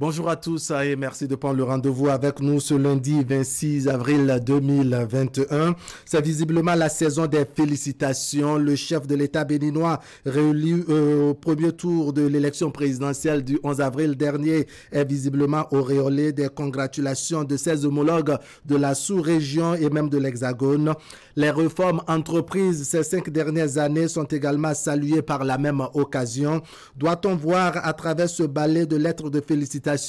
Bonjour à tous et merci de prendre le rendez-vous avec nous ce lundi 26 avril 2021. C'est visiblement la saison des félicitations. Le chef de l'État béninois réélu au premier tour de l'élection présidentielle du 11 avril dernier est visiblement auréolé des congratulations de ses homologues de la sous-région et même de l'Hexagone. Les réformes entreprises ces 5 dernières années sont également saluées par la même occasion. Doit-on voir à travers ce balai de lettres de félicitations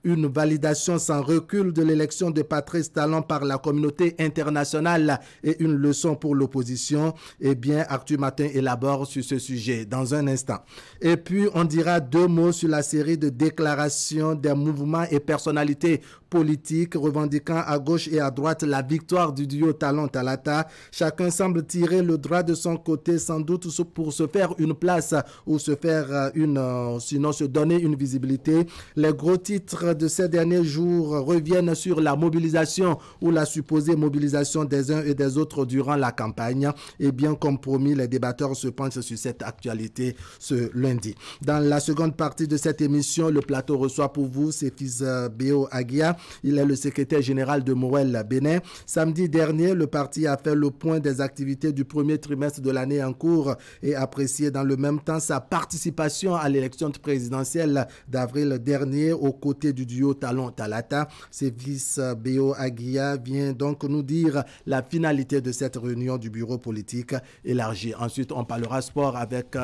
une validation sans recul de l'élection de Patrice Talon par la communauté internationale et une leçon pour l'opposition? Eh bien, Arthur Martin élabore sur ce sujet dans un instant. Et puis, on dira 2 mots sur la série de déclarations des mouvements et personnalités politiques revendiquant à gauche et à droite la victoire du duo Talon-Talata. Chacun semble tirer le droit de son côté, sans doute pour se faire une place ou se faire sinon se donner une visibilité. Les gros titres de ces derniers jours reviennent sur la mobilisation ou la supposée mobilisation des uns et des autres durant la campagne. Et bien comme promis, les débatteurs se penchent sur cette actualité ce lundi. Dans la seconde partie de cette émission, le plateau reçoit pour vous Séphis Béo Aguia. Il est le secrétaire général de Morel Bénin. Samedi dernier, le parti a fait le point des activités du premier trimestre de l'année en cours et apprécié dans le même temps sa participation à l'élection présidentielle d'avril dernier aux côtés du duo Talon-Talata. Séphis Béo Aguia vient donc nous dire la finalité de cette réunion du bureau politique élargi. Ensuite, on parlera sport avec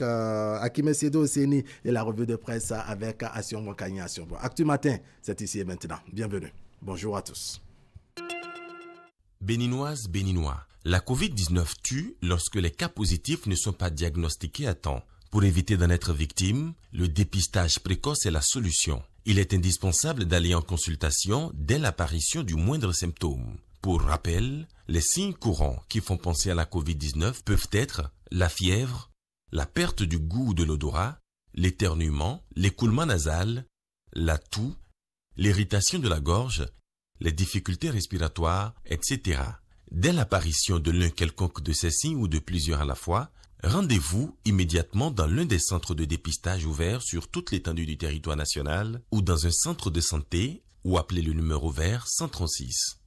Akime Sedo Seni et la revue de presse avec Assion Mokani Assion. Actu Matin, c'est ici et maintenant. Bienvenue. Bonjour à tous. Béninoises, Béninois, la COVID-19 tue lorsque les cas positifs ne sont pas diagnostiqués à temps. Pour éviter d'en être victime, le dépistage précoce est la solution. Il est indispensable d'aller en consultation dès l'apparition du moindre symptôme. Pour rappel, les signes courants qui font penser à la COVID-19 peuvent être la fièvre, la perte du goût ou de l'odorat, l'éternuement, l'écoulement nasal, la toux, l'irritation de la gorge, les difficultés respiratoires, etc. Dès l'apparition de l'un quelconque de ces signes ou de plusieurs à la fois, rendez-vous immédiatement dans l'un des centres de dépistage ouverts sur toute l'étendue du territoire national ou dans un centre de santé ou appelez le numéro vert 136.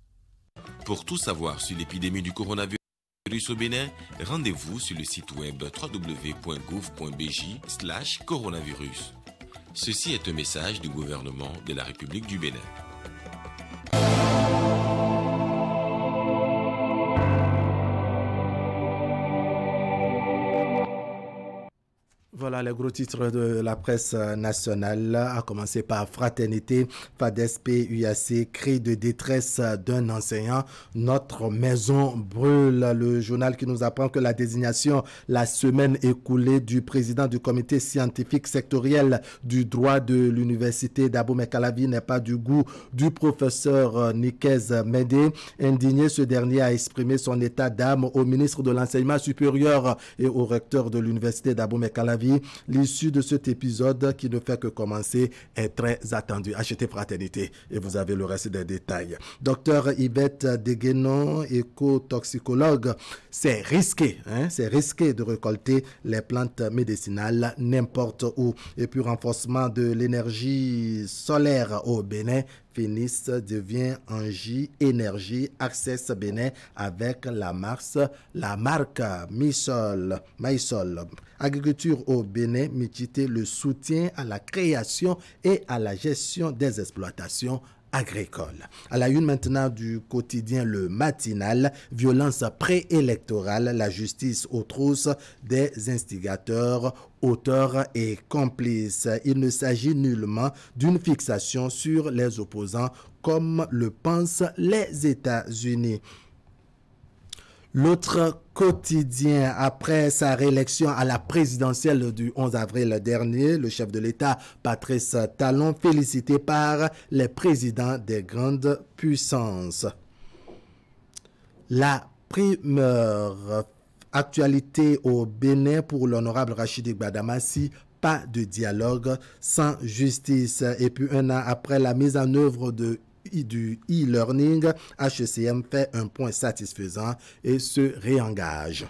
Pour tout savoir sur l'épidémie du coronavirus au Bénin, rendez-vous sur le site web www.gouv.bj/coronavirus. Ceci est un message du gouvernement de la République du Bénin. Voilà les gros titres de la presse nationale, à commencer par Fraternité, FADESP, UAC, cri de détresse d'un enseignant, notre maison brûle. Le journal qui nous apprend que la désignation la semaine écoulée du président du comité scientifique sectoriel du droit de l'université d'Abomey-Calavi n'est pas du goût du professeur Nikez Médé. Indigné, ce dernier a exprimé son état d'âme au ministre de l'enseignement supérieur et au recteur de l'université d'Abomey-Calavi. L'issue de cet épisode qui ne fait que commencer est très attendue. Achetez Fraternité et vous avez le reste des détails. Docteur Yvette Deguenon, éco-toxicologue, c'est risqué de récolter les plantes médicinales n'importe où. Et puis renforcement de l'énergie solaire au Bénin. Phoenix devient Engie Énergie Access Bénin avec la marque Maïsol. Agriculture au Bénin, Michité, le soutien à la création et à la gestion des exploitations agricoles. À la une maintenant du quotidien Le Matinal, violence préélectorale, la justice aux trousses des instigateurs, auteurs et complices. Il ne s'agit nullement d'une fixation sur les opposants comme le pensent les États-Unis. L'autre quotidien, après sa réélection à la présidentielle du 11 avril dernier, le chef de l'État, Patrice Talon, félicité par les présidents des grandes puissances. La primeur actualité au Bénin pour l'honorable Rachidi Gbadamassi, pas de dialogue sans justice. Et puis un an après la mise en œuvre du e-learning, HECM fait un point satisfaisant et se réengage.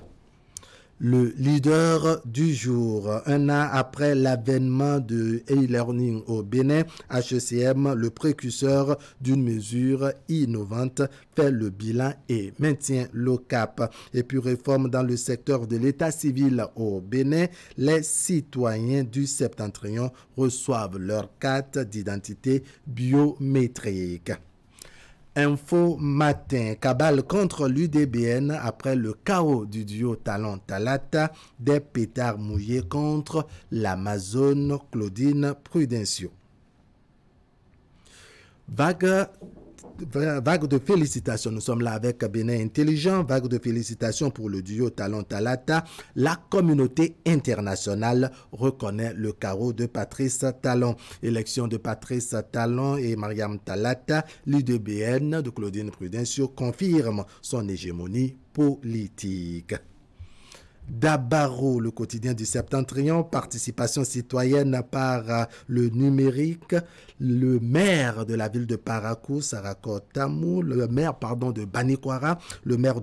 Le leader du jour, un an après l'avènement de e-learning au Bénin, HECM, le précurseur d'une mesure innovante, fait le bilan et maintient le cap. Et puis réforme dans le secteur de l'état civil au Bénin, les citoyens du septentrion reçoivent leur carte d'identité biométrique. Info matin, cabale contre l'UDBN après le chaos du duo Talon-Talata, des pétards mouillés contre l'Amazone Claudine Prudencio. Vague de félicitations. Nous sommes là avec Bénin Intelligent. Vague de félicitations pour le duo Talon-Talata. La communauté internationale reconnaît le carreau de Patrice Talon. Élection de Patrice Talon et Mariam Talata. L'UDBN de Claudine Prudencio confirme son hégémonie politique. Dabaro, le quotidien du Septentrion, participation citoyenne par le numérique. Le maire de la ville de Parakou, Sarako Tamou, le maire de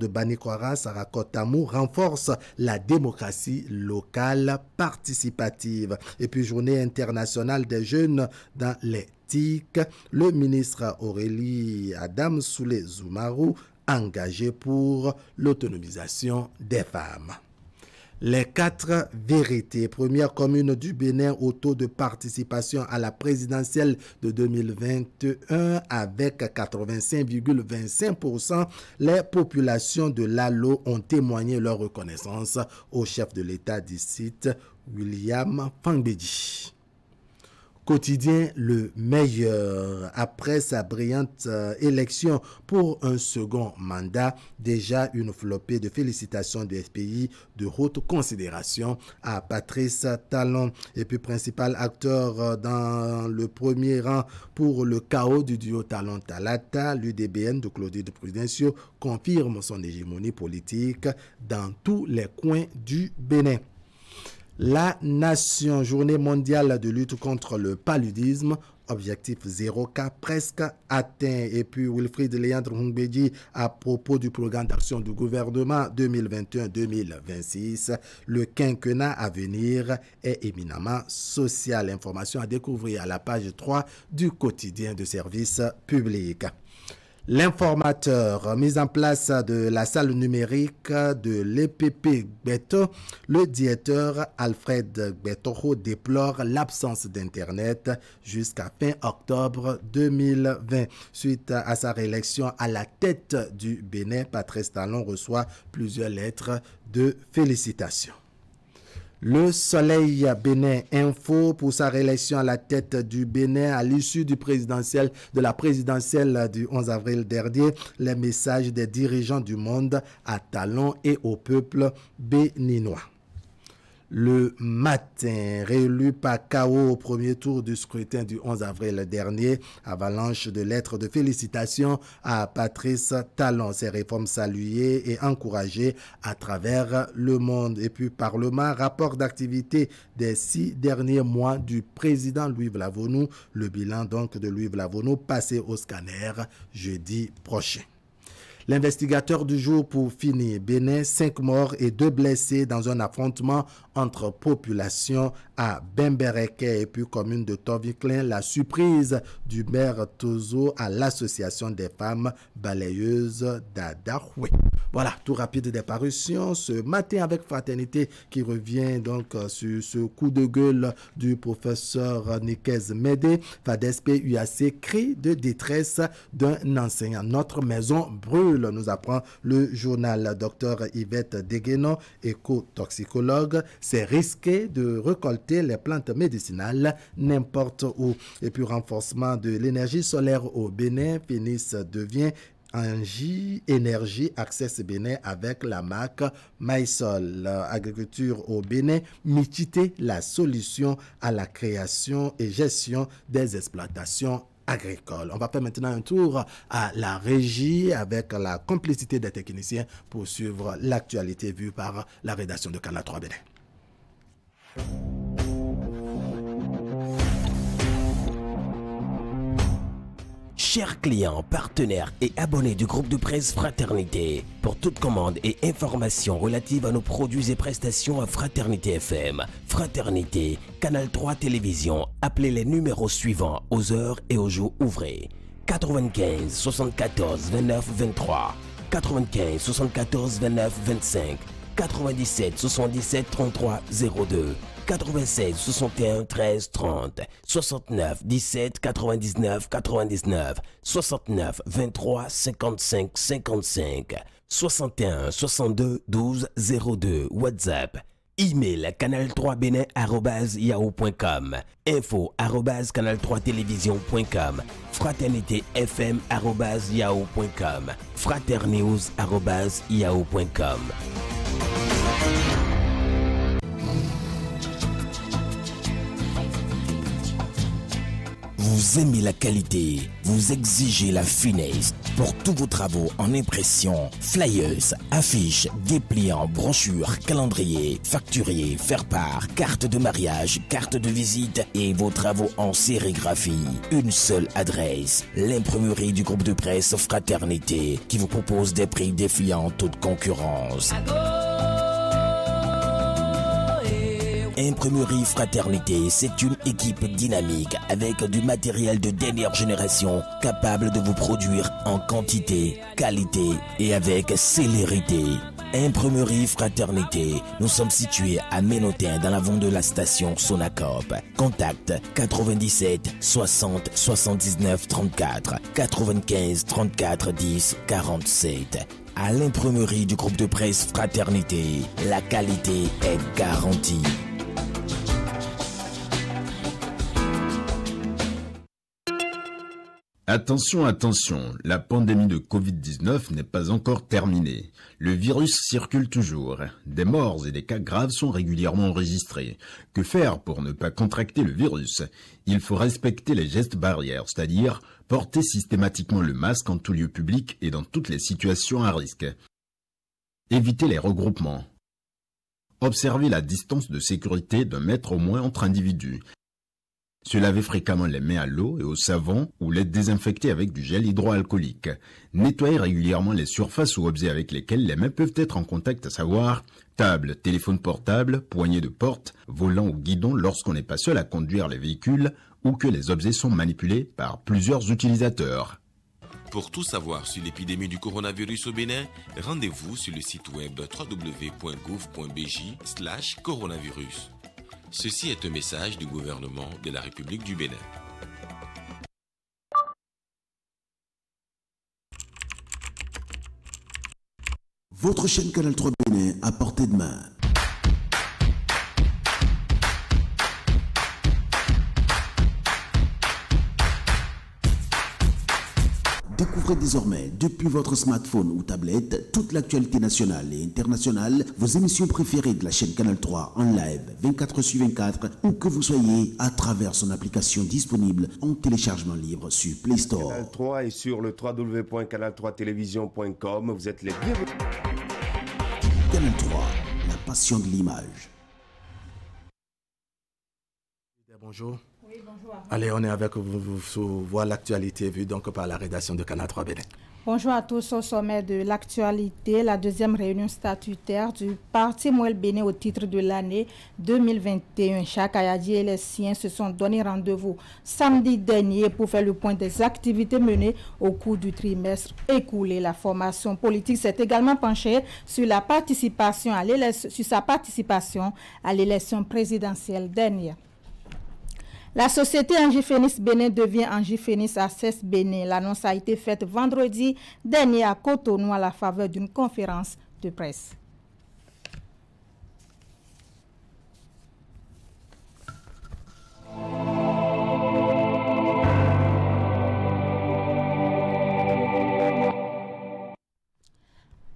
Banikwara, Sarako Tamou, renforce la démocratie locale participative. Et puis, journée internationale des jeunes dans les TIC, le ministre Aurélie Adam Soulé Zoumarou, engagé pour l'autonomisation des femmes. Les 4 vérités. Première commune du Bénin au taux de participation à la présidentielle de 2021 avec 85,25%. Les populations de Lalo ont témoigné leur reconnaissance au chef de l'État du site, William Fangbedi. Quotidien le meilleur. Après sa brillante élection pour un second mandat, déjà une flopée de félicitations des pays de haute considération à Patrice Talon. Et puis principal acteur dans le premier rang pour le chaos du duo Talon-Talata, l'UDBN de Claudine Prudencio confirme son hégémonie politique dans tous les coins du Bénin. La Nation, journée mondiale de lutte contre le paludisme, objectif 0 cas presque atteint. Et puis Wilfried Léandre Hungbedi à propos du programme d'action du gouvernement 2021-2026. Le quinquennat à venir est éminemment social. Information à découvrir à la page 3 du quotidien de service public. L'informateur, mise en place de la salle numérique de l'EPP Gbeto, le directeur Alfred Gbetoro déplore l'absence d'Internet jusqu'à fin octobre 2020. Suite à sa réélection à la tête du Bénin, Patrice Talon reçoit plusieurs lettres de félicitations. Le Soleil Bénin Info pour sa réélection à la tête du Bénin à l'issue de la présidentielle du 11 avril dernier. Les messages des dirigeants du monde à Talon et au peuple béninois. Le Matin, réélu par KO au premier tour du scrutin du 11 avril dernier, avalanche de lettres de félicitations à Patrice Talon. Ses réformes saluées et encouragées à travers le monde. Et puis Parlement, rapport d'activité des 6 derniers mois du président Louis Vlavonou. Le bilan donc de Louis Vlavonou passé au scanner jeudi prochain. L'investigateur du jour pour finir, Bénin, 5 morts et 2 blessés dans un affrontement entre populations à Bembereke et puis commune de Toviclin. La surprise du maire Tozo à l'association des femmes balayeuses d'Adaroué. Voilà, tout rapide des parutions ce matin avec Fraternité qui revient donc sur ce coup de gueule du professeur Nikez Médé. FADESP UAC, cri de détresse d'un enseignant. Notre maison brûle, nous apprend le journal. Dr Yvette Deguenon, éco-toxicologue, c'est risqué de récolter les plantes médicinales n'importe où. Et puis renforcement de l'énergie solaire au Bénin, Phoenix devient Engie Énergie Access Bénin avec la marque Maïsol. Agriculture au Bénin, Michité, la solution à la création et gestion des exploitations agricoles. On va faire maintenant un tour à la régie avec la complicité des techniciens pour suivre l'actualité vue par la rédaction de Canal 3 Bénin. Chers clients, partenaires et abonnés du groupe de presse Fraternité, pour toute commande et information relative à nos produits et prestations à Fraternité FM, Fraternité, Canal 3 Télévision, appelez les numéros suivants aux heures et aux jours ouvrés. 95 74 29 23, 95 74 29 25, 97 77 33 02, 96 61 13 30, 69 17 99 99, 69 23 55 55, 61 62 12 02, WhatsApp. Email canal3benin@yahoo.com, info@canal3télévision.com, fraternitéfm@yahoo.com, fraternews@yahoo.com. Vous aimez la qualité, vous exigez la finesse. Pour tous vos travaux en impression, flyers, affiches, dépliants, brochures, calendriers, facturiers, faire-part, cartes de mariage, cartes de visite et vos travaux en sérigraphie. Une seule adresse, l'imprimerie du groupe de presse Fraternité qui vous propose des prix défiant toute concurrence. Imprimerie Fraternité, c'est une équipe dynamique avec du matériel de dernière génération capable de vous produire en quantité, qualité et avec célérité. Imprimerie Fraternité, nous sommes situés à Ménotin dans l'avant de la station Sonacop. Contact 97 60 79 34, 95 34 10 47. À l'imprimerie du groupe de presse Fraternité, la qualité est garantie. Attention, attention, la pandémie de Covid-19 n'est pas encore terminée. Le virus circule toujours. Des morts et des cas graves sont régulièrement enregistrés. Que faire pour ne pas contracter le virus? Il faut respecter les gestes barrières, c'est-à-dire porter systématiquement le masque en tout lieu public et dans toutes les situations à risque. Éviter les regroupements. Observer la distance de sécurité d'1 mètre au moins entre individus. Se laver fréquemment les mains à l'eau et au savon ou les désinfecter avec du gel hydroalcoolique. Nettoyer régulièrement les surfaces ou objets avec lesquels les mains peuvent être en contact, à savoir table, téléphone portable, poignée de porte, volant ou guidon lorsqu'on n'est pas seul à conduire les véhicules ou que les objets sont manipulés par plusieurs utilisateurs. Pour tout savoir sur l'épidémie du coronavirus au Bénin, rendez-vous sur le site web www.gouv.bj/coronavirus. Ceci est un message du gouvernement de la République du Bénin. Votre chaîne Canal 3 Bénin à portée de main. Découvrez désormais, depuis votre smartphone ou tablette, toute l'actualité nationale et internationale, vos émissions préférées de la chaîne Canal 3 en live 24/24, où que vous soyez, à travers son application disponible en téléchargement libre sur Play Store. Canal 3 et sur le www.canal3télévision.com, vous êtes les bienvenus. Canal 3, la passion de l'image. Bonjour. Oui, bonjour. Allez, on est avec vous sur voir l'actualité vue donc par la rédaction de Canal 3 Bénin. Bonjour à tous. Au sommet de l'actualité, la deuxième réunion statutaire du Parti Mouel Bénin au titre de l'année 2021. Chaque Ayadi et les siens se sont donné rendez-vous samedi dernier pour faire le point des activités menées au cours du trimestre écoulé. La formation politique s'est également penchée sur sa participation à l'élection présidentielle dernière. La société Angiphénis Bénin devient Angiphénis Access Bénin. L'annonce a été faite vendredi dernier à Cotonou à la faveur d'une conférence de presse.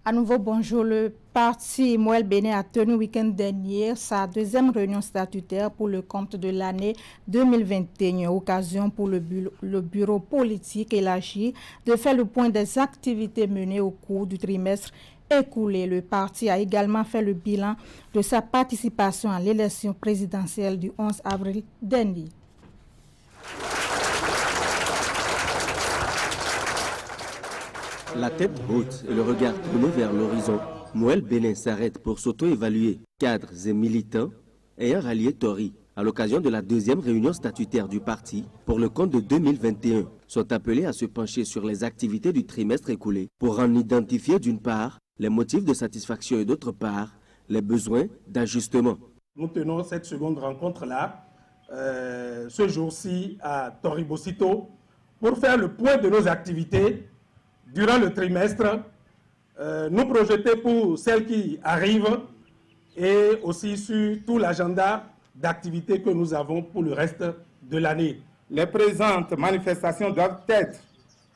À nouveau, bonjour. Le Parti Mouel Bénin a tenu week-end dernier sa deuxième réunion statutaire pour le compte de l'année 2021. Occasion pour le bureau politique élargi de faire le point des activités menées au cours du trimestre écoulé. Le parti a également fait le bilan de sa participation à l'élection présidentielle du 11 avril dernier. La tête haute et le regard tourné vers l'horizon, Mouel Bénin s'arrête pour s'auto-évaluer. Cadres et militants ayant rallié Tori à l'occasion de la deuxième réunion statutaire du parti pour le compte de 2021 sont appelés à se pencher sur les activités du trimestre écoulé pour en identifier d'une part les motifs de satisfaction et d'autre part les besoins d'ajustement. Nous tenons cette seconde rencontre-là, ce jour-ci à Tori-Bosito, pour faire le point de nos activités durant le trimestre, nous projeter pour celles qui arrivent et aussi sur tout l'agenda d'activités que nous avons pour le reste de l'année. Les présentes manifestations doivent être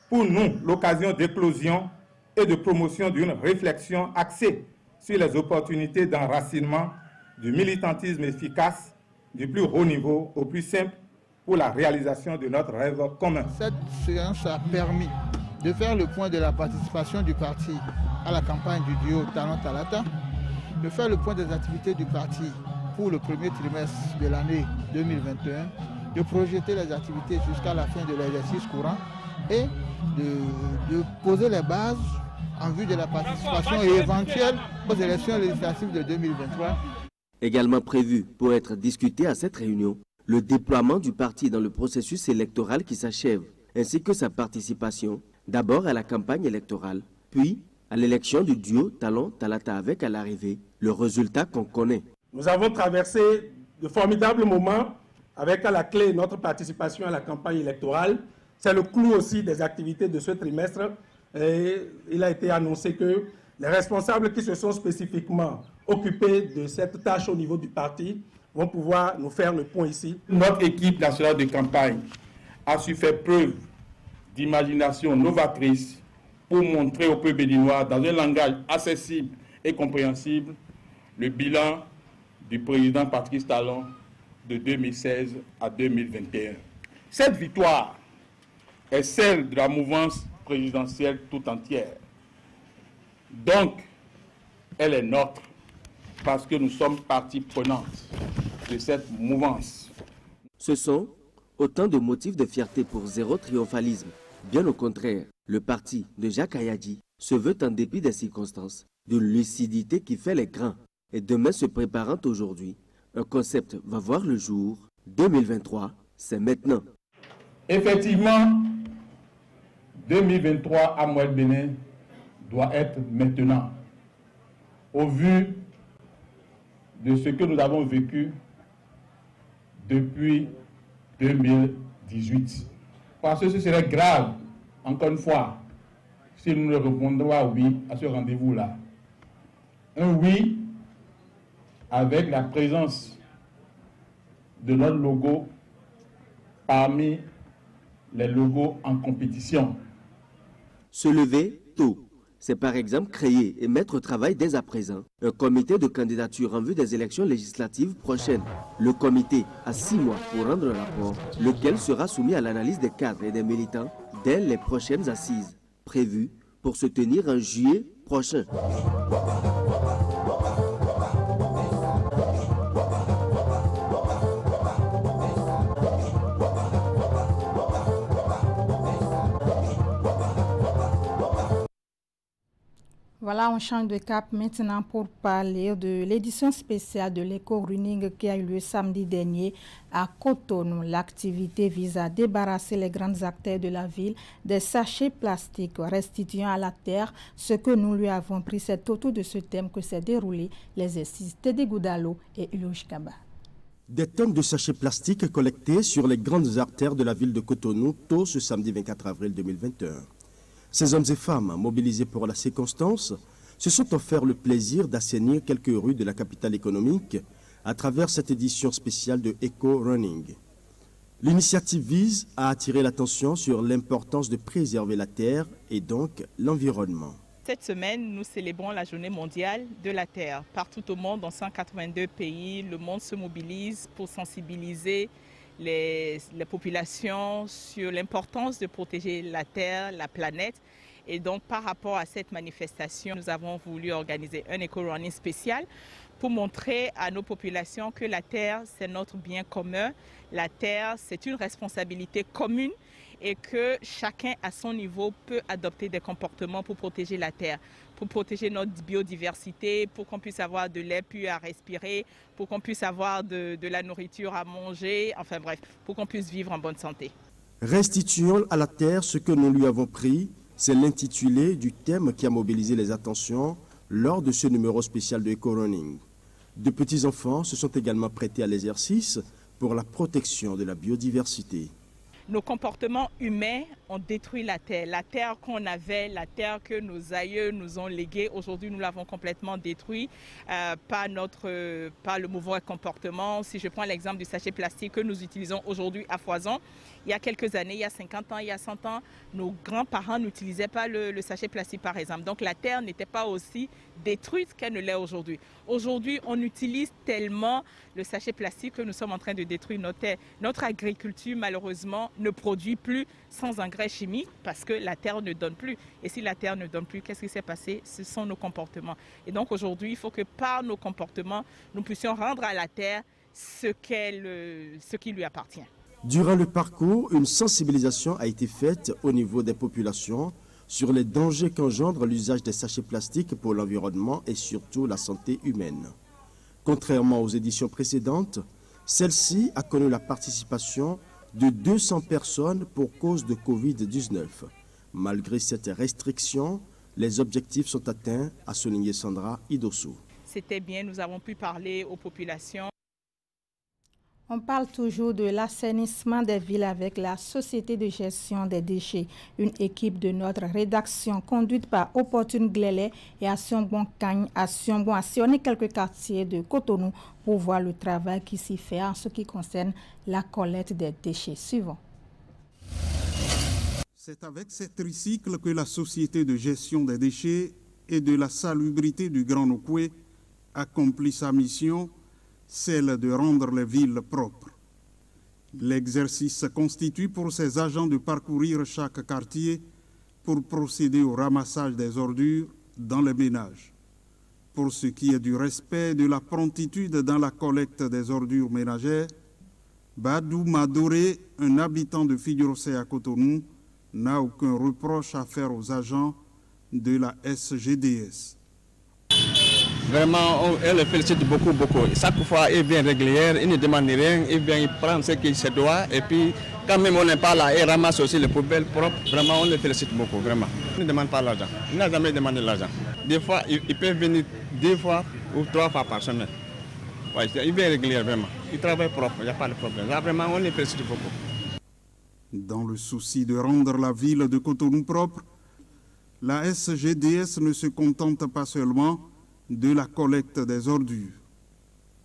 pour nous l'occasion d'éclosion et de promotion d'une réflexion axée sur les opportunités d'enracinement du militantisme efficace du plus haut niveau au plus simple pour la réalisation de notre rêve commun. Cette séance a permis de faire le point de la participation du parti à la campagne du duo Talon Talata, de faire le point des activités du parti pour le premier trimestre de l'année 2021, de projeter les activités jusqu'à la fin de l'exercice courant et de poser les bases en vue de la participation éventuelle aux élections législatives de 2023. Également prévu pour être discuté à cette réunion, le déploiement du parti dans le processus électoral qui s'achève, ainsi que sa participation, d'abord à la campagne électorale, puis à l'élection du duo Talon Talata avec à l'arrivée le résultat qu'on connaît. Nous avons traversé de formidables moments avec à la clé notre participation à la campagne électorale. C'est le clou aussi des activités de ce trimestre. Et il a été annoncé que les responsables qui se sont spécifiquement occupés de cette tâche au niveau du parti vont pouvoir nous faire le point ici. Notre équipe nationale de campagne a su faire preuve d'imagination novatrice pour montrer au peuple béninois, dans un langage accessible et compréhensible, le bilan du président Patrice Talon de 2016 à 2021. Cette victoire est celle de la mouvance présidentielle tout entière. Donc, elle est nôtre parce que nous sommes partie prenante de cette mouvance. Ce sont autant de motifs de fierté pour zéro triomphalisme. Bien au contraire, le parti de Jacques Ayadji se veut, en dépit des circonstances, d'une lucidité qui fait les grands. Et demain se préparant aujourd'hui, un concept va voir le jour. 2023, c'est maintenant. Effectivement, 2023 à Mouel Bénin doit être maintenant. Au vu de ce que nous avons vécu depuis 2018. Parce que ce serait grave, encore une fois, si nous ne répondons pas oui à ce rendez-vous-là. Un oui avec la présence de notre logo parmi les logos en compétition. Se lever tôt, c'est par exemple créer et mettre au travail dès à présent un comité de candidature en vue des élections législatives prochaines. Le comité a 6 mois pour rendre un rapport, lequel sera soumis à l'analyse des cadres et des militants dès les prochaines assises, prévues pour se tenir en juillet prochain. Voilà, on change de cap maintenant pour parler de l'édition spéciale de l'éco-running qui a eu lieu samedi dernier à Cotonou. L'activité vise à débarrasser les grands acteurs de la ville des sachets plastiques, restituant à la terre ce que nous lui avons pris. C'est autour de ce thème que s'est déroulé l'exercice Teddy Goudalo et Uloge Kaba. Des tonnes de sachets plastiques collectés sur les grandes artères de la ville de Cotonou tôt ce samedi 24 avril 2021. Ces hommes et femmes, mobilisés pour la circonstance, se sont offerts le plaisir d'assainir quelques rues de la capitale économique à travers cette édition spéciale de Eco Running. L'initiative vise à attirer l'attention sur l'importance de préserver la terre et donc l'environnement. Cette semaine, nous célébrons la journée mondiale de la terre. Partout au monde, dans 182 pays, le monde se mobilise pour sensibiliser les populations sur l'importance de protéger la terre, la planète. Et donc, par rapport à cette manifestation, nous avons voulu organiser un éco-running spécial pour montrer à nos populations que la terre, c'est notre bien commun. La terre, c'est une responsabilité commune et que chacun à son niveau peut adopter des comportements pour protéger la terre, pour protéger notre biodiversité, pour qu'on puisse avoir de l'air pur à respirer, pour qu'on puisse avoir de la nourriture à manger, enfin bref, pour qu'on puisse vivre en bonne santé. Restituons à la terre ce que nous lui avons pris, c'est l'intitulé du thème qui a mobilisé les attentions lors de ce numéro spécial de Eco-Running. De petits enfants se sont également prêtés à l'exercice pour la protection de la biodiversité. Nos comportements humains ont détruit la terre qu'on avait, la terre que nos aïeux nous ont léguée. Aujourd'hui, nous l'avons complètement détruite par le mauvais comportement. Si je prends l'exemple du sachet plastique que nous utilisons aujourd'hui à foison, il y a quelques années, il y a 50 ans, il y a 100 ans, nos grands-parents n'utilisaient pas le sachet plastique par exemple. Donc la terre n'était pas aussi détruite qu'elle ne l'est aujourd'hui. Aujourd'hui, on utilise tellement le sachet plastique que nous sommes en train de détruire notre terre. Notre agriculture, malheureusement, ne produit plus sans engrais chimiques parce que la terre ne donne plus. Et si la terre ne donne plus, qu'est-ce qui s'est passé? Ce sont nos comportements. Et donc aujourd'hui, il faut que par nos comportements, nous puissions rendre à la terre ce qui lui appartient. Durant le parcours, une sensibilisation a été faite au niveau des populations sur les dangers qu'engendre l'usage des sachets plastiques pour l'environnement et surtout la santé humaine. Contrairement aux éditions précédentes, celle-ci a connu la participation de 200 personnes pour cause de Covid-19. Malgré cette restriction, les objectifs sont atteints, a souligné Sandra Idosso. C'était bien, nous avons pu parler aux populations. On parle toujours de l'assainissement des villes avec la Société de gestion des déchets, une équipe de notre rédaction conduite par Opportune Glélé et Action Bon Cagne. Action Bon a sillonné quelques quartiers de Cotonou pour voir le travail qui s'y fait en ce qui concerne la collecte des déchets. Suivant. C'est avec ces tricycles que la Société de gestion des déchets et de la salubrité du Grand Nokoué accomplit sa mission, celle de rendre les villes propres. L'exercice constitue pour ces agents de parcourir chaque quartier pour procéder au ramassage des ordures dans les ménages. Pour ce qui est du respect et de la promptitude dans la collecte des ordures ménagères, Badou Madoré, un habitant de Fidjorosé à Cotonou, n'a aucun reproche à faire aux agents de la SGDS. Vraiment, elle le félicite beaucoup. Chaque fois, il vient régulière, il ne demande rien, il vient prendre ce qu'il se doit. Et puis, quand même on n'est pas là, il ramasse aussi les poubelles propres. Vraiment, on le félicite beaucoup, vraiment. Il ne demande pas l'argent. Il n'a jamais demandé l'argent. Des fois, il peut venir 2 fois ou 3 fois par semaine. Ouais, il vient régulière, vraiment. Il travaille propre, il n'y a pas de problème. Là, vraiment, on le félicite beaucoup. Dans le souci de rendre la ville de Cotonou propre, la SGDS ne se contente pas seulement de la collecte des ordures,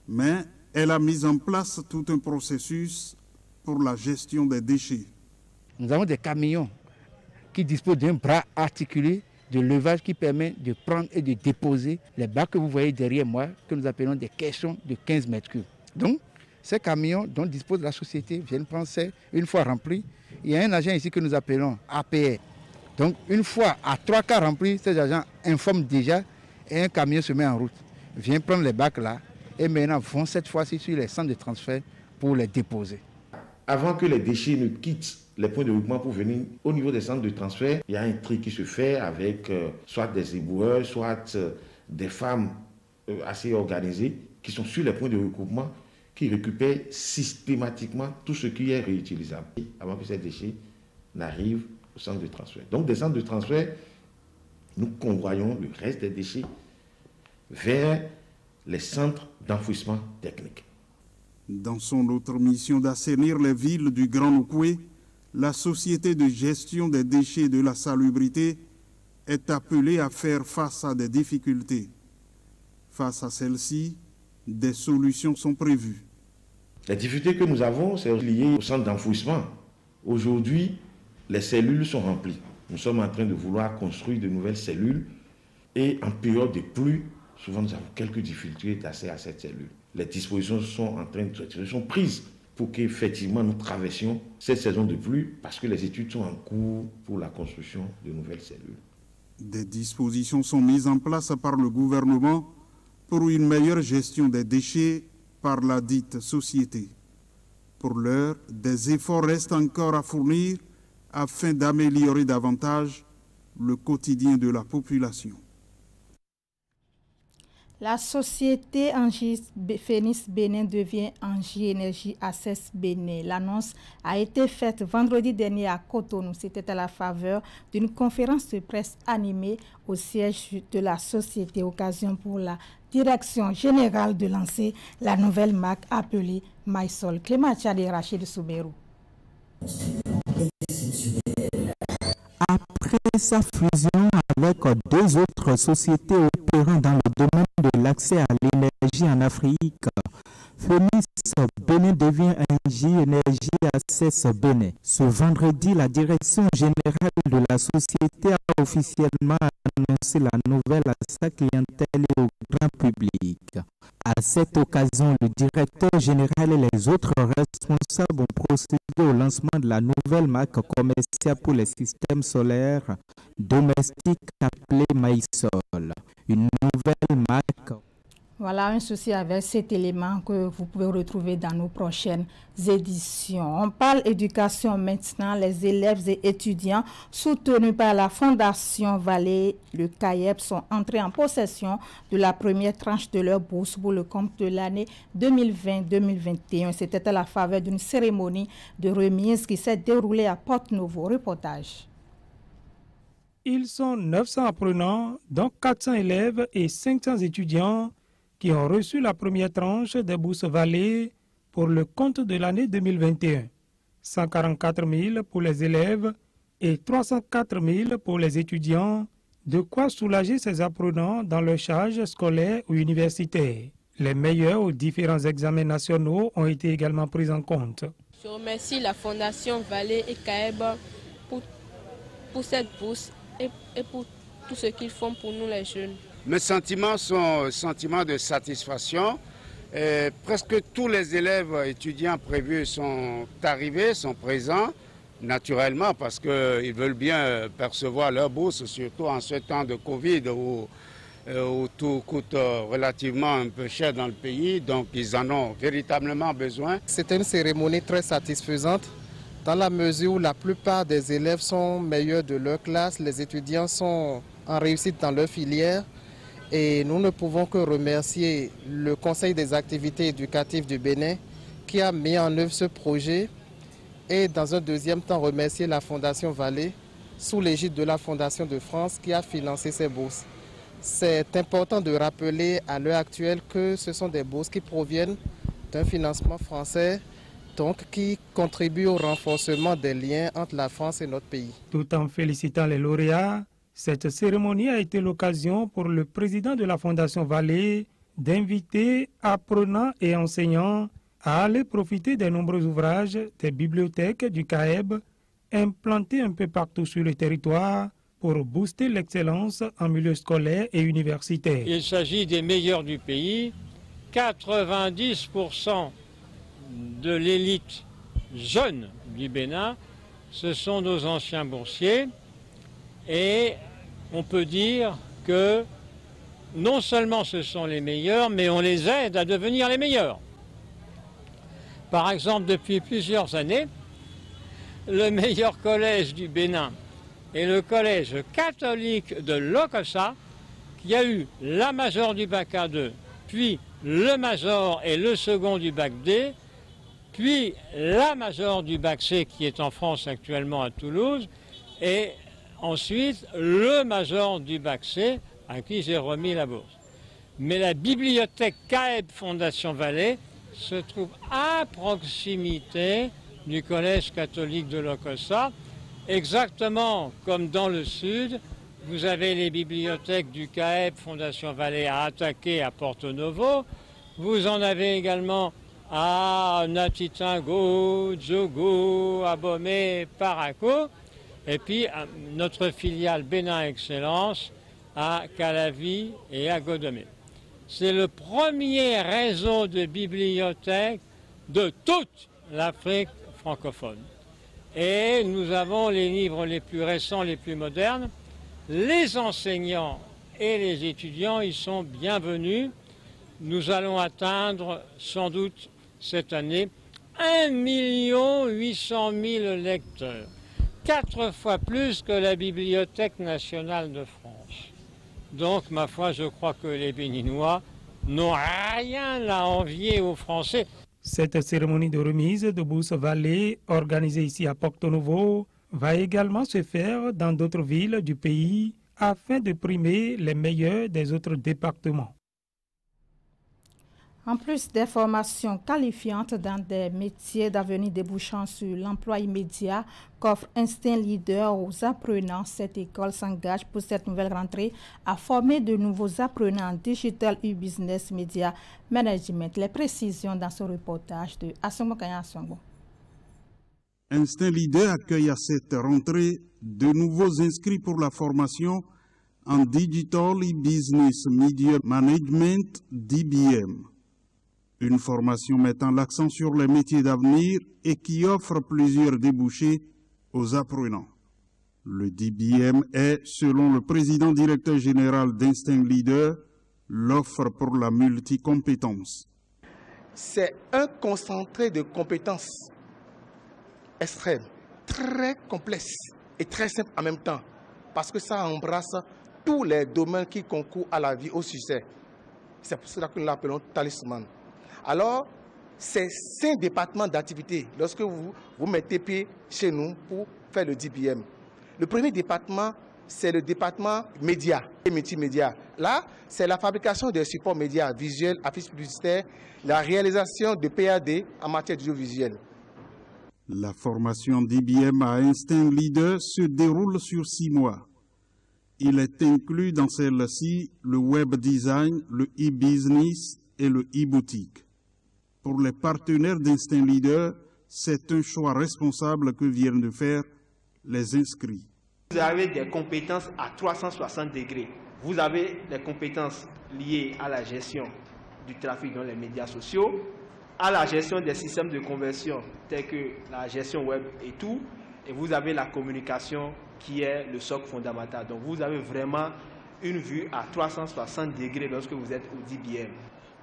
mais elle a mis en place tout un processus pour la gestion des déchets. Nous avons des camions qui disposent d'un bras articulé de levage qui permet de prendre et de déposer les bacs que vous voyez derrière moi, que nous appelons des caissons de 15 mètres cubes. Donc, ces camions dont dispose la société viennent prendre ça une fois remplis. Il y a un agent ici que nous appelons APR. Donc, une fois à 3/4 remplis, ces agents informent déjà et un camion se met en route, vient prendre les bacs là et maintenant vont cette fois-ci sur les centres de transfert pour les déposer. Avant que les déchets ne quittent les points de regroupement pour venir au niveau des centres de transfert, il y a un tri qui se fait avec soit des éboueurs, soit des femmes assez organisées qui sont sur les points de regroupement, qui récupèrent systématiquement tout ce qui est réutilisable avant que ces déchets n'arrivent au centre de transfert. Donc des centres de transfert, nous convoyons le reste des déchets vers les centres d'enfouissement technique. Dans son autre mission d'assainir les villes du Grand Nokoué, la Société de gestion des déchets et de la salubrité est appelée à faire face à des difficultés. Face à celles-ci, des solutions sont prévues. Les difficultés que nous avons, c'est lié au centre d'enfouissement. Aujourd'hui, les cellules sont remplies. Nous sommes en train de vouloir construire de nouvelles cellules et en période de pluie, souvent nous avons quelques difficultés d'accès à cette cellule. Les dispositions sont prises pour qu'effectivement nous traversions cette saison de pluie parce que les études sont en cours pour la construction de nouvelles cellules. Des dispositions sont mises en place par le gouvernement pour une meilleure gestion des déchets par la dite société. Pour l'heure, des efforts restent encore à fournir afin d'améliorer davantage le quotidien de la population. La société Engie Phoenix Bénin devient Engie Énergie Access Bénin. L'annonce a été faite vendredi dernier à Cotonou. C'était à la faveur d'une conférence de presse animée au siège de la société, occasion pour la direction générale de lancer la nouvelle marque appelée MySol. Clément Tchad et Rachid Souberou. Après sa fusion avec deux autres sociétés opérant dans le domaine de l'accès à l'énergie en Afrique, Phoenix Bénin devient Engie Énergie Access Bénin. Ce vendredi, la direction générale de la société a officiellement annoncé la nouvelle à sa clientèle et au grand public. À cette occasion, le directeur général et les autres responsables ont procédé au lancement de la nouvelle marque commerciale pour les systèmes solaires domestiques appelée MySol. Une nouvelle marque. Voilà un souci avec cet élément que vous pouvez retrouver dans nos prochaines éditions. On parle éducation maintenant. Les élèves et étudiants soutenus par la Fondation Vallée, le CAEB, sont entrés en possession de la première tranche de leur bourse pour le compte de l'année 2020-2021. C'était à la faveur d'une cérémonie de remise qui s'est déroulée à Porte-Nouveau. Reportage. Ils sont 900 apprenants, dont 400 élèves et 500 étudiants qui ont reçu la première tranche des bourses Vallée pour le compte de l'année 2021. 144 000 pour les élèves et 304 000 pour les étudiants, de quoi soulager ces apprenants dans leurs charges scolaires ou universitaires. Les meilleurs aux différents examens nationaux ont été également pris en compte. Je remercie la Fondation Vallée et CAEB pour cette bourse et pour tout ce qu'ils font pour nous les jeunes. Mes sentiments sont sentiments de satisfaction. Presque tous les élèves étudiants prévus sont arrivés, sont présents, naturellement, parce qu'ils veulent bien percevoir leur bourse, surtout en ce temps de Covid où tout coûte relativement un peu cher dans le pays, donc ils en ont véritablement besoin. C'était une cérémonie très satisfaisante dans la mesure où la plupart des élèves sont meilleurs de leur classe, les étudiants sont en réussite dans leur filière. Et nous ne pouvons que remercier le Conseil des activités éducatives du Bénin qui a mis en œuvre ce projet et dans un deuxième temps remercier la Fondation Vallée sous l'égide de la Fondation de France qui a financé ces bourses. C'est important de rappeler à l'heure actuelle que ce sont des bourses qui proviennent d'un financement français, donc qui contribue au renforcement des liens entre la France et notre pays. Tout en félicitant les lauréats, cette cérémonie a été l'occasion pour le président de la Fondation Vallée d'inviter apprenants et enseignants à aller profiter des nombreux ouvrages des bibliothèques du CAEB implantés un peu partout sur le territoire pour booster l'excellence en milieu scolaire et universitaire. Il s'agit des meilleurs du pays. 90% de l'élite jeune du Bénin, ce sont nos anciens boursiers. Et on peut dire que non seulement ce sont les meilleurs, mais on les aide à devenir les meilleurs. Par exemple, depuis plusieurs années, le meilleur collège du Bénin est le collège catholique de Lokossa, qui a eu la majeure du bac A2, puis le major et le second du bac D, puis la majeure du bac C qui est en France actuellement à Toulouse, et ensuite, le major du bac C, à qui j'ai remis la bourse. Mais la bibliothèque CAEB Fondation Vallée se trouve à proximité du collège catholique de Lokossa, exactement comme dans le sud. Vous avez les bibliothèques du CAEB Fondation Vallée à Attaqué, à Porto-Novo. Vous en avez également à Natitingo, Djogo, Abomey, Paraco. Et puis notre filiale Bénin Excellence à Calavi et à Godomé. C'est le premier réseau de bibliothèques de toute l'Afrique francophone. Et nous avons les livres les plus récents, les plus modernes. Les enseignants et les étudiants y sont bienvenus. Nous allons atteindre sans doute cette année 1 800 000 lecteurs. 4 fois plus que la Bibliothèque nationale de France. Donc, ma foi, je crois que les Béninois n'ont rien à envier aux Français. Cette cérémonie de remise de bourse Vallée, organisée ici à Porto Novo, va également se faire dans d'autres villes du pays afin de primer les meilleurs des autres départements. En plus des formations qualifiantes dans des métiers d'avenir débouchant sur l'emploi immédiat qu'offre Instinct Leader aux apprenants, cette école s'engage pour cette nouvelle rentrée à former de nouveaux apprenants en Digital e-Business Media Management. Les précisions dans ce reportage de Asongo Kanya Asongo. Instinct Leader accueille à cette rentrée de nouveaux inscrits pour la formation en Digital e-Business Media Management DBM. Une formation mettant l'accent sur les métiers d'avenir et qui offre plusieurs débouchés aux apprenants. Le DBM est, selon le président directeur général d'Instinct Leader, l'offre pour la multicompétence. C'est un concentré de compétences extrêmes, très complexes et très simples en même temps, parce que ça embrasse tous les domaines qui concourent à la vie, au succès. C'est pour cela que nous l'appelons talisman. Alors, c'est 5 départements d'activité lorsque vous mettez pied chez nous pour faire le DBM. Le premier département, c'est le département médias et multimédia. Là, c'est la fabrication des supports médias, visuels, affiches publicitaires, la réalisation de PAD en matière d'audiovisuel. La formation DBM à Instinct Leader se déroule sur 6 mois. Il est inclus dans celle-ci le web design, le e-business et le e-boutique. Pour les partenaires d'Instinct Leader, c'est un choix responsable que viennent de faire les inscrits. Vous avez des compétences à 360 degrés. Vous avez les compétences liées à la gestion du trafic dans les médias sociaux, à la gestion des systèmes de conversion tels que la gestion web et tout, et vous avez la communication qui est le socle fondamental. Donc vous avez vraiment une vue à 360 degrés lorsque vous êtes au DBM.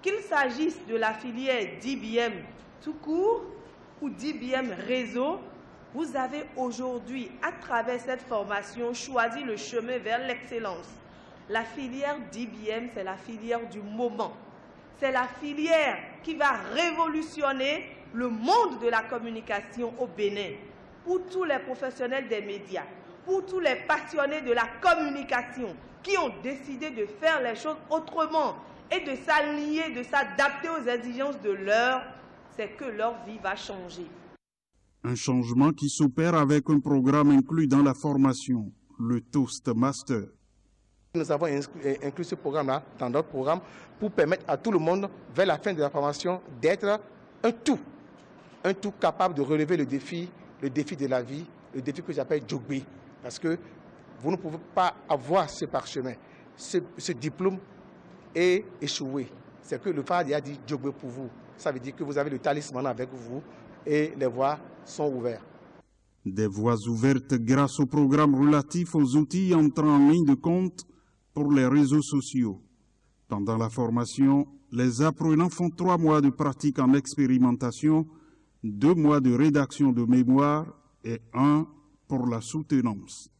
Qu'il s'agisse de la filière DBM tout court ou DBM réseau, vous avez aujourd'hui, à travers cette formation, choisi le chemin vers l'excellence. La filière DBM, c'est la filière du moment. C'est la filière qui va révolutionner le monde de la communication au Bénin. Pour tous les professionnels des médias, pour tous les passionnés de la communication qui ont décidé de faire les choses autrement et de s'aligner, de s'adapter aux exigences de l'heure, c'est que leur vie va changer. Un changement qui s'opère avec un programme inclus dans la formation, le Toastmaster. Nous avons inclus ce programme-là dans notre programme pour permettre à tout le monde, vers la fin de la formation, d'être un tout capable de relever le défi de la vie, le défi que j'appelle Djogbe. Parce que vous ne pouvez pas avoir ce parchemin, ce diplôme et échouer. C'est que le Fadi a dit Djogbe pour vous. Ça veut dire que vous avez le talisman avec vous et les voies sont ouvertes. Des voies ouvertes grâce au programme relatif aux outils entrant en ligne de compte pour les réseaux sociaux. Pendant la formation, les apprenants font 3 mois de pratique en expérimentation, 2 mois de rédaction de mémoire et 1 pour la soutenance.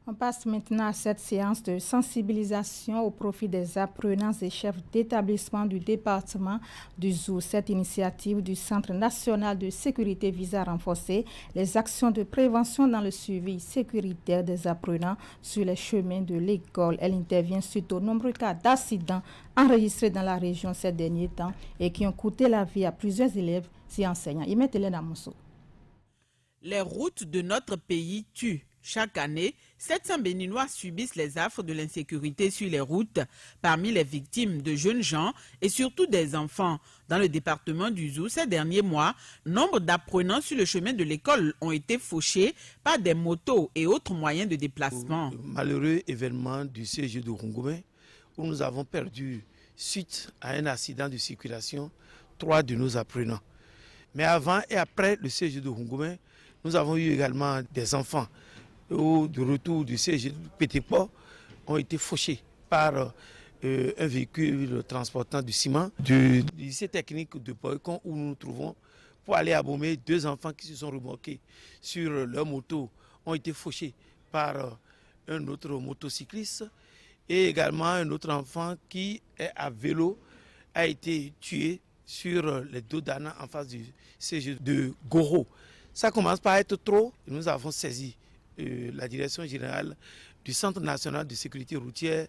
On passe maintenant à cette séance de sensibilisation au profit des apprenants et chefs d'établissement du département du Zou. Cette initiative du Centre national de sécurité vise à renforcer les actions de prévention dans le suivi sécuritaire des apprenants sur les chemins de l'école. Elle intervient suite aux nombreux cas d'accidents enregistrés dans la région ces derniers temps et qui ont coûté la vie à plusieurs élèves et enseignants. Les routes de notre pays tuent. Chaque année, 700 Béninois subissent les affres de l'insécurité sur les routes, parmi les victimes de jeunes gens et surtout des enfants. Dans le département du Zou, ces derniers mois, nombre d'apprenants sur le chemin de l'école ont été fauchés par des motos et autres moyens de déplacement. Le malheureux événement du CG de Rongoumé, où nous avons perdu, suite à un accident de circulation, 3 de nos apprenants. Mais avant et après le CG de Rongoumé, nous avons eu également des enfants de retour du CG de Pétépo ont été fauchés par un véhicule transportant du ciment du lycée technique de Poïcon où nous nous trouvons pour aller à Bomé. 2 enfants qui se sont remorqués sur leur moto ont été fauchés par un autre motocycliste. Et également un autre enfant qui est à vélo a été tué sur les dos d'Anna en face du CG de Goro. Ça commence par être trop. Nous avons saisi la direction générale du Centre national de sécurité routière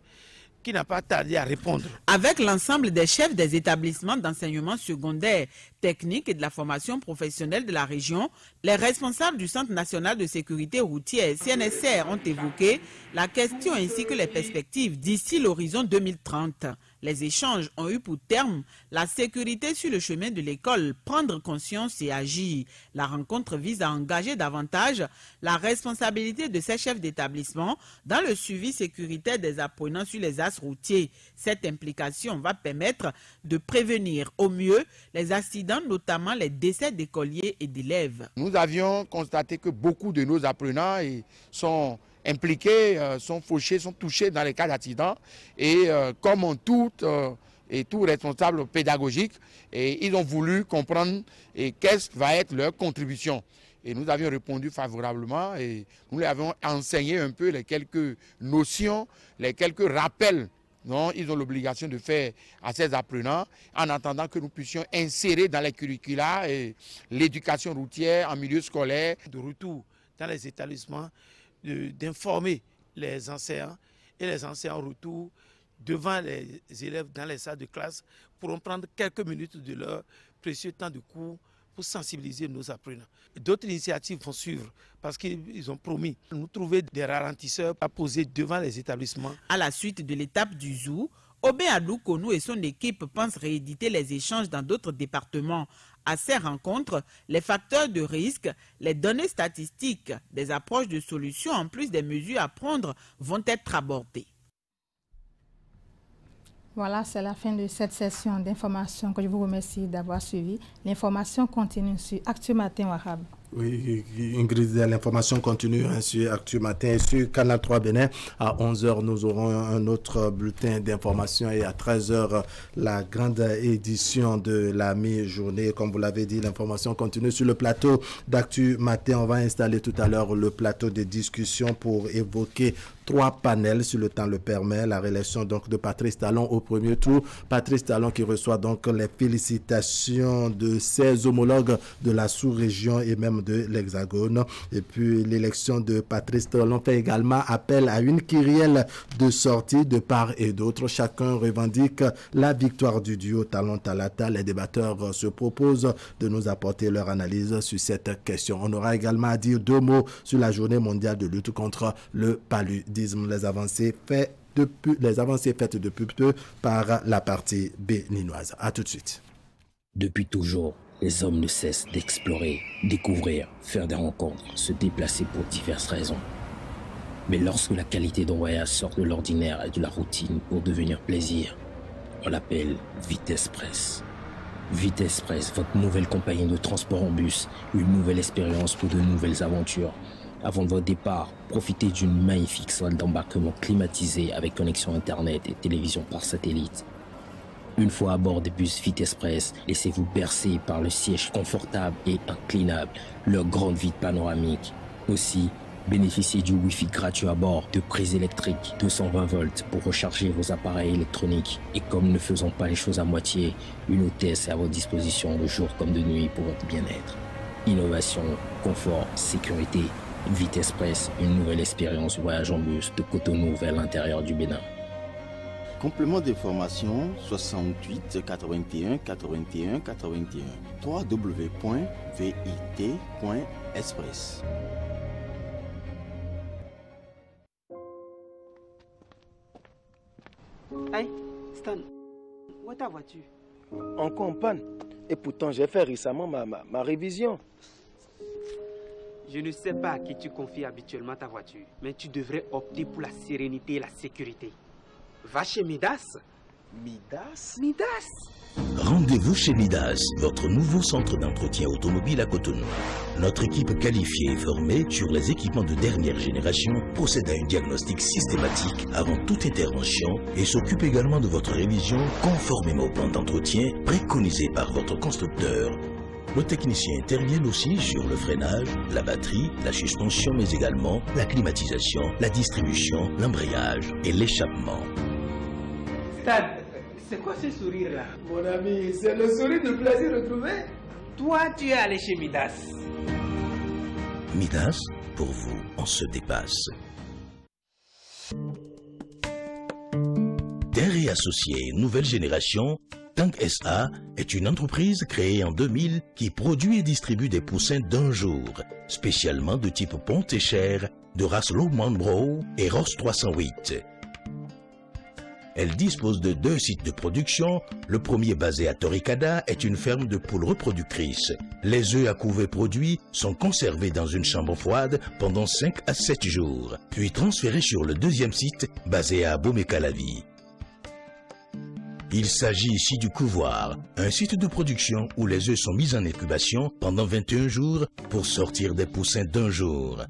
qui n'a pas tardé à répondre. Avec l'ensemble des chefs des établissements d'enseignement secondaire, technique et de la formation professionnelle de la région, les responsables du Centre national de sécurité routière, CNSR, ont évoqué la question ainsi que les perspectives d'ici l'horizon 2030. Les échanges ont eu pour terme la sécurité sur le chemin de l'école, prendre conscience et agir. La rencontre vise à engager davantage la responsabilité de ces chefs d'établissement dans le suivi sécuritaire des apprenants sur les axes routiers. Cette implication va permettre de prévenir au mieux les accidents, notamment les décès d'écoliers et d'élèves. Nous avions constaté que beaucoup de nos apprenants sont impliqués, sont fauchés, sont touchés dans les cas d'accident. Et comme tout responsable pédagogique, et ils ont voulu comprendre qu'est-ce va être leur contribution. Et nous avions répondu favorablement et nous leur avons enseigné un peu les quelques notions, les quelques rappels dont ils ont l'obligation de faire à ces apprenants, en attendant que nous puissions insérer dans les curricula l'éducation routière en milieu scolaire, de retour dans les établissements, d'informer les enseignants et les enseignants en retour devant les élèves dans les salles de classe pourront prendre quelques minutes de leur précieux temps de cours pour sensibiliser nos apprenants. D'autres initiatives vont suivre parce qu'ils ont promis de nous trouver des ralentisseurs à poser devant les établissements. À la suite de l'étape du zoo, Obé Adou Konou et son équipe pensent rééditer les échanges dans d'autres départements. À ces rencontres, les facteurs de risque, les données statistiques, des approches de solutions en plus des mesures à prendre vont être abordées. Voilà, c'est la fin de cette session d'information que je vous remercie d'avoir suivi. L'information continue sur Actu Matin Wahab. Oui, Ingrid, l'information continue sur Actu Matin et sur Canal 3 Bénin. À 11h, nous aurons un autre bulletin d'information et à 13h, la grande édition de la mi-journée. Comme vous l'avez dit, l'information continue sur le plateau d'Actu Matin. On va installer tout à l'heure le plateau de discussion pour évoquer 3 panels, si le temps le permet. La réélection donc de Patrice Talon au premier tour. Patrice Talon qui reçoit donc les félicitations de ses homologues de la sous-région et même de l'Hexagone. Et puis l'élection de Patrice Talon fait également appel à une kyrielle de sorties de part et d'autre. Chacun revendique la victoire du duo Talon-Talata. Les débatteurs se proposent de nous apporter leur analyse sur cette question. On aura également à dire 2 mots sur la journée mondiale de lutte contre le paludisme. Les avancées faites depuis peu par la partie béninoise. À tout de suite. Depuis toujours, les hommes ne cessent d'explorer, découvrir, faire des rencontres, se déplacer pour diverses raisons. Mais lorsque la qualité d'un voyage sort de l'ordinaire et de la routine pour devenir plaisir, on l'appelle Vitespress. Vitespress, votre nouvelle compagnie de transport en bus, une nouvelle expérience pour de nouvelles aventures. Avant votre départ, profitez d'une magnifique salle d'embarquement climatisée avec connexion Internet et télévision par satellite. Une fois à bord des bus Vitespress, laissez-vous bercer par le siège confortable et inclinable, leur grande vitre panoramique. Aussi, bénéficiez du Wi-Fi gratuit à bord, de prises électriques 220 volts pour recharger vos appareils électroniques. Et comme ne faisons pas les choses à moitié, une hôtesse est à votre disposition de jour comme de nuit pour votre bien-être. Innovation, confort, sécurité. Vitespress, une nouvelle expérience voyage en bus de Cotonou vers l'intérieur du Bénin. Complément d'information 68 81 81 81 www.vit.express. Hey, Stan, où est ta voiture? Encore en panne. Et pourtant, j'ai fait récemment ma révision. Je ne sais pas à qui tu confies habituellement ta voiture, mais tu devrais opter pour la sérénité et la sécurité. Va chez Midas. Midas? Midas! Rendez-vous chez Midas, votre nouveau centre d'entretien automobile à Cotonou. Notre équipe qualifiée et formée sur les équipements de dernière génération procède à un diagnostic systématique avant toute intervention et s'occupe également de votre révision conformément au plan d'entretien préconisé par votre constructeur. Nos techniciens interviennent aussi sur le freinage, la batterie, la suspension, mais également la climatisation, la distribution, l'embrayage et l'échappement. Stade, c'est quoi ce sourire-là? Mon ami, c'est le sourire de plaisir retrouvé. Toi, tu es allé chez Midas. Midas, pour vous, on se dépasse. Terre et Associés, nouvelle génération, Tank SA est une entreprise créée en 2000 qui produit et distribue des poussins d'un jour, spécialement de type Ponte et Cher, de race Lowman Bro et Ross 308. Elle dispose de 2 sites de production. Le premier, basé à Toricada, est une ferme de poules reproductrices. Les œufs à couver produits sont conservés dans une chambre froide pendant 5 à 7 jours, puis transférés sur le deuxième site, basé à Abomey-Calavi. Il s'agit ici du couvoir, un site de production où les œufs sont mis en incubation pendant 21 jours pour sortir des poussins d'un jour.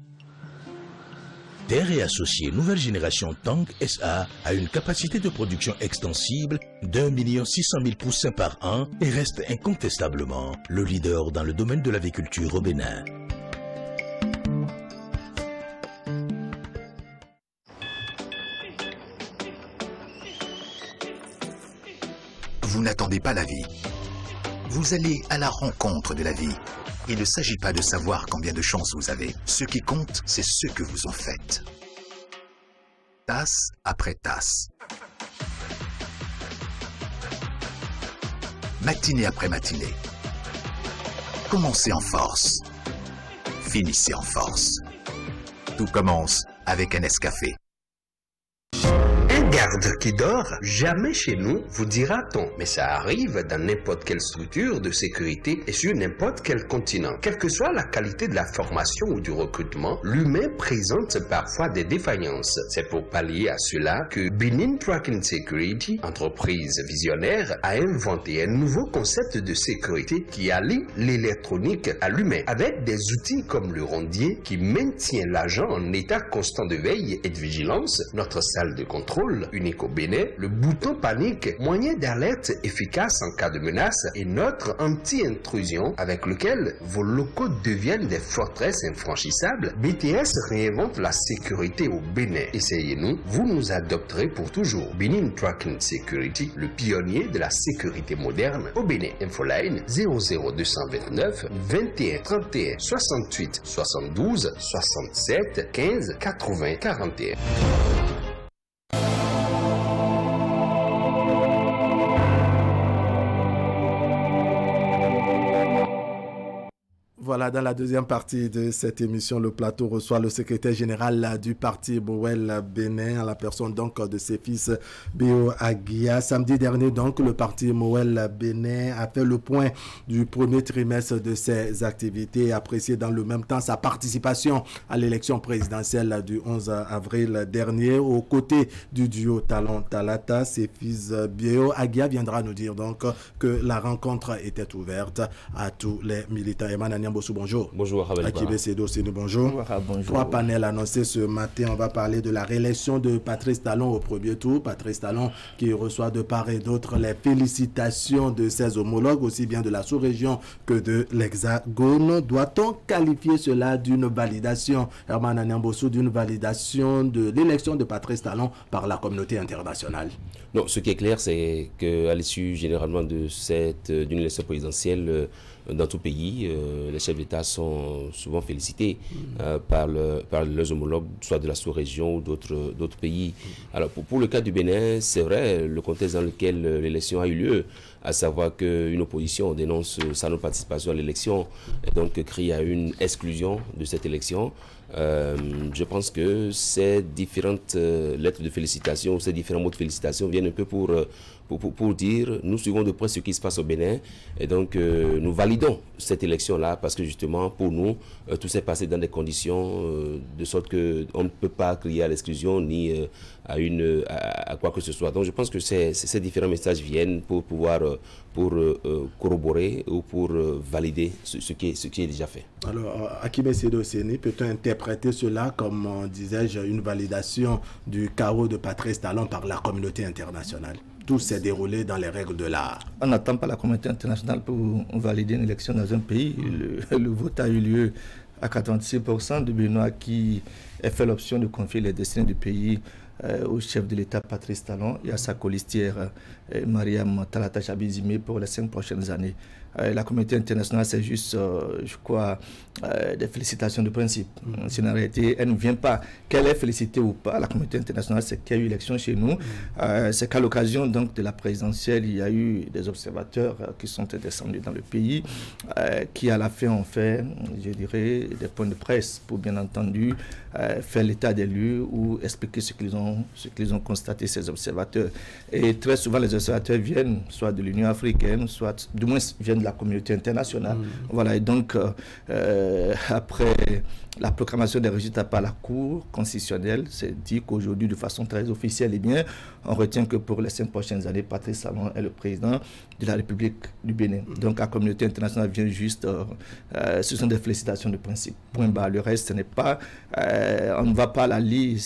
Terre et Associés, nouvelle génération Tank SA a une capacité de production extensible d'1 600 000 poussins par an et reste incontestablement le leader dans le domaine de l'aviculture au Bénin. Vous n'attendez pas la vie. Vous allez à la rencontre de la vie. Il ne s'agit pas de savoir combien de chance vous avez. Ce qui compte, c'est ce que vous en faites. Tasse après tasse. Matinée après matinée. Commencez en force. Finissez en force. Tout commence avec un Nescafé. Un garde qui dort, jamais chez nous, vous dira-t-on. Mais ça arrive dans n'importe quelle structure de sécurité et sur n'importe quel continent. Quelle que soit la qualité de la formation ou du recrutement, l'humain présente parfois des défaillances. C'est pour pallier à cela que Benin Tracking Security, entreprise visionnaire, a inventé un nouveau concept de sécurité qui allie l'électronique à l'humain, avec des outils comme le rondier qui maintient l'agent en état constant de veille et de vigilance, notre salle de contrôle unique au Bénin, le bouton panique, moyen d'alerte efficace en cas de menace, et notre anti-intrusion avec lequel vos locaux deviennent des forteresses infranchissables. BTS réinvente la sécurité au Bénin. Essayez-nous, vous nous adopterez pour toujours. Benin Tracking Security, le pionnier de la sécurité moderne au Bénin. Infoline 00229 21 31 68 72 67 15 80 41. Voilà, dans la deuxième partie de cette émission, le plateau reçoit le secrétaire général du parti Mouel Bénin, à la personne donc de ses fils Béo Aguia. Samedi dernier, donc, le parti Mouel Bénin a fait le point du premier trimestre de ses activités et apprécié dans le même temps sa participation à l'élection présidentielle du 11 avril dernier. Aux côtés du duo Talon Talata, ses fils Béo Aguia viendra nous dire donc que la rencontre était ouverte à tous les militants. Emmanuel Niambossou, bonjour. Bonjour, Akibé Sedo Sénou, bonjour. Bonjour. 3 panels annoncés ce matin. On va parler de la réélection de Patrice Talon au premier tour. Patrice Talon qui reçoit de part et d'autre les félicitations de ses homologues, aussi bien de la sous-région que de l'Hexagone. Doit-on qualifier cela d'une validation, Herman Niambossou, d'une validation de l'élection de Patrice Talon par la communauté internationale? Non, ce qui est clair, c'est qu'à l'issue généralement d'une élection présidentielle, dans tout pays, les chefs d'État sont souvent félicités par leurs homologues, soit de la sous-région ou d'autres pays. Alors pour le cas du Bénin, c'est vrai, le contexte dans lequel l'élection a eu lieu, à savoir qu'une opposition dénonce sa non-participation à l'élection et donc crie à une exclusion de cette élection. Je pense que ces différentes lettres de félicitations, ces différents mots de félicitations viennent un peu pour dire nous suivons de près ce qui se passe au Bénin et donc nous validons cette élection-là parce que justement pour nous tout s'est passé dans des conditions de sorte qu'on ne peut pas crier à l'exclusion ni à quoi que ce soit. Donc je pense que ces différents messages viennent pour pouvoir corroborer ou pour valider ce qui est déjà fait. Alors, Akibé Sedo Séni, peut-on interpréter cela comme, disais-je, une validation du chaos de Patrice Talon par la communauté internationale? tout s'est déroulé dans les règles de l'art. On n'attend pas la communauté internationale pour valider une élection dans un pays. Le vote a eu lieu à 86% de Béninois qui a fait l'option de confier les destinées du pays au chef de l'État Patrice Talon et à sa colistière Mariam Talata Chabizime pour les 5 prochaines années. La communauté internationale, c'est juste, je crois, des félicitations de principe. Si en réalité, elle ne vient pas, qu'elle est félicitée ou pas, la communauté internationale, c'est qu'il y a eu élection chez nous. C'est qu'à l'occasion donc de la présidentielle, il y a eu des observateurs qui sont descendus dans le pays, qui à la fin ont fait, je dirais, des points de presse pour bien entendu faire l'état des lieux ou expliquer ce qu'ils ont constaté, ces observateurs. Et très souvent, les observateurs viennent soit de l'Union africaine, soit du moins viennent de la communauté internationale. Voilà, et donc après la proclamation des résultats par la Cour constitutionnelle, c'est dit qu'aujourd'hui, de façon très officielle, eh bien, on retient que pour les 5 prochaines années, Patrice Talon est le président de la République du Bénin. Donc la communauté internationale vient juste, ce sont des félicitations de principe. Point barre. Le reste, ce n'est pas, on ne va pas la lire,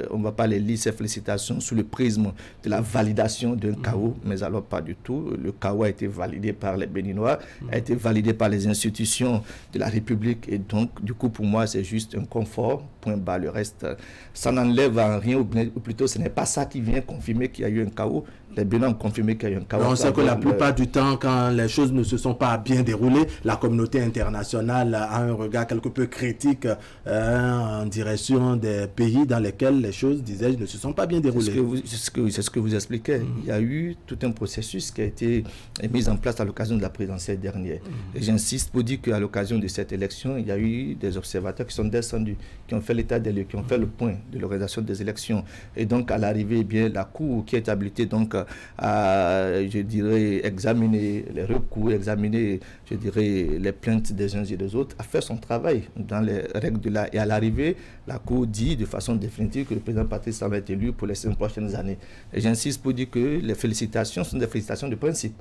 on ne va pas les lire ces félicitations sous le prisme de la validation d'un chaos, mais alors pas du tout. Le chaos a été validé par les Béninois, a été validé par les institutions de la République, et donc du coup pour moi c'est juste un confort, point barre. Le reste, ça n'enlève en rien, ou plutôt ce n'est pas ça qui vient confirmer qu'il y a eu un chaos. Les Bénins ont confirmé qu'il y a eu un chaos. On sait que la plupart du temps, quand les choses ne se sont pas bien déroulées, la communauté internationale a un regard quelque peu critique en direction des pays dans lesquels les choses, disais-je, ne se sont pas bien déroulées. C'est ce que vous expliquez. Il y a eu tout un processus qui a été mis en place à l'occasion de la présidentielle dernière. Et j'insiste pour dire qu'à l'occasion de cette élection, il y a eu des observateurs qui sont descendus, qui ont fait l'état des lieux, qui ont fait le point de l'organisation des élections. Et donc, à l'arrivée, eh bien, la Cour qui est habilitée donc à, je dirais, examiner les recours, examiner, je dirais, les plaintes des uns et des autres, a fait son travail dans les règles de l'art. Et à l'arrivée, la Cour dit de façon définitive que le président Patrice Talon est élu pour les 5 prochaines années. Et j'insiste pour dire que les félicitations sont des félicitations de principe.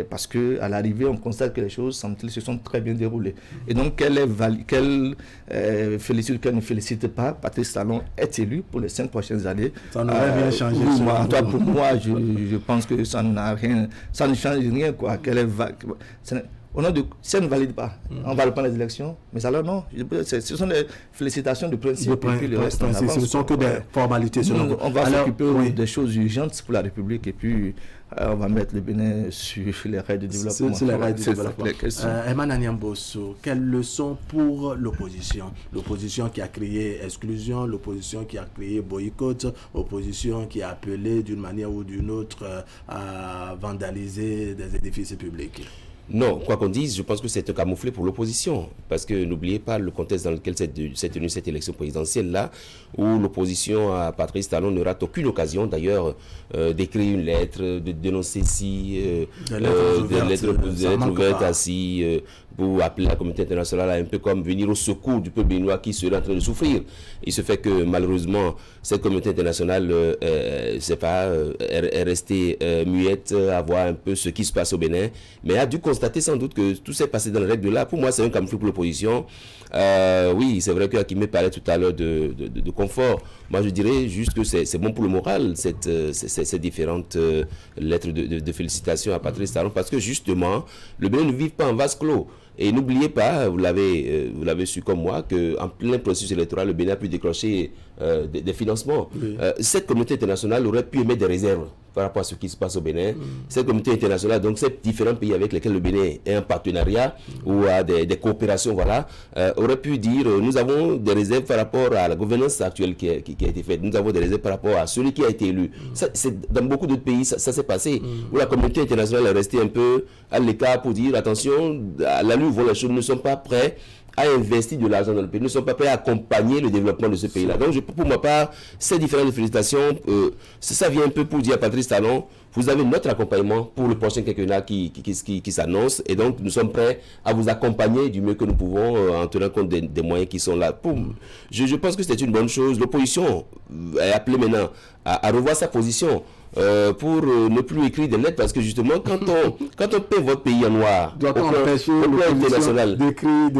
Parce qu'à l'arrivée, on constate que les choses se sont très bien déroulées. Et donc, qu'elle félicite ou qu'elle ne félicite pas, Patrice Talon est élu pour les 5 prochaines années. Ça n'aurait rien changé. Pour moi, je pense que ça n'a rien, ça ne change rien, quoi. Si elle ne valide pas, on ne valide pas les élections, mais alors non, ce sont des félicitations de principe. Et puis le reste, ce ne sont que des formalités. On va s'occuper des choses urgentes pour la République, et puis on va mettre le Bénin sur les rails de développement. Sur les rails de développement. Herman Anyambosso, quelle leçon pour l'opposition? L'opposition qui a créé exclusion, l'opposition qui a créé boycott, l'opposition qui a appelé d'une manière ou d'une autre à vandaliser des édifices publics. Non, quoi qu'on dise, je pense que c'est un camouflet pour l'opposition. Parce que n'oubliez pas le contexte dans lequel s'est tenue cette élection présidentielle-là, où l'opposition à Patrice Talon ne rate aucune occasion, d'ailleurs, d'écrire une lettre, de dénoncer des lettres ouvertes ainsi, pour appeler la communauté internationale à un peu comme venir au secours du peuple béninois qui serait en train de souffrir. Il se fait que malheureusement, cette communauté internationale est restée muette à voir un peu ce qui se passe au Bénin, mais a dû constater sans doute que tout s'est passé dans les règles de l'art. Pour moi, c'est un camouflet pour l'opposition. Oui, c'est vrai qu'Akimé parlait tout à l'heure de confort. Moi, je dirais juste que c'est bon pour le moral, ces différentes lettres de félicitations à Patrice Talon, parce que justement, le Bénin ne vit pas en vase clos. Et n'oubliez pas, vous l'avez su comme moi, qu'en plein processus électoral, le Bénin a pu décrocher des financements. Oui. Cette communauté internationale aurait pu émettre des réserves par rapport à ce qui se passe au Bénin. Cette communauté internationale, donc ces différents pays avec lesquels le Bénin est en partenariat ou à des coopérations, voilà, aurait pu dire nous avons des réserves par rapport à la gouvernance actuelle qui a été faite. Nous avons des réserves par rapport à celui qui a été élu. Dans beaucoup d'autres pays, ça s'est passé, où la communauté internationale est restée un peu à l'écart pour dire attention, à la où vont les choses, ne sont pas prêts à investir de l'argent dans le pays, ne sont pas prêts à accompagner le développement de ce pays-là. Donc, pour ma part, ces différentes félicitations, ça vient un peu pour dire à Patrice Talon, vous avez notre accompagnement pour le prochain quinquennat qui s'annonce. Et donc, nous sommes prêts à vous accompagner du mieux que nous pouvons en tenant compte des moyens qui sont là. Je pense que c'est une bonne chose. L'opposition est appelée maintenant à revoir sa position. Pour ne plus écrire des lettres, parce que justement quand on paie votre pays en noir, doit-on empêcher l'opposition d'écrire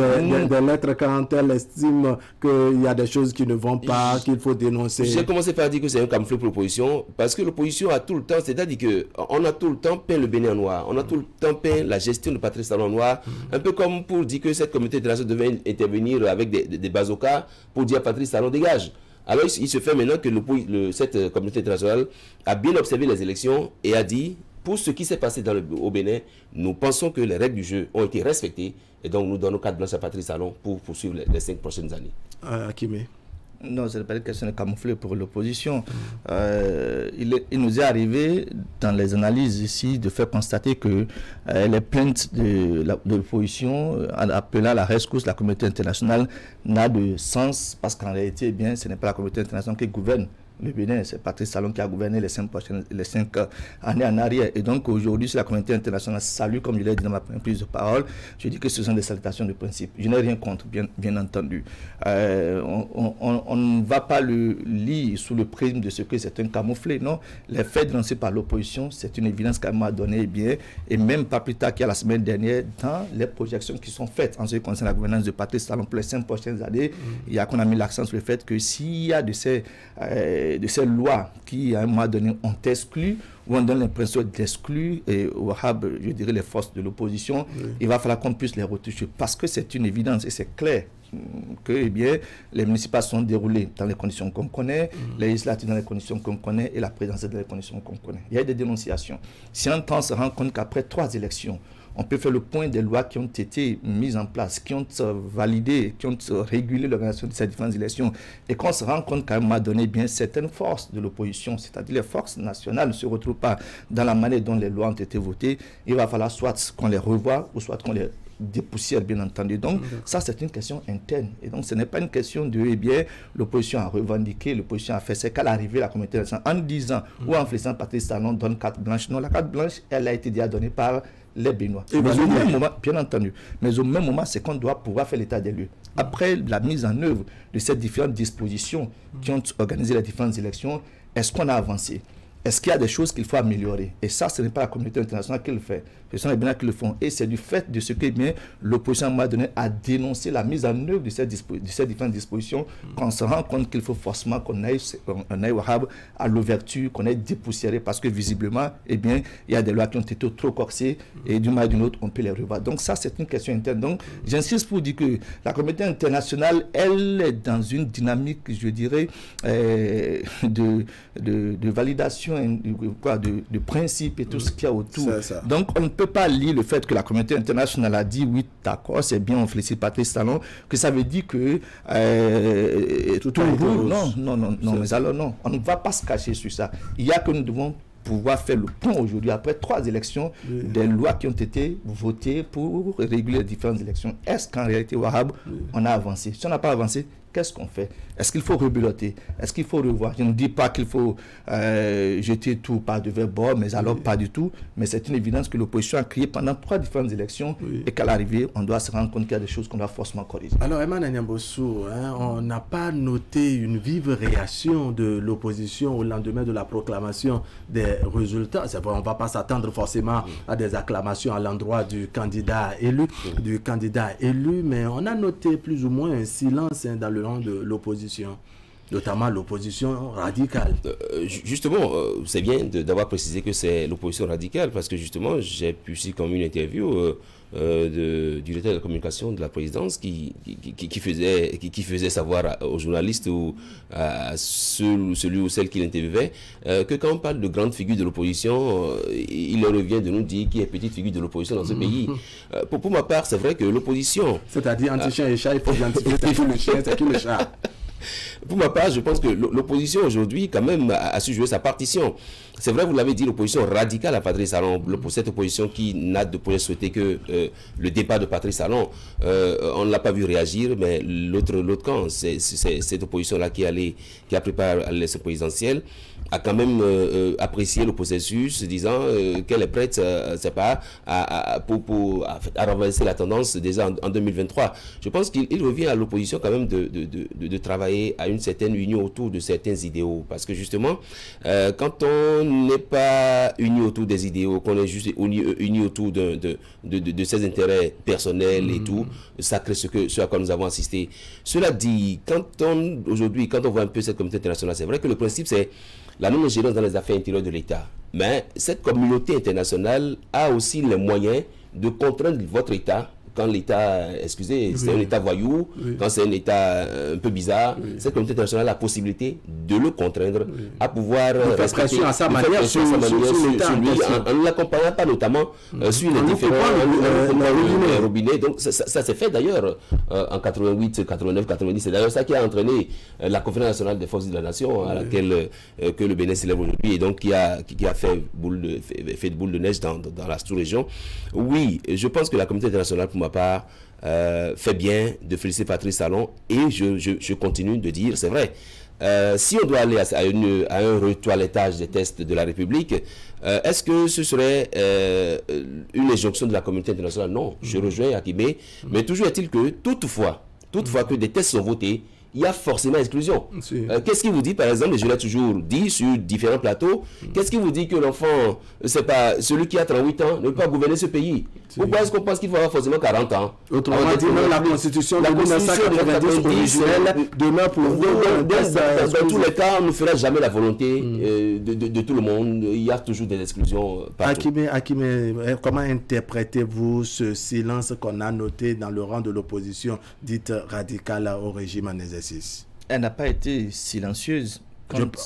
des lettres quand elle estime qu'il y a des choses qui ne vont pas, qu'il faut dénoncer? J'ai commencé par dire que c'est un camouflet pour l'opposition, parce que l'opposition a tout le temps, c'est-à-dire qu'on a tout le temps peint le Bénin en noir, on a tout le temps peint la gestion de Patrice Talon en noir, un peu comme pour dire que cette communauté internationale devait intervenir avec des bazookas pour dire à Patrice Talon dégage. Alors il se fait maintenant que cette communauté internationale a bien observé les élections et a dit, pour ce qui s'est passé au Bénin, nous pensons que les règles du jeu ont été respectées et donc nous donnons carte blanche à Patrice Talon pour poursuivre les 5 prochaines années. Akimé. Non, ce n'est pas une question de camoufler pour l'opposition. Il nous est arrivé, dans les analyses ici, de faire constater que les plaintes de l'opposition appelant à la rescousse de la communauté internationale n'a de sens, parce qu'en réalité, eh bien, ce n'est pas la communauté internationale qui gouverne le Bénin, c'est Patrice Talon qui a gouverné les 5 années en arrière. Et donc aujourd'hui, si la communauté internationale salue, comme je l'ai dit dans ma première prise de parole, je dis que ce sont des salutations de principe. Je n'ai rien contre, bien entendu. On ne va pas le lire sous le prisme de ce que c'est un camouflet, non. Les faits dénoncés par l'opposition, c'est une évidence qu'elle m'a donné, bien, et même pas plus tard qu'il y a la semaine dernière, dans les projections qui sont faites en ce qui concerne la gouvernance de Patrice Talon pour les 5 prochaines années, il y a qu'on a mis l'accent sur le fait que s'il y a de ces lois qui, à un moment donné, ont exclu ou on donne l'impression d'exclure je dirais, les forces de l'opposition, il va falloir qu'on puisse les retoucher parce que c'est une évidence et c'est clair que eh bien, les municipales sont déroulées dans les conditions qu'on connaît, les législatives dans les conditions qu'on connaît et la présidentielle dans les conditions qu'on connaît. Il y a des dénonciations. Si on se rend compte qu'après 3 élections, on peut faire le point des lois qui ont été mises en place, qui ont validé, qui ont régulé l'organisation de ces différentes élections, et qu'on se rend compte qu'à un moment donné, bien, certaines forces de l'opposition, c'est-à-dire les forces nationales, ne se retrouvent pas dans la manière dont les lois ont été votées, il va falloir soit qu'on les revoie, ou soit qu'on les dépoussière, bien entendu. Donc, ça, c'est une question interne. Et donc, ce n'est pas une question de, eh bien, l'opposition a revendiqué, l'opposition a fait, c'est qu'à l'arrivée de la communauté nationale, en disant, ou en faisant Patrice Talon donne carte blanche. Non, la carte blanche, elle a été déjà donnée par les Béninois. Mais au même moment, bien entendu, mais au même moment, c'est qu'on doit pouvoir faire l'état des lieux. Après la mise en œuvre de ces différentes dispositions qui ont organisé les différentes élections, est-ce qu'on a avancé? Est-ce qu'il y a des choses qu'il faut améliorer? Et ça, ce n'est pas la communauté internationale qui le fait. Ce sont les Béninois qui le font. Et c'est du fait de ce que l'opposition, à un moment donné, a dénoncé la mise en œuvre de ces différentes dispositions qu'on se rend compte qu'il faut forcément qu'on aille à l'ouverture, qu'on aille dépoussiérer, parce que visiblement, eh bien, il y a des lois qui ont été trop corsées et d'une manière ou d'une autre, on peut les revoir. Donc ça, c'est une question interne. Donc, j'insiste pour dire que la communauté internationale, elle est dans une dynamique, je dirais, de validation, de principe et tout ce qu'il y a autour. Donc, on ne peut pas lire le fait que la communauté internationale a dit oui, d'accord, c'est bien, on félicite Patrice Talon, que ça veut dire que tout roule. Non, mais alors non, on ne va pas se cacher sur ça. Il y a que nous devons pouvoir faire le point aujourd'hui, après 3 élections, des lois qui ont été votées pour réguler les différentes élections. Est-ce qu'en réalité, Wahab, on a avancé? Si on n'a pas avancé, qu'est-ce qu'on fait? Est-ce qu'il faut rebeloter? Est-ce qu'il faut revoir? Je ne dis pas qu'il faut jeter tout par devers bord, mais alors pas du tout. Mais c'est une évidence que l'opposition a créé pendant 3 différentes élections et qu'à l'arrivée, on doit se rendre compte qu'il y a des choses qu'on doit forcément corriger. Alors, Emmanuel Anyambossou, on n'a pas noté une vive réaction de l'opposition au lendemain de la proclamation des résultats. C'est vrai, on ne va pas s'attendre forcément à des acclamations à l'endroit du candidat élu, mais on a noté plus ou moins un silence dans le rang de l'opposition, notamment l'opposition radicale. Justement, c'est bien d'avoir précisé que c'est l'opposition radicale, parce que justement, j'ai pu citer comme une interview du directeur de la communication de la présidence qui faisait savoir aux journalistes ou à celui ou celle qui l'interviewait que quand on parle de grande figure de l'opposition, il leur revient de nous dire qu'il y a petite figure de l'opposition dans ce pays. Pour ma part, c'est vrai que l'opposition... C'est-à-dire anti-chien et chat, il faut identifier c'est qui le chien, c'est qui le chat. pour ma part, je pense que l'opposition aujourd'hui, quand même, a su jouer sa partition. C'est vrai, vous l'avez dit, l'opposition radicale à Patrice Talon, pour cette opposition qui n'a de point souhaité que le départ de Patrice Talon, on ne l'a pas vu réagir, mais l'autre camp, c'est cette opposition-là qui a préparé l'élection présidentielle, a quand même apprécié le processus, disant qu'elle est prête, c'est pas, à renverser la tendance déjà en 2023. Je pense qu'il revient à l'opposition quand même de travailler à une certaine union autour de certains idéaux, parce que justement, quand on n'est pas uni autour des idéaux, qu'on est juste uni autour de ses intérêts personnels et tout, ça crée ce à quoi nous avons assisté. Cela dit, aujourd'hui, quand on voit un peu cette communauté internationale, c'est vrai que le principe c'est la non-ingérence dans les affaires intérieures de l'État. Mais cette communauté internationale a aussi les moyens de contraindre votre État. Quand l'État, excusez, c'est un État voyou, quand c'est un État un peu bizarre, cette communauté internationale a la possibilité de le contraindre à pouvoir respecter à sa manière sur l'État en ne l'accompagnant pas notamment sur les différents robinets. Donc ça s'est fait d'ailleurs en 88, 89, 90. C'est d'ailleurs ça qui a entraîné la Conférence nationale des forces de la nation à laquelle que le Bénin s'élève aujourd'hui et donc qui a fait de boule de neige dans la sous-région. Oui, je pense que la communauté internationale, pour ma part, fait bien de féliciter Patrice Talon et je continue de dire, c'est vrai, si on doit aller à un retoilettage des tests de la République, est-ce que ce serait une injonction de la communauté internationale? Non, je rejoins Akimé, mais toujours est-il que toutefois que des tests sont votés, il y a forcément exclusion. Qu'est-ce qui vous dit, par exemple, et je l'ai toujours dit sur différents plateaux, qu'est-ce qui vous dit que l'enfant, c'est pas celui qui a 38 ans, ne peut pas gouverner ce pays? Pourquoi est-ce qu'on pense qu'il faut avoir forcément 40 ans? Autrement dit, même la Constitution de 1990 originelle demeure pour vous. Dans tous les cas, on ne fera jamais la volonté de tout le monde. Il y a toujours des exclusions partout. Akimé, comment interprétez-vous ce silence qu'on a noté dans le rang de l'opposition dite radicale au régime en exercice? Elle n'a pas été silencieuse.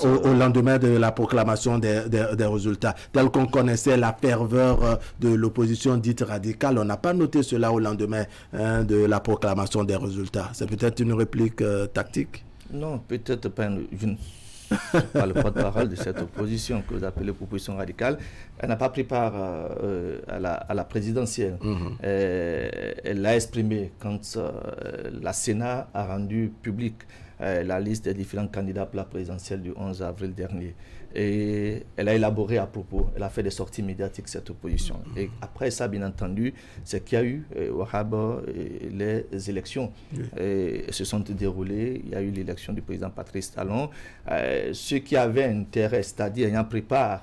Au lendemain de la proclamation des résultats, tel qu'on connaissait la ferveur de l'opposition dite radicale, on n'a pas noté cela au lendemain de la proclamation des résultats. C'est peut-être une réplique tactique? Non, peut-être pas. Je ne suis pas le porte-parole de cette opposition que vous appelez opposition radicale. Elle n'a pas pris part à la présidentielle. Elle l'a exprimé quand la Sénat a rendu public la liste des différents candidats pour la présidentielle du 11 avril dernier. Et elle a élaboré à propos, elle a fait des sorties médiatiques, cette opposition. Et après ça, bien entendu, c'est qu'il y a eu au Rabat les élections. Et se sont déroulées, il y a eu l'élection du président Patrice Talon. Ceux qui avaient intérêt, c'est-à-dire ayant pris part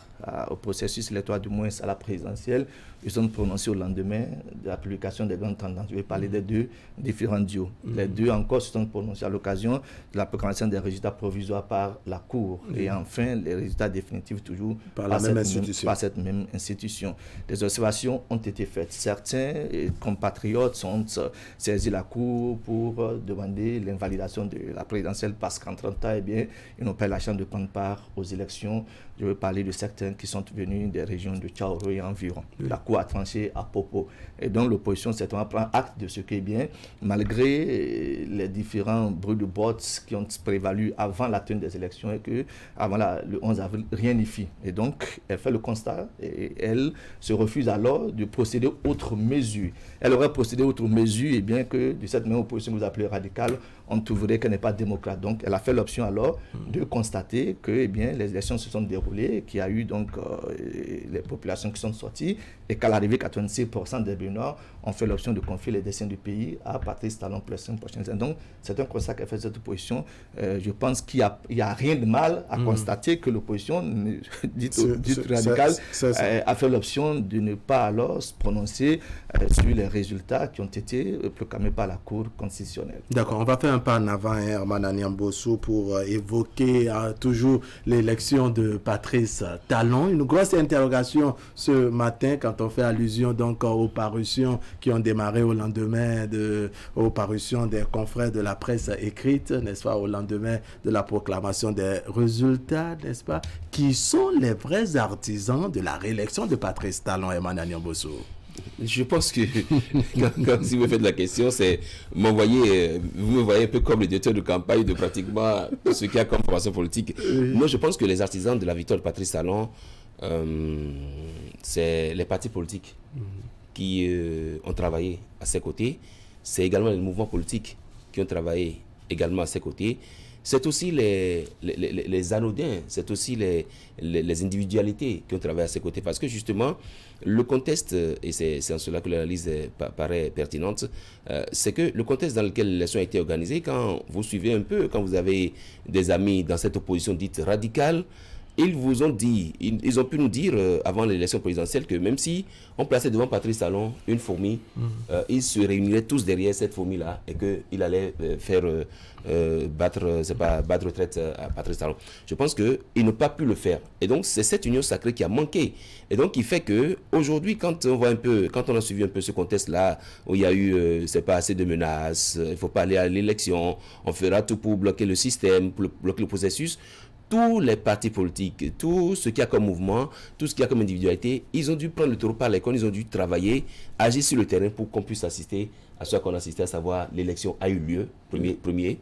au processus électoral, du moins à la présidentielle, ils sont prononcés au lendemain de la publication des grandes tendances. Je vais parler des deux différents duos. Les deux encore se sont prononcés à l'occasion de la proclamation des résultats provisoires par la Cour. Et enfin, les résultats définitifs toujours par cette même institution. Des observations ont été faites. Certains compatriotes sont saisis la Cour pour demander l'invalidation de la présidentielle parce qu'en 30 ans, eh bien, ils n'ont pas eu la chance de prendre part aux élections. Je veux parler de certains qui sont venus des régions de Tchaoro et environ. La Cour a tranché à Popo. Et donc l'opposition, certainement, prend acte de ce qui est bien, malgré les différents bruits de bottes qui ont prévalu avant la tenue des élections et que, avant le 11 avril, rien n'y fit. Et donc, elle fait le constat et elle se refuse alors de procéder autre mesure. Elle aurait procédé autre mesure, et bien que de cette même opposition que vous appelez radicale, on trouverait qu'elle n'est pas démocrate. Donc, elle a fait l'option alors de constater que eh bien, les élections se sont déroulées, qu'il y a eu donc les populations qui sont sorties et qu'à l'arrivée, 86% des Béninois ont fait l'option de confier les destins du pays à Patrice Talon pour les 5 prochaines années. Donc, c'est un constat qu'a fait cette opposition. Je pense qu'il n'y a rien de mal à constater que l'opposition dite radicale a fait l'option de ne pas alors se prononcer sur les résultats qui ont été proclamés par la Cour constitutionnelle. D'accord, on va faire un pas en avant, Herman Anyamboso, pour évoquer toujours l'élection de Patrice Talon. Une grosse interrogation ce matin quand on fait allusion donc aux parutions qui ont démarré au lendemain aux parutions des confrères de la presse écrite, n'est-ce pas, au lendemain de la proclamation des résultats, n'est-ce pas, qui sont les vrais artisans de la réélection de Patrice Talon, Herman Anyamboso. Je pense que, quand si vous me faites la question, c'est vous me voyez un peu comme le directeur de campagne de pratiquement ce qu'il y a comme formation politique. Moi, je pense que les artisans de la victoire de Patrice Talon, c'est les partis politiques qui ont travaillé à ses côtés. C'est également les mouvements politiques qui ont travaillé également à ses côtés. C'est aussi les anodins, c'est aussi les individualités qui ont travaillé à ses côtés. Parce que justement, le contexte, et c'est en cela que l'analyse paraît pertinente, c'est que le contexte dans lequel l'élection a été organisée, quand vous suivez un peu, quand vous avez des amis dans cette opposition dite radicale, ils vous ont dit, ils ont pu nous dire avant l'élection présidentielle que même si on plaçait devant Patrice Talon une fourmi, ils se réuniraient tous derrière cette fourmi-là et qu'il allait faire battre retraite à Patrice Talon. Je pense qu'ils n'ont pas pu le faire. Et donc, c'est cette union sacrée qui a manqué. Et donc, il fait qu'aujourd'hui, quand on voit un peu, quand on a suivi un peu ce contexte-là, où il y a eu, c'est pas assez de menaces, il ne faut pas aller à l'élection, on fera tout pour bloquer le système, pour bloquer le processus. Tous les partis politiques, tout ce qu'il y a comme mouvement, tout ce qu'il y a comme individualité, ils ont dû prendre le taureau par les cornes, ils ont dû travailler, agir sur le terrain pour qu'on puisse assister à ce qu'on assistait, à savoir l'élection a eu lieu, premier.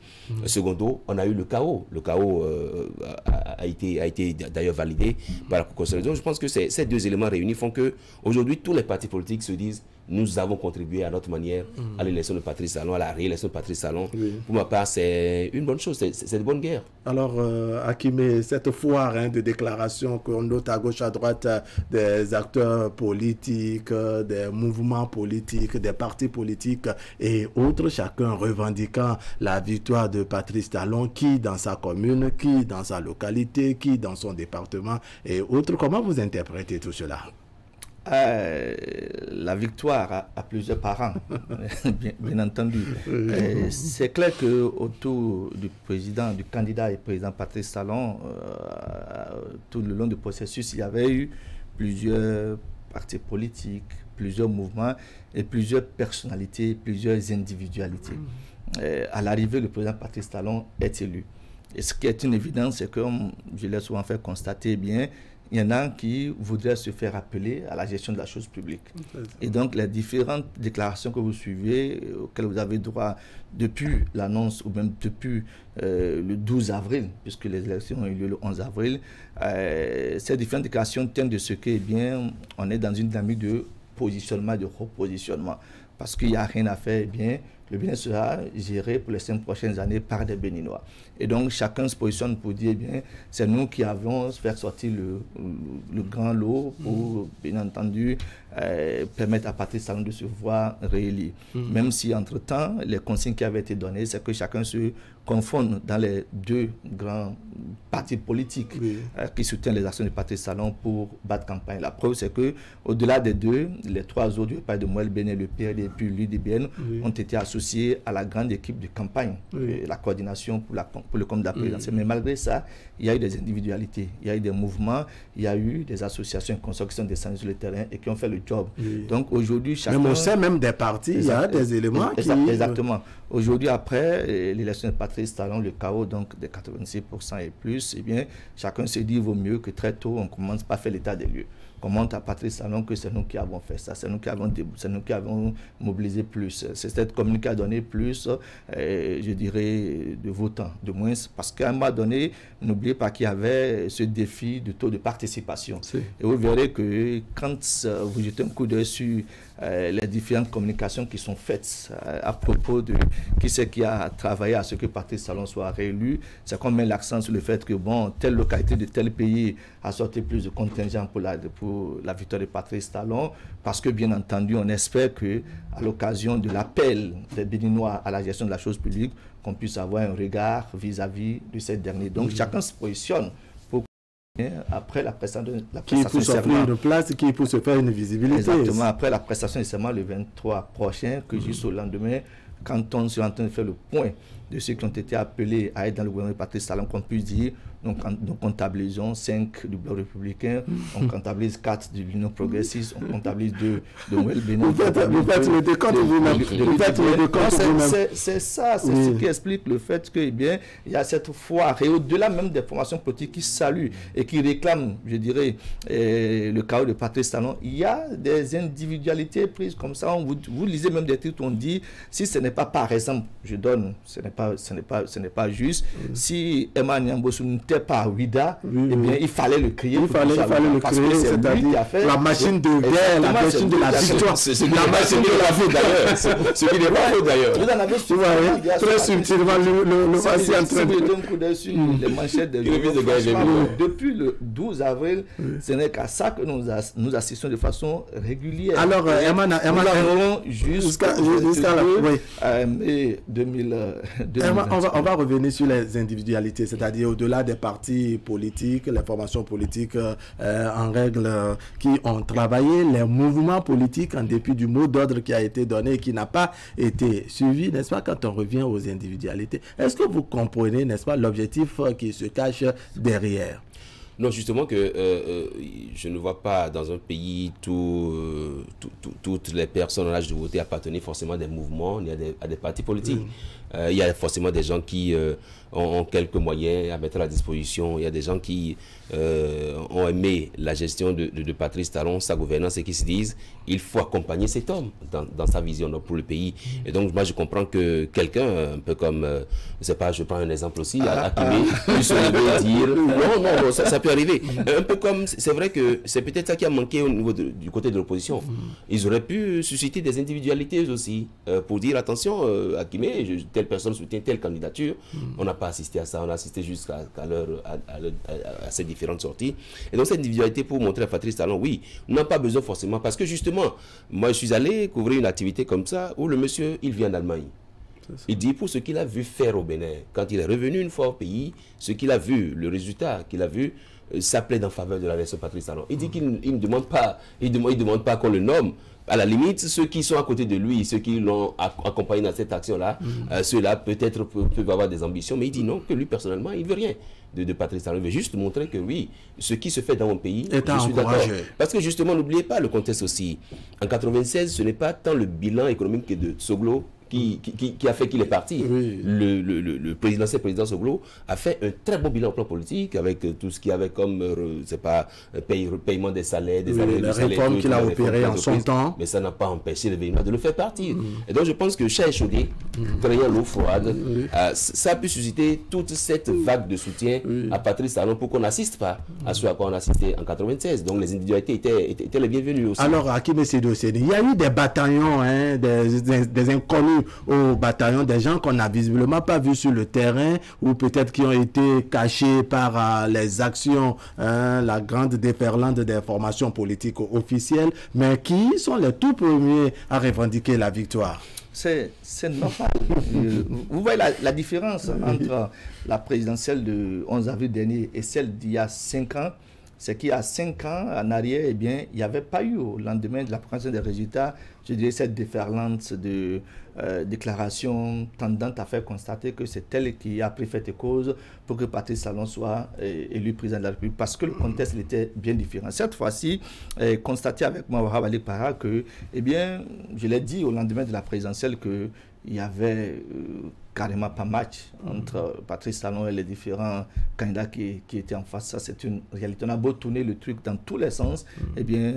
Secondo, on a eu le chaos. Le chaos a été d'ailleurs validé par la Cour constitutionnelle. Je pense que ces deux éléments réunis font qu'aujourd'hui, tous les partis politiques se disent nous avons contribué à notre manière à l'élection de Patrice Talon, à la réélection de Patrice Talon. Pour ma part, c'est une bonne chose, c'est de bonne guerre. Alors, Akimé, cette foire de déclarations qu'on note à gauche, à droite, des acteurs politiques, des mouvements politiques, des partis politiques et autres, chacun revendiquant la victoire de Patrice Talon, qui dans sa commune, qui dans sa localité, qui dans son département et autres. Comment vous interprétez tout cela? La victoire a plusieurs parents, bien entendu. C'est clair qu'autour du président, du candidat et président Patrice Talon, tout le long du processus, il y avait eu plusieurs partis politiques, plusieurs mouvements et plusieurs personnalités, plusieurs individualités. À l'arrivée, le président Patrice Talon est élu. Et ce qui est une évidence, c'est que, comme je l'ai souvent fait constater, bien, il y en a qui voudraient se faire appeler à la gestion de la chose publique. Et donc, les différentes déclarations que vous suivez, auxquelles vous avez droit depuis l'annonce ou même depuis le 12 avril, puisque les élections ont eu lieu le 11 avril, ces différentes déclarations tiennent de ce que, eh bien, on est dans une dynamique de positionnement, de repositionnement. Parce qu'il n'y a rien à faire, eh bien, le Bénin sera géré pour les 5 prochaines années par des Béninois. Et donc, chacun se positionne pour dire, eh bien, c'est nous qui avons fait sortir le grand lot pour, bien entendu, permettre à Patrice Talon de se voir réélu. Même si, entre-temps, les consignes qui avaient été données, c'est que chacun se confonde dans les deux grands partis politiques qui soutiennent les actions de Patrice Talon pour battre campagne. La preuve, c'est qu'au-delà des deux, les trois autres, le parti de Moël Bénin, le PRD et puis l'UDBN, ont été associés à la grande équipe de campagne, la coordination pour le candidat présidentiel. Mais malgré ça, il y a eu des individualités, il y a eu des mouvements, il y a eu des associations qui sont descendues sur le terrain et qui ont fait le job. Donc aujourd'hui, chacun... Même au sein même des partis, il y a des éléments qui... Exactement. Aujourd'hui, après l'élection de Patrice Talon, le chaos donc de 86% et plus, eh bien, chacun se dit qu'il vaut mieux que très tôt, on ne commence pas à faire l'état des lieux. qu'on montre à Patrice Talon que c'est nous qui avons fait ça, c'est nous qui avons mobilisé plus. C'est cette commune qui a donné plus, je dirais, de votants, de moins, parce qu'à un moment donné, n'oubliez pas qu'il y avait ce défi de taux de participation. Et vous verrez que quand vous jetez un coup d'œil sur les différentes communications qui sont faites à propos de qui c'est qui a travaillé à ce que Patrice Talon soit réélu, c'est qu'on met l'accent sur le fait que bon, telle localité de tel pays a sorti plus de contingents pour la victoire de Patrice Talon, parce que bien entendu, on espère que à l'occasion de l'appel des Béninois à la gestion de la chose publique, qu'on puisse avoir un regard vis-à-vis de cette dernière. Donc chacun se positionne pour après la prestation de serment. Une place, qui peut se faire une visibilité. Exactement, après la prestation de serment le 23 prochain, que juste au lendemain, quand on est en train de faire le point de ceux qui ont été appelés à être dans le gouvernement de Patrice Talon, qu'on puisse dire, nous comptabilisons 5 du bloc républicain, on comptabilise 4 de l'Union progressiste, on comptabilise 2 de Mouel Bénin. Vous faites le décompte vous-même. C'est ça, c'est ce qui explique le fait que, eh bien, il y a cette foire, et au-delà même des formations politiques qui saluent et qui réclament, je dirais, le chaos de Patrice Talon, il y a des individualités prises comme ça. Vous lisez même des titres où on dit, si ce n'est pas par exemple, je donne, ce n'est pas juste, si Emma Niambossou n'était pas Ouida, eh bien, il fallait le crier. Il fallait le crier, c'est-à-dire la machine de guerre, la machine de la victoire. La machine de la vie d'ailleurs. Ce qui n'est pas faux d'ailleurs. Vous en avez souvent, très subtilement, le passé en train de... Si vous un coup d'œil sur les manchettes des depuis le 12 avril, ce n'est qu'à ça que nous assistons de façon régulière. Alors, Emma, jusqu'à mai 2020. On va revenir sur les individualités, c'est-à-dire au-delà des partis politiques, les formations politiques en règle qui ont travaillé, les mouvements politiques en dépit du mot d'ordre qui a été donné et qui n'a pas été suivi, n'est-ce pas, quand on revient aux individualités. Est-ce que vous comprenez, n'est-ce pas, l'objectif qui se cache derrière? Non, justement que je ne vois pas dans un pays toutes les personnes en âge de voter appartenir forcément à des mouvements ni à des partis politiques. Il y a forcément des gens qui ont quelques moyens à mettre à la disposition. Il y a des gens qui ont aimé la gestion de Patrice Talon, sa gouvernance, et qui se disent il faut accompagner cet homme dans sa vision pour le pays. Et donc, moi, je comprends que quelqu'un, un peu comme, je sais pas, je prends un exemple aussi, Akimé, puisse se lever et dire non, ça peut arriver. Un peu comme, c'est vrai que c'est peut-être ça qui a manqué au niveau du côté de l'opposition. Ils auraient pu susciter des individualités aussi pour dire attention, Akimé, telle personne soutient telle candidature. On n'a pas assisté à ça, on a assisté juste à ces différentes sorties. Et donc, cette individualité pour montrer à Patrice Talon, oui, on n'a pas besoin forcément, parce que justement, moi, je suis allé couvrir une activité comme ça où le monsieur, il vient d'Allemagne. Il dit pour ce qu'il a vu faire au Bénin, quand il est revenu une fois au pays, ce qu'il a vu, le résultat qu'il a vu, s'appelait en faveur de la version Patrice Talon. Il dit qu'il ne demande pas qu'on le nomme. À la limite, ceux qui sont à côté de lui, ceux qui l'ont accompagné dans cette action-là, ceux-là peut-être peuvent avoir des ambitions, mais il dit non, que lui personnellement, il ne veut rien de Patrice Talon. Il veut juste montrer que oui, ce qui se fait dans mon pays, je suis d'accord. Parce que justement, n'oubliez pas le contexte aussi. En 1996, ce n'est pas tant le bilan économique de Soglo qui a fait qu'il est parti. Oui. Le président Soglo a fait un très bon bilan au plan politique avec tout ce qu'il y avait comme, c'est pas, paiement des salaires, les réformes qu'il a opérées en son temps. Mais ça n'a pas empêché l'événement de le faire partir. Et donc je pense que chez Chaudé, créant l'eau froide, ça a pu susciter toute cette vague de soutien à Patrice Talon pour qu'on n'assiste pas à ce à quoi on assistait en 1996. Donc les individualités étaient les bienvenues aussi. Alors, Akimé Sédou Séné, il y a eu des bataillons, des inconnus au bataillon, des gens qu'on n'a visiblement pas vus sur le terrain ou peut-être qui ont été cachés par les actions, la grande déferlante des formations politiques officielles, mais qui sont les tout premiers à revendiquer la victoire. C'est normal. Vous voyez la différence entre la présidentielle de 11 avril dernier et celle d'il y a 5 ans. C'est qu'il y a 5 ans en arrière, eh bien, il n'y avait pas eu au lendemain de la présentation des résultats, je dirais, cette déferlante de déclarations tendant à faire constater que c'est elle qui a pris fait et cause pour que Patrice Talon soit élu président de la République, parce que le contexte était bien différent. Cette fois-ci, constaté avec moi, Wahab Ali Para, que, eh bien, je l'ai dit au lendemain de la présidentielle qu'il y avait carrément pas match entre Patrice Talon et les différents candidats qui étaient en face. Ça, c'est une réalité. On a beau tourner le truc dans tous les sens, eh bien,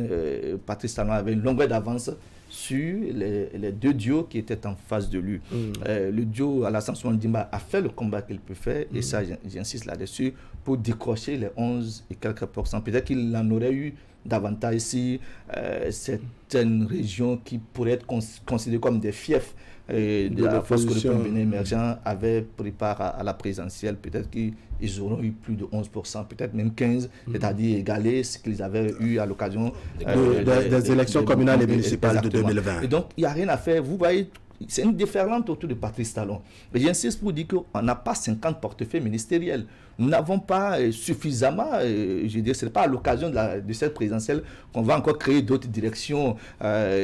Patrice Talon avait une longueur d'avance sur les deux duos qui étaient en face de lui. Le duo Alassane Soumana Dimba a fait le combat qu'il peut faire, et ça, j'insiste là-dessus, pour décrocher les 11 et quelques %. Peut-être qu'il en aurait eu davantage si certaines régions qui pourraient être considérées comme des fiefs de la force que le peuple émergent avait pris part à la présidentielle. Peut-être qu'ils auront eu plus de 11%, peut-être même 15%, c'est-à-dire égaler ce qu'ils avaient eu à l'occasion des élections communales et municipales de 2020. Et donc, il n'y a rien à faire. Vous voyez, c'est une déferlante autour de Patrice Talon. Et j'insiste pour dire qu'on n'a pas 50 portefeuilles ministériels. Nous n'avons pas suffisamment, je dirais, ce n'est pas à l'occasion de cette présidentielle qu'on va encore créer d'autres directions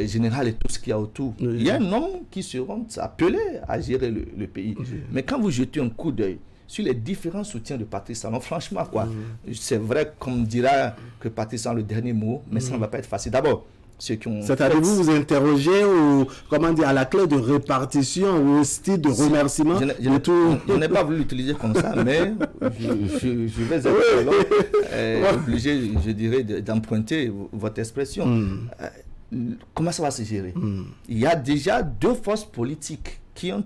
générales et tout ce qu'il y a autour. Oui. Il y a un homme qui seront appelés à gérer le pays. Oui. Mais quand vous jetez un coup d'œil sur les différents soutiens de Patrice Talon, franchement, quoi, c'est vrai qu'on dira que Patrice Talon a le dernier mot, mais ça ne va pas être facile. D'abord, c'est-à-dire vous interrogez ou, comment dire, à la clé de répartition ou au style de remerciement. Je n'ai pas voulu l'utiliser comme ça, mais je vais être obligé, je dirais, d'emprunter votre expression. Comment ça va se gérer? Il y a déjà 2 forces politiques qui ont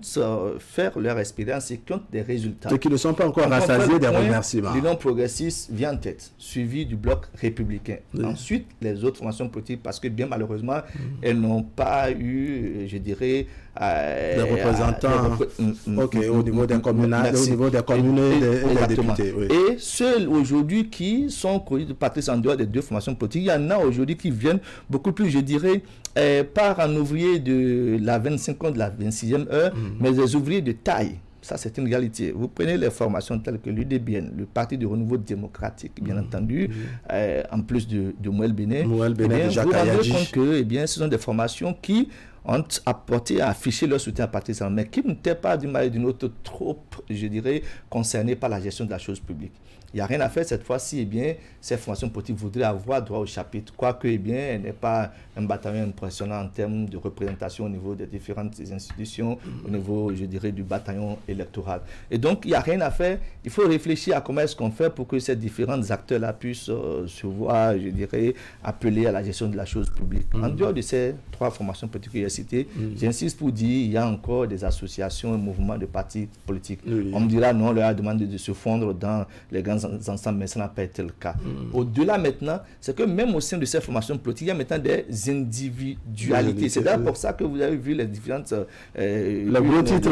fait leur expérience et qui ont des résultats. Ceux qui ne sont pas encore rassasiés des remerciements. L'Union progressiste vient en tête, suivi du bloc républicain. Oui. Ensuite, les autres formations politiques, parce que bien malheureusement, elles n'ont pas eu, je dirais, des représentants au niveau des communes et des députés. Oui. Et ceux aujourd'hui qui sont connus de Patrice en dehors des 2 formations politiques, il y en a aujourd'hui qui viennent beaucoup plus, je dirais, par un ouvrier de la 25e, de la 26e heure, mais des ouvriers de taille. Ça, c'est une réalité. Vous prenez les formations telles que l'UDBN, le Parti du Renouveau démocratique, bien entendu, en plus de Mouel Béné, vous vous rendez compte que ce sont des formations qui ont apporté à afficher leur soutien à Patrice Talon, mais qui n'étaient pas d'une manière ou d'une autre trop, je dirais, concernés par la gestion de la chose publique. Il n'y a rien à faire cette fois-ci, eh bien, ces formations politiques voudraient avoir droit au chapitre, quoique, eh bien, elle n'est pas un bataillon impressionnant en termes de représentation au niveau des différentes institutions, au niveau, je dirais, du bataillon électoral. Et donc, il n'y a rien à faire. Il faut réfléchir à comment est-ce qu'on fait pour que ces différents acteurs-là puissent se voir, je dirais, appelés à la gestion de la chose publique. En dehors de ces 3 formations politiques que j'ai citées, j'insiste pour dire il y a encore des associations et mouvements de partis politiques. On me dira non, on leur a demandé de se fondre dans les grands ensemble, mais ça n'a pas été le cas. Au-delà maintenant, c'est que même au sein de ces formations politiques, il y a maintenant des individualités. C'est d'ailleurs pour ça que vous avez vu les différentes... le gros titre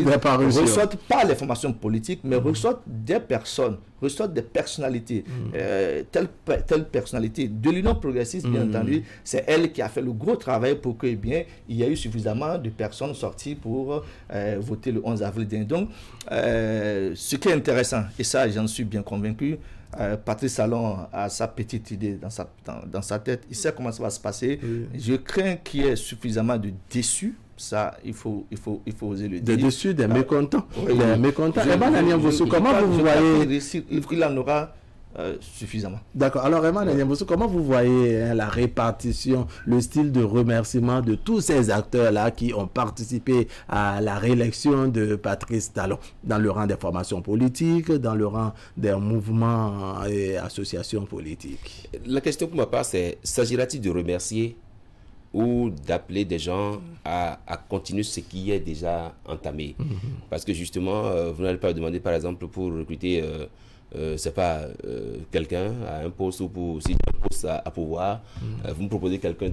des parutions. Ressortent pas les formations politiques, mais ressortent des personnes, ressortent des personnalités. Telle personnalité de l'Union progressiste, bien entendu, c'est elle qui a fait le gros travail pour que, eh bien, il y ait eu suffisamment de personnes sorties pour voter le 11 avril dernier. Donc, ce qui est intéressant, et ça, j'en suis bien convaincu, Patrice Talon a sa petite idée dans sa tête. Il sait comment ça va se passer. Je crains qu'il y ait suffisamment de déçus. Ça, il faut oser le dire. Des déçus, des mécontents. Des mécontents. Comment vous voyez... Il en aura suffisamment. D'accord. Alors, Emmanuel Niambossou, comment vous voyez la répartition, le style de remerciement de tous ces acteurs-là qui ont participé à la réélection de Patrice Talon dans le rang des formations politiques, dans le rang des mouvements et associations politiques? La question pour ma part, c'est s'agira-t-il de remercier ou d'appeler des gens à continuer ce qui est déjà entamé? Parce que justement, vous n'allez pas demander, par exemple, pour recruter... c'est pas quelqu'un à un poste ou pour si un poste à pouvoir, vous me proposez quelqu'un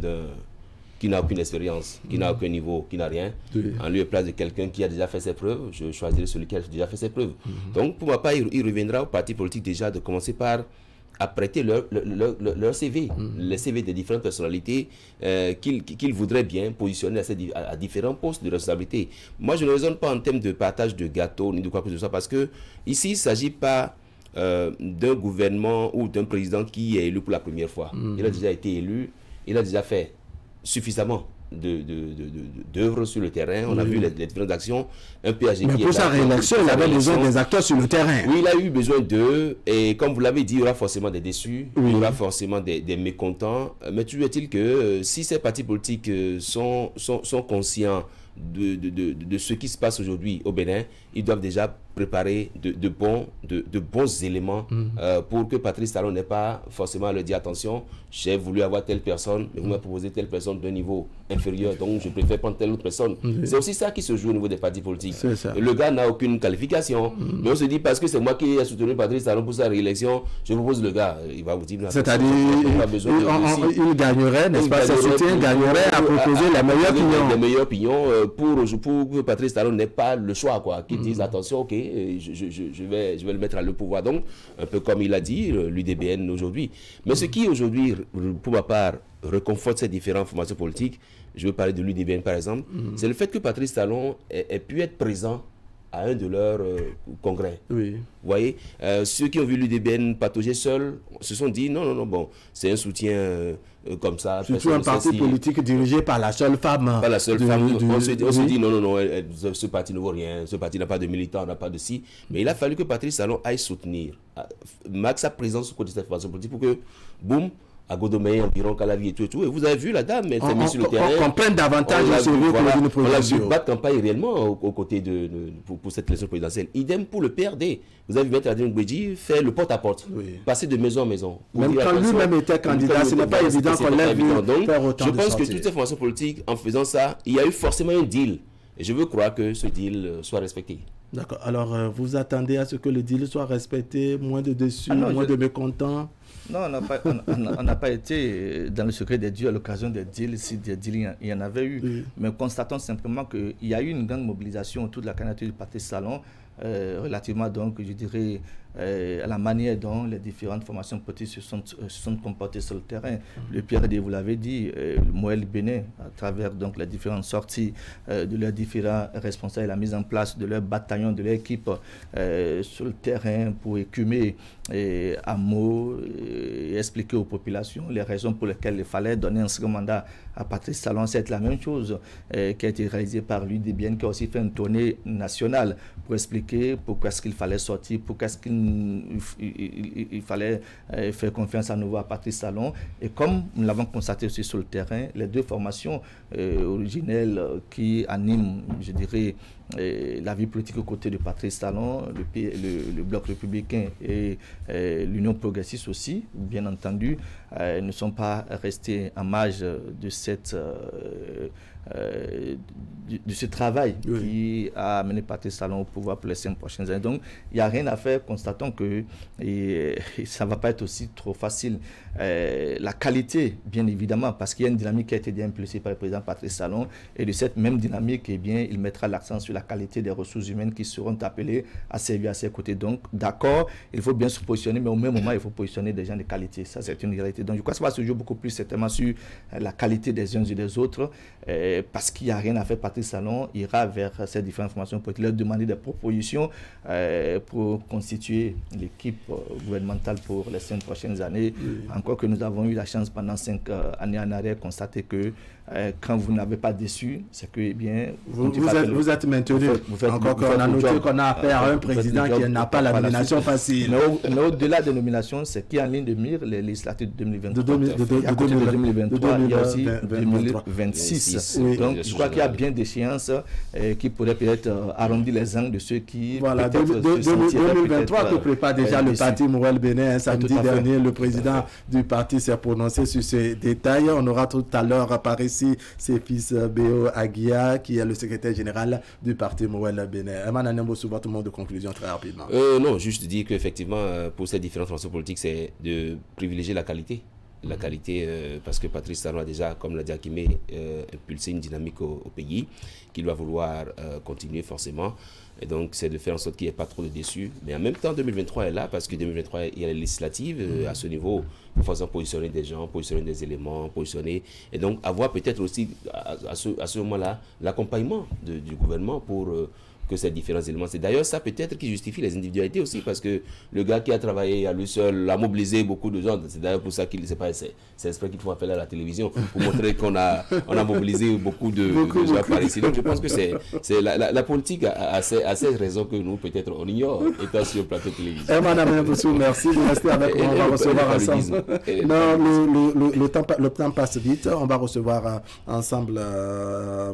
qui n'a aucune expérience, qui n'a aucun niveau, qui n'a rien, en lieu et place de quelqu'un qui a déjà fait ses preuves, je choisirai celui qui a déjà fait ses preuves. Donc pour ma part, il reviendra aux partis politiques déjà de commencer par apprêter leur CV, les CV des différentes personnalités qu'ils voudraient bien positionner à différents postes de responsabilité. Moi, je ne raisonne pas en termes de partage de gâteaux ni de quoi que ce soit, parce que ici, il ne s'agit pas d'un gouvernement ou d'un président qui est élu pour la première fois. Il a déjà été élu, il a déjà fait suffisamment d'œuvres sur le terrain. On a vu les différentes actions. Un PAG mais pour sa réélection, il avait besoin des acteurs sur le terrain. Oui, il a eu besoin d'eux. Et comme vous l'avez dit, il y aura forcément des déçus, il y aura forcément des mécontents. Mais toujours est-il que si ces partis politiques sont conscients de ce qui se passe aujourd'hui au Bénin, ils doivent déjà préparer de bons éléments pour que Patrice Talon n'ait pas forcément à leur dire attention, j'ai voulu avoir telle personne, mais vous m'avez proposé telle personne d'un niveau inférieur, donc je préfère prendre telle autre personne. C'est aussi ça qui se joue au niveau des partis politiques. Le gars n'a aucune qualification, mais on se dit parce que c'est moi qui ai soutenu Patrice Talon pour sa réélection, je propose le gars, il va vous dire... C'est-à-dire, il gagnerait, n'est-ce pas, ses soutiens gagnerait à proposer les meilleurs pignons. Les meilleurs pignons pour que Patrice Talon n'ait pas le choix, quoi, qui disent attention, ok, et je vais le mettre à le pouvoir. Donc, un peu comme il a dit, l'UDBN aujourd'hui. Mais ce qui aujourd'hui, pour ma part, reconforte ces différentes formations politiques, je veux parler de l'UDBN par exemple, c'est le fait que Patrice Talon ait pu être présent à un de leurs congrès. Oui. Vous voyez, ceux qui ont vu l'UDBN patauger seul se sont dit non, bon, c'est un soutien comme ça. Surtout un parti politique dirigé par la seule femme. Pas la seule femme. On se dit non, ce parti ne vaut rien, ce parti n'a pas de militants, n'a pas de si. Mais il a fallu que Patrice Talon aille soutenir, marque sa présence au côté de cette formation politique pour que, boum, à Godomé, environ Calavi et tout. Et vous avez vu la dame, elle s'est mise sur le terrain. On comprenne davantage de ce que on l'a vu battre campagne réellement aux côtés pour cette élection présidentielle. Idem pour le PRD. Vous avez vu Maître Adrien Gwedji faire le porte-à-porte, passer de maison en maison. Même quand lui-même était candidat, ce n'est pas évident qu'on l'ait vu faire autant de sorties. Je pense que toutes ces formations politiques, en faisant ça, il y a eu forcément un deal. Et je veux croire que ce deal soit respecté. D'accord. Alors, vous attendez à ce que le deal soit respecté, moins de déçus, moins de mécontents? Non, on n'a pas été dans le secret des dieux à l'occasion des deals, si des deals il y en avait eu. Oui. Mais constatons simplement qu'il y a eu une grande mobilisation autour de la candidature du Patrice Talon, relativement donc, je dirais, à la manière dont les différentes formations politiques se sont comportées sur le terrain. Le PRD, vous l'avez dit, le Moël Bénin, à travers donc les différentes sorties de leurs différents responsables, la mise en place de leur bataillon, de leur équipe sur le terrain pour écumer à mots et expliquer aux populations les raisons pour lesquelles il fallait donner un second mandat à Patrice Talon. C'est la même chose qui a été réalisée par l'UDBN, qui a aussi fait une tournée nationale pour expliquer pourquoi est-ce qu'il fallait sortir, pourquoi est-ce qu'il fallait faire confiance à nouveau à Patrice Talon. Et comme nous l'avons constaté aussi sur le terrain, les deux formations originelles qui animent, je dirais, la vie politique aux côtés de Patrice Talon, le Bloc républicain et l'Union progressiste aussi, bien entendu, ne sont pas restés en marge de ce travail qui a amené Patrice Talon au pouvoir pour les 5 prochaines années. Donc, il n'y a rien à faire. Constatons que ça ne va pas être aussi trop facile. La qualité, bien évidemment, parce qu'il y a une dynamique qui a été impulsée par le président Patrice Talon, et de cette même dynamique, eh bien, il mettra l'accent sur la qualité des ressources humaines qui seront appelées à servir à ses côtés. Donc, d'accord, il faut bien se positionner, mais au même moment, il faut positionner des gens de qualité. Ça, c'est une réalité. Donc, je crois que ça va se jouer beaucoup plus certainement sur la qualité des uns et des autres, parce qu'il n'y a rien à faire. Patrice Talon ira vers ces différentes formations pour leur demander des propositions pour constituer l'équipe gouvernementale pour les 5 prochaines années. Encore que nous avons eu la chance pendant 5 années en arrière de constater que quand vous n'avez pas déçu, c'est que, eh bien, vous êtes maintenu. Encore qu'on a noté qu'on a affaire à un président qui n'a pas la nomination facile. Mais au-delà des nominations, c'est qui en ligne de mire les législatives de 2023. À côté de 2023, il y a aussi 2026. Donc, je crois qu'il y a bien d'échéances qui pourraient peut-être arrondir les angles de ceux qui... Voilà, 2023 que prépare déjà le parti Moël Bénin. Samedi dernier, le président du parti s'est prononcé sur ces détails. On aura tout à l'heure par ici ses fils Béo Aguia, qui est le secrétaire général du parti Moël Bénin. Emmanuel Anyambossou, votre mot de conclusion très rapidement. Non, juste dire qu'effectivement, pour ces différentes formations politiques, c'est de privilégier la qualité. La qualité, parce que Patrice Talon a déjà, comme l'a dit Akimé, impulsé une dynamique au pays qu'il va vouloir continuer forcément. Et donc, c'est de faire en sorte qu'il n'y ait pas trop de déçus. Mais en même temps, 2023 est là, parce que 2023, il y a les législatives à ce niveau, pour façon positionner des gens, positionner des éléments, positionner. Et donc, avoir peut-être aussi, à ce moment-là, l'accompagnement du gouvernement pour... que ces différents éléments. C'est d'ailleurs ça peut-être qui justifie les individualités aussi, parce que le gars qui a travaillé à lui seul a mobilisé beaucoup de gens. C'est d'ailleurs pour ça qu'il c'est exprès qu'il faut appeler à la télévision pour montrer qu'on a mobilisé beaucoup de gens par ici. Donc je pense que c'est la politique a ces raisons que nous peut-être on ignore étant sur le plateau télévisé. Merci de rester avec moi. On va recevoir ensemble. Non, le temps passe vite. On va recevoir ensemble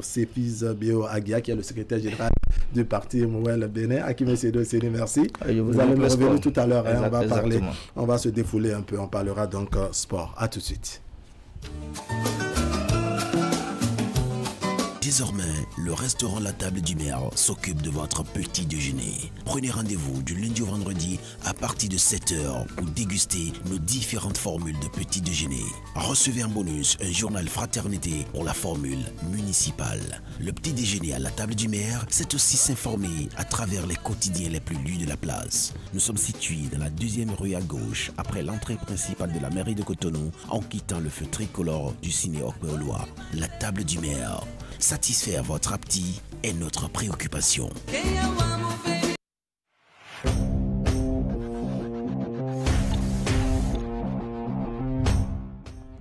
Sefis Béo Aguia, qui est le secrétaire général du parti Moël Bénin. Akimé Sédou Séné, merci. Vous allez me revenir tout à l'heure. On va parler, on va se défouler un peu. On parlera donc sport. À tout de suite. Désormais, le restaurant La Table du Maire s'occupe de votre petit déjeuner. Prenez rendez-vous du lundi au vendredi à partir de 7h pour déguster nos différentes formules de petit déjeuner. Recevez en bonus un journal fraternité pour la formule municipale. Le petit déjeuner à La Table du Maire, c'est aussi s'informer à travers les quotidiens les plus lus de la place. Nous sommes situés dans la 2e rue à gauche, après l'entrée principale de la mairie de Cotonou, en quittant le feu tricolore du ciné Okbeoloa. La Table du Maire. Satisfaire votre appétit est notre préoccupation.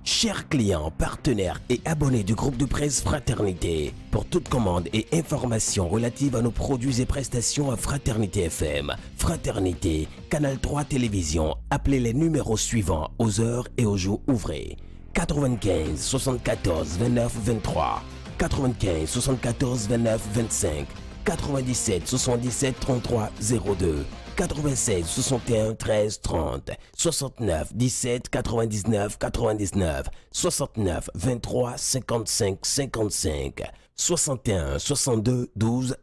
Chers clients, partenaires et abonnés du groupe de presse Fraternité, pour toute commande et information relative à nos produits et prestations à Fraternité FM, Fraternité, Canal 3 Télévision, appelez les numéros suivants aux heures et aux jours ouvrés. 95 74 29 23, 95 74 29 25, 97 77 33 02, 96 61 13 30, 69 17 99 99, 69 23 55 55, 61 62 12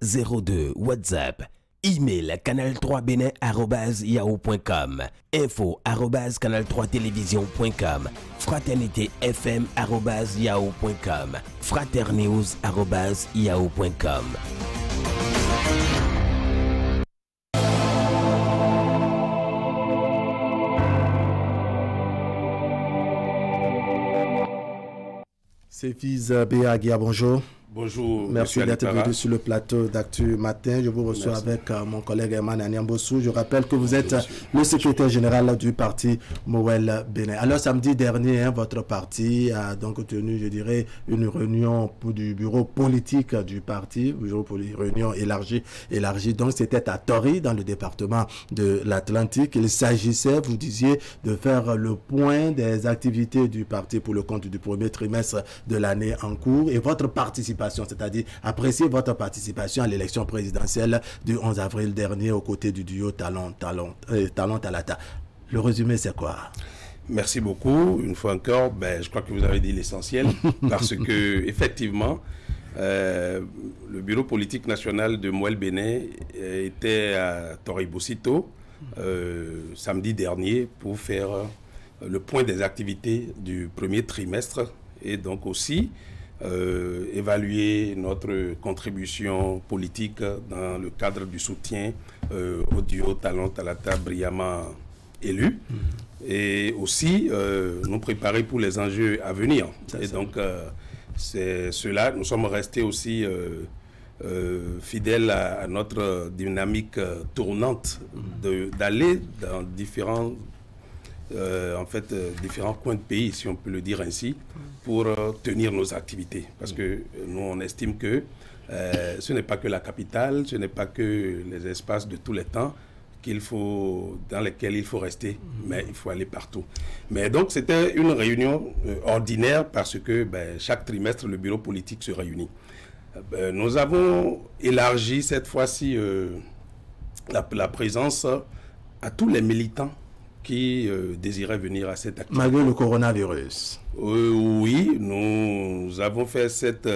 02, WhatsApp. Email canal3benin@yahoo.com, info@canal3télévision.com, fraternité-fm@yahoo.com, fraternews@yahoo.com. Séphise Béagia, bonjour. Bonjour. Merci d'être venu sur le plateau d'Actu Matin. Je vous reçois avec mon collègue Herman Anyambossou. Je rappelle que vous êtes le secrétaire général du parti Moël Bénin. Alors samedi dernier, votre parti a donc tenu, je dirais, une réunion du bureau politique du parti, réunion élargie. Donc c'était à Tori, dans le département de l'Atlantique. Il s'agissait, vous disiez, de faire le point des activités du parti pour le compte du premier trimestre de l'année en cours et votre participation, c'est-à-dire apprécier votre participation à l'élection présidentielle du 11 avril dernier aux côtés du duo Talon-Talata. Le résumé, c'est quoi? Merci beaucoup. Une fois encore, je crois que vous avez dit l'essentiel parce que effectivement, le bureau politique national de Moël Bénin était à Toribosito samedi dernier pour faire le point des activités du premier trimestre et donc aussi évaluer notre contribution politique dans le cadre du soutien au duo Talon-Talata brillamment élu et aussi nous préparer pour les enjeux à venir. Et donc c'est cela, nous sommes restés aussi fidèles à notre dynamique tournante d'aller dans différents différents coins de pays, si on peut le dire ainsi, pour tenir nos activités. Parce que nous, on estime que ce n'est pas que la capitale, ce n'est pas que les espaces de tous les temps dans lesquels il faut rester, mais il faut aller partout. Mais donc, c'était une réunion ordinaire parce que chaque trimestre, le bureau politique se réunit. Nous avons élargi cette fois-ci la présence à tous les militants qui désiraient venir à cette activité. Malgré le coronavirus. Oui, nous avons fait cette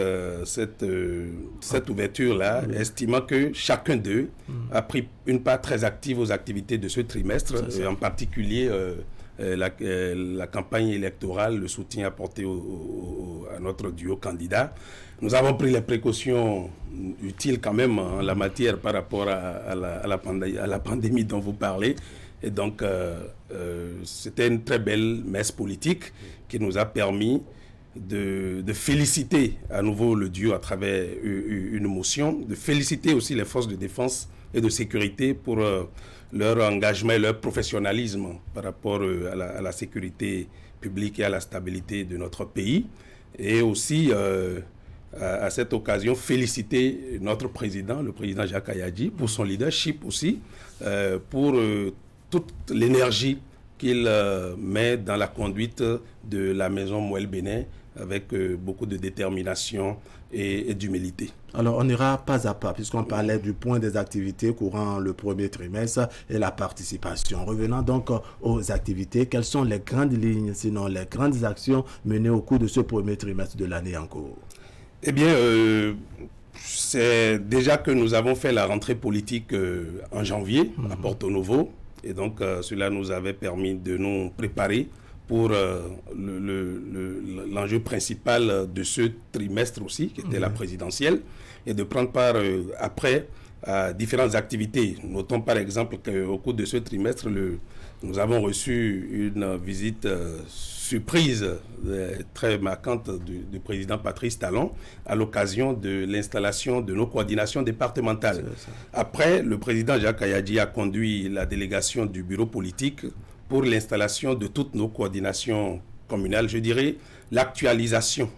ouverture-là, estimant que chacun d'eux a pris une part très active aux activités de ce trimestre, et en particulier la campagne électorale, le soutien apporté à notre duo candidat. Nous avons pris les précautions utiles quand même en la matière par rapport à la pandémie dont vous parlez. Et donc, c'était une très belle messe politique qui nous a permis de féliciter à nouveau le duo à travers une motion, de féliciter aussi les forces de défense et de sécurité pour leur engagement et leur professionnalisme par rapport à la sécurité publique et à la stabilité de notre pays. Et aussi, à cette occasion, féliciter notre président, le président Jacques Ayadji, pour son leadership aussi, pour toute l'énergie qu'il met dans la conduite de la maison Moël Bénin avec beaucoup de détermination et d'humilité. Alors, on ira pas à pas, puisqu'on parlait du point des activités courant le premier trimestre et la participation. Revenons donc aux activités. Quelles sont les grandes lignes, sinon les grandes actions menées au cours de ce premier trimestre de l'année en cours? Eh bien, c'est déjà que nous avons fait la rentrée politique en janvier à Porto Novo. Et donc, cela nous avait permis de nous préparer pour l'enjeu principal de ce trimestre aussi, qui était la présidentielle, et de prendre part après à différentes activités. Notons par exemple qu'au cours de ce trimestre, nous avons reçu une visite surprise très marquante du président Patrice Talon à l'occasion de l'installation de nos coordinations départementales. Après, le président Jacques Kayadji a conduit la délégation du bureau politique pour l'installation de toutes nos coordinations communales, je dirais l'actualisation,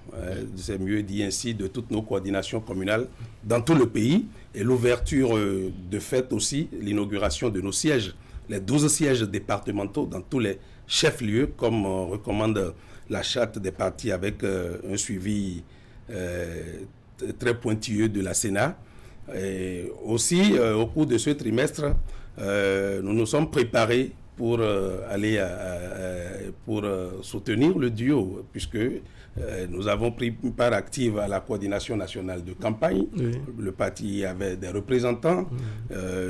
c'est mieux dit ainsi, de toutes nos coordinations communales dans tout le pays, et l'ouverture de fait aussi, l'inauguration de nos sièges, les 12 sièges départementaux dans tous les chefs-lieux, comme recommande la charte des partis, avec un suivi très pointilleux de la Sénat. Et aussi, au cours de ce trimestre, nous nous sommes préparés pour soutenir le duo, puisque nous avons pris part active à la coordination nationale de campagne. Oui. Le parti avait des représentants.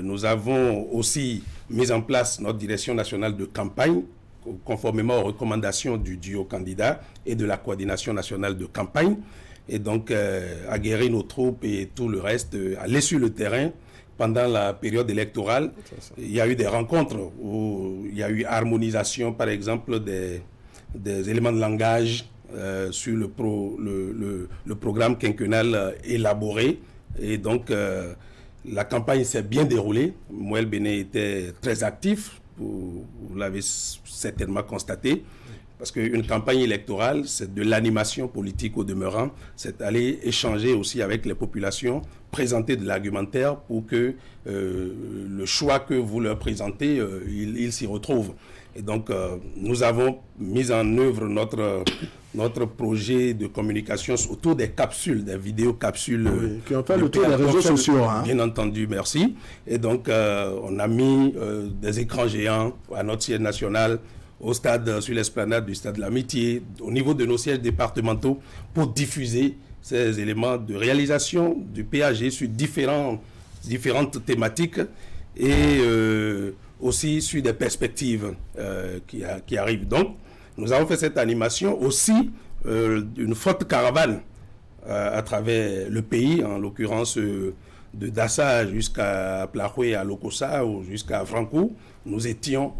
Nous avons aussi mis en place notre direction nationale de campagne, conformément aux recommandations du duo candidat et de la coordination nationale de campagne. Et donc, aguerrir nos troupes et tout le reste, aller sur le terrain. Pendant la période électorale, il y a eu des rencontres où il y a eu harmonisation, par exemple, des éléments de langage sur le programme quinquennal élaboré. Et donc, la campagne s'est bien déroulée. Moël Béné était très actif, vous l'avez certainement constaté. Parce qu'une campagne électorale, c'est de l'animation politique au demeurant, c'est aller échanger aussi avec les populations, présenter de l'argumentaire pour que le choix que vous leur présentez, ils s'y retrouvent. Et donc, nous avons mis en œuvre notre projet de communication autour des capsules, des vidéocapsules. Oui, qui ont fait le tour des réseaux sociaux. Hein. Bien entendu, merci. Et donc, on a mis des écrans géants à notre siège national, au stade, sur l'esplanade du stade de l'Amitié, au niveau de nos sièges départementaux, pour diffuser ces éléments de réalisation du PAG sur différentes thématiques et aussi sur des perspectives qui arrivent. Donc, nous avons fait cette animation aussi d'une forte caravane à travers le pays, en l'occurrence de Dassa jusqu'à Plahoué, à Lokossa ou jusqu'à Frankou. Nous étions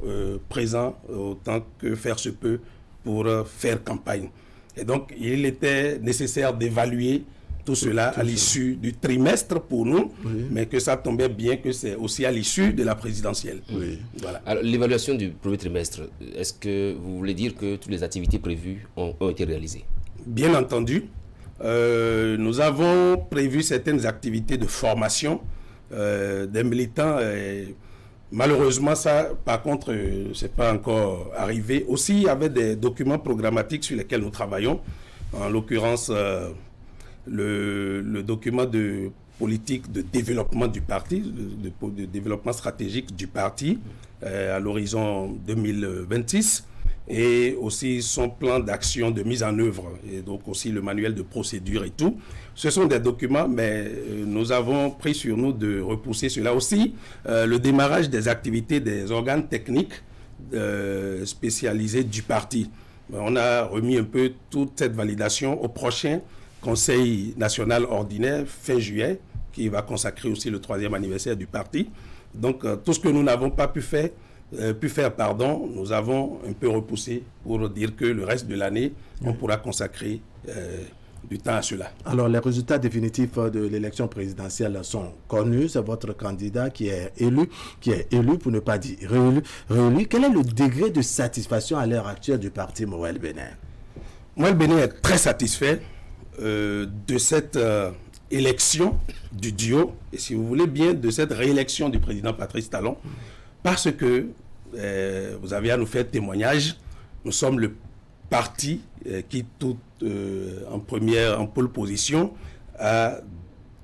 présents autant que faire se peut pour faire campagne. Et donc, il était nécessaire d'évaluer tout cela à l'issue du trimestre pour nous, oui. Mais que ça tombait bien que c'est aussi à l'issue de la présidentielle. Oui. Voilà. Alors, l'évaluation du premier trimestre, est-ce que vous voulez dire que toutes les activités prévues ont été réalisées? Bien entendu. Nous avons prévu certaines activités de formation des militants. Malheureusement, ça, par contre, c'est pas encore arrivé. Aussi, il y avait des documents programmatiques sur lesquels nous travaillons. En l'occurrence, le document de politique de développement du parti, de développement stratégique du parti à l'horizon 2026. Et aussi son plan d'action de mise en œuvre, et donc aussi le manuel de procédure et tout. Ce sont des documents, mais nous avons pris sur nous de repousser cela aussi. Le démarrage des activités des organes techniques spécialisés du parti. On a remis un peu toute cette validation au prochain Conseil national ordinaire fin juillet, qui va consacrer aussi le 3e anniversaire du parti. Donc tout ce que nous n'avons pas pu faire, nous avons un peu repoussé pour dire que le reste de l'année, on pourra consacrer du temps à cela. Alors, les résultats définitifs de l'élection présidentielle sont connus. C'est votre candidat qui est élu pour ne pas dire réélu. Quel est le degré de satisfaction à l'heure actuelle du parti Moël Béné? Moël Béné est très satisfait de cette élection du duo, et si vous voulez bien, de cette réélection du président Patrice Talon, parce que vous avez à nous faire témoignage, nous sommes le parti qui, tout en pole position, a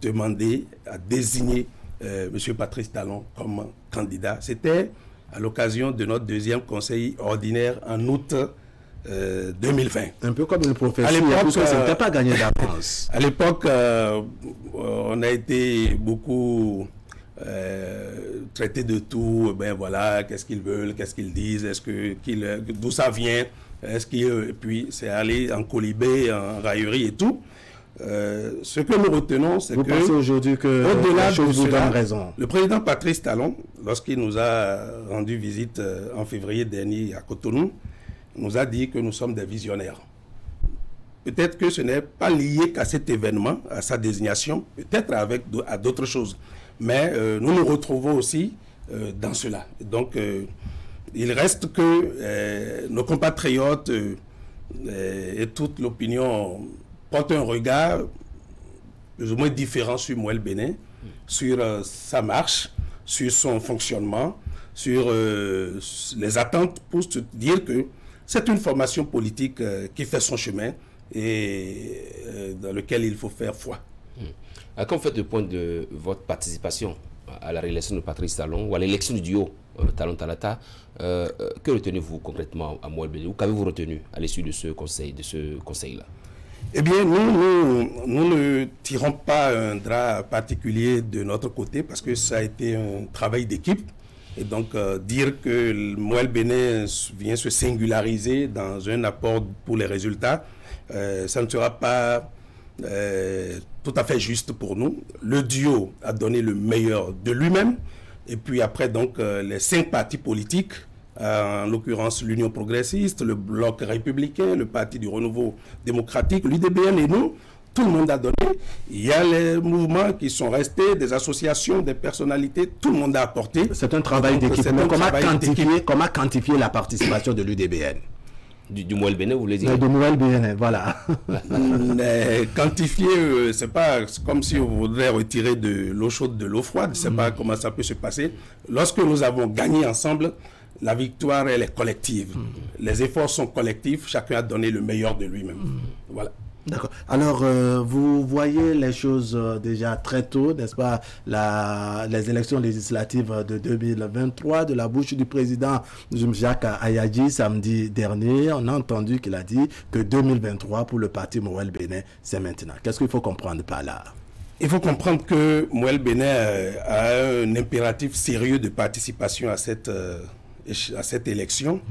demandé, a désigné M. Patrice Talon comme candidat. C'était à l'occasion de notre 2e conseil ordinaire en août 2020. Un peu comme une prophétie, parce que ce n'était pas gagné d'avance. À l'époque, on a été beaucoup traité de tout. Ben voilà, qu'est-ce qu'ils veulent, qu'est-ce qu'ils disent, d'où ça vient, et puis c'est allé en colibé, en raillerie et tout. Ce que nous retenons, c'est que... Vous pensez aujourd'hui que la chose vous donne raison? Le président Patrice Talon, lorsqu'il nous a rendu visite en février dernier à Cotonou, nous a dit que nous sommes des visionnaires. Peut-être que ce n'est pas lié qu'à cet événement, à sa désignation, peut-être à d'autres choses. Mais nous nous retrouvons aussi dans cela. Donc, il reste que nos compatriotes et toute l'opinion portent un regard plus ou moins différent sur Moël Bénin, sur sa marche, sur son fonctionnement, sur les attentes, pour se dire que c'est une formation politique qui fait son chemin et dans lequel il faut faire foi. Quand vous faites le point de votre participation à la réélection de Patrice Talon ou à l'élection du duo Talon-Talata, que retenez-vous concrètement à Moël Bénin? Ou qu'avez-vous retenu à l'issue de ce conseil-là? Eh bien, nous ne tirons pas un drap particulier de notre côté parce que ça a été un travail d'équipe. Et donc, dire que Moël Bénin vient se singulariser dans un apport pour les résultats, ça ne sera pas tout à fait juste pour nous. Le duo a donné le meilleur de lui-même. Et puis après, donc, les 5 partis politiques, en l'occurrence l'Union progressiste, le Bloc républicain, le Parti du renouveau démocratique, l'UDBN et nous, tout le monde a donné. Il y a les mouvements qui sont restés, des associations, des personnalités, tout le monde a apporté. C'est un travail d'équipe. Comment quantifier la participation de l'UDBN? Du Moël Bénin, vous voulez dire? Du Moël Bénin, voilà. Mais quantifier, c'est pas comme si on voudrait retirer de l'eau chaude de l'eau froide. Je ne sais pas comment ça peut se passer. Lorsque nous avons gagné ensemble, la victoire, elle est collective. Les efforts sont collectifs. Chacun a donné le meilleur de lui-même. Voilà. D'accord. Alors, vous voyez les choses déjà très tôt, n'est-ce pas, les élections législatives de 2023, de la bouche du président Jacques Ayadji samedi dernier. On a entendu qu'il a dit que 2023 pour le parti Moël Bénin, c'est maintenant. Qu'est-ce qu'il faut comprendre par là? Il faut comprendre que Moël Bénin a un impératif sérieux de participation à cette élection,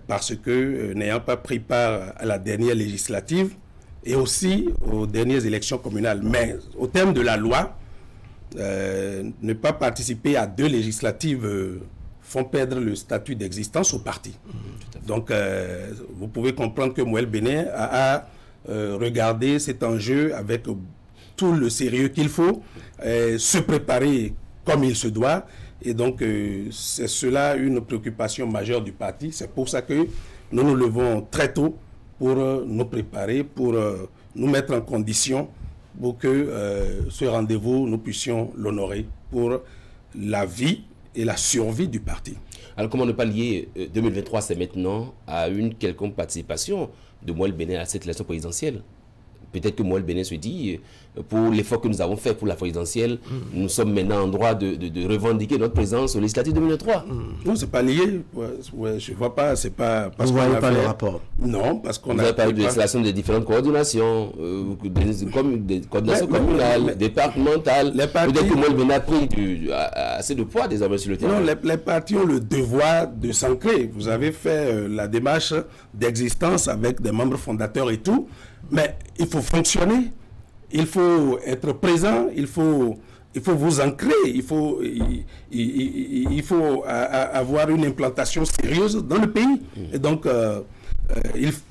parce que n'ayant pas pris part à la dernière législative, et aussi aux dernières élections communales. Mais au terme de la loi, ne pas participer à 2 législatives font perdre le statut d'existence au parti. Donc, vous pouvez comprendre que Moël Bénin a regardé cet enjeu avec tout le sérieux qu'il faut, se préparer comme il se doit. Et donc, c'est cela une préoccupation majeure du parti. C'est pour ça que nous nous levons très tôt pour nous préparer, pour nous mettre en condition pour que ce rendez-vous, nous puissions l'honorer pour la vie et la survie du parti. Alors comment ne pas lier 2023, c'est maintenant, à une quelconque participation de Moël Bénin à cette élection présidentielle? Peut-être que Moël Bénin se dit, pour l'effort que nous avons fait pour la présidentielle, nous sommes maintenant en droit de revendiquer notre présence au législatif 2023. Non, c'est pas lié. Ouais, je ne vois pas, c'est pas... Vous ne voyez pas le rapport? Non, parce qu'on a... Vous avez parlé de l'installation des différentes coordinations, des coordinations communales, départementales. Peut-être que Moël Bénin a pris assez de poids désormais sur le terrain. Non, les partis ont le devoir de s'ancrer. Vous avez fait la démarche d'existence avec des membres fondateurs et tout. Mais il faut fonctionner, il faut être présent, il faut vous ancrer, il faut avoir une implantation sérieuse dans le pays. Et donc,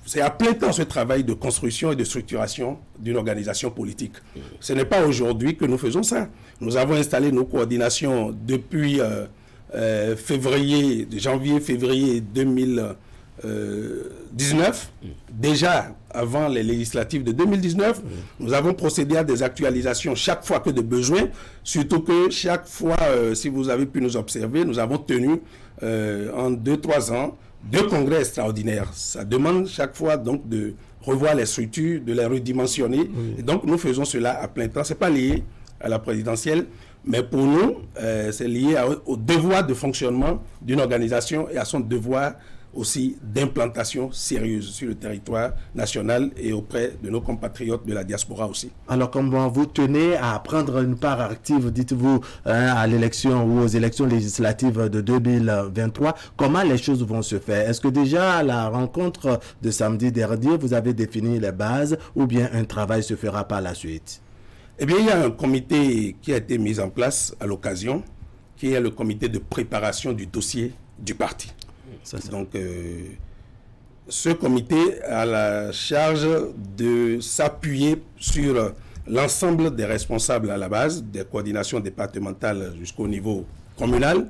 c'est à plein temps ce travail de construction et de structuration d'une organisation politique. Ce n'est pas aujourd'hui que nous faisons ça. Nous avons installé nos coordinations depuis janvier-février 2019, déjà avant les législatives de 2019, nous avons procédé à des actualisations chaque fois que de besoin, surtout que chaque fois, si vous avez pu nous observer, nous avons tenu en 2-3 ans 2 congrès extraordinaires. Ça demande chaque fois donc de revoir les structures, de les redimensionner. Et donc nous faisons cela à plein temps. Ce n'est pas lié à la présidentielle, mais pour nous, c'est lié au devoir de fonctionnement d'une organisation et à son devoir aussi d'implantation sérieuse sur le territoire national et auprès de nos compatriotes de la diaspora aussi. Alors, comment vous tenez à prendre une part active, dites-vous, à l'élection ou aux élections législatives de 2023, comment les choses vont se faire? Est-ce que déjà à la rencontre de samedi dernier, vous avez défini les bases ou bien un travail se fera par la suite? Eh bien, il y a un comité qui a été mis en place à l'occasion, qui est le comité de préparation du dossier du parti. Donc, ce comité a la charge de s'appuyer sur l'ensemble des responsables à la base, des coordinations départementales jusqu'au niveau communal,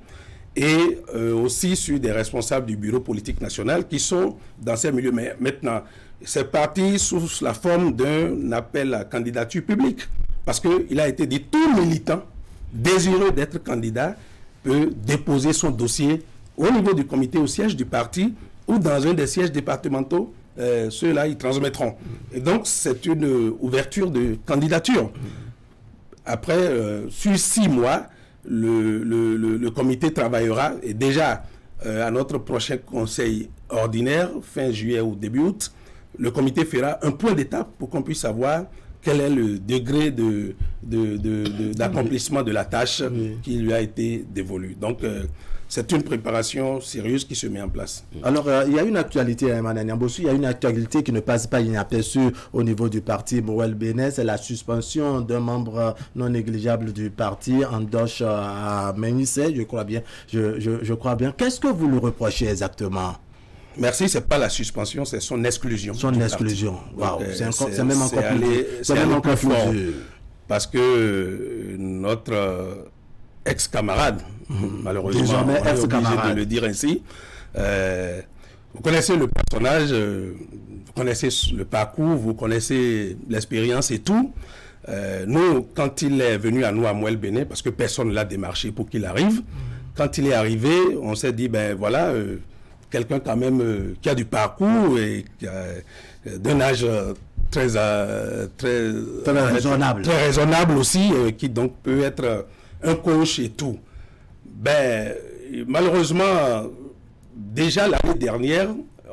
et aussi sur des responsables du bureau politique national qui sont dans ces milieux. Mais maintenant, c'est parti sous la forme d'un appel à candidature publique, parce qu'il a été dit, tout militant désireux d'être candidat peut déposer son dossier au niveau du comité, au siège du parti ou dans un des sièges départementaux. Ceux-là, ils transmettront. Et donc, c'est une ouverture de candidature. Après, sur 6 mois, le comité travaillera, et déjà à notre prochain conseil ordinaire, fin juillet ou début août, le comité fera un point d'étape pour qu'on puisse savoir quel est le degré d'accomplissement de la tâche qui lui a été dévolue. Donc, c'est une préparation sérieuse qui se met en place. Alors, il y a une actualité, Emmanuel Niambossou, il y a une actualité qui ne passe pas inaperçue au niveau du parti Mouel Bénin, c'est la suspension d'un membre non négligeable du parti, Andoche à Ménissé, je crois bien. Je crois bien. Qu'est-ce que vous lui reprochez exactement? Merci, c'est pas la suspension, c'est son exclusion. Son exclusion, waouh, c'est même encore plus fort. Parce que notre ex-camarade, malheureusement, on est obligé de le dire ainsi, vous connaissez le personnage, vous connaissez le parcours, vous connaissez l'expérience et tout. Nous, quand il est venu à nous, à Mouel Bénin, parce que personne ne l'a démarché pour qu'il arrive, quand il est arrivé, on s'est dit, ben voilà, quelqu'un quand même qui a du parcours et d'un âge très raisonnable aussi, qui donc peut être un coach et tout. Ben, malheureusement, déjà l'année dernière,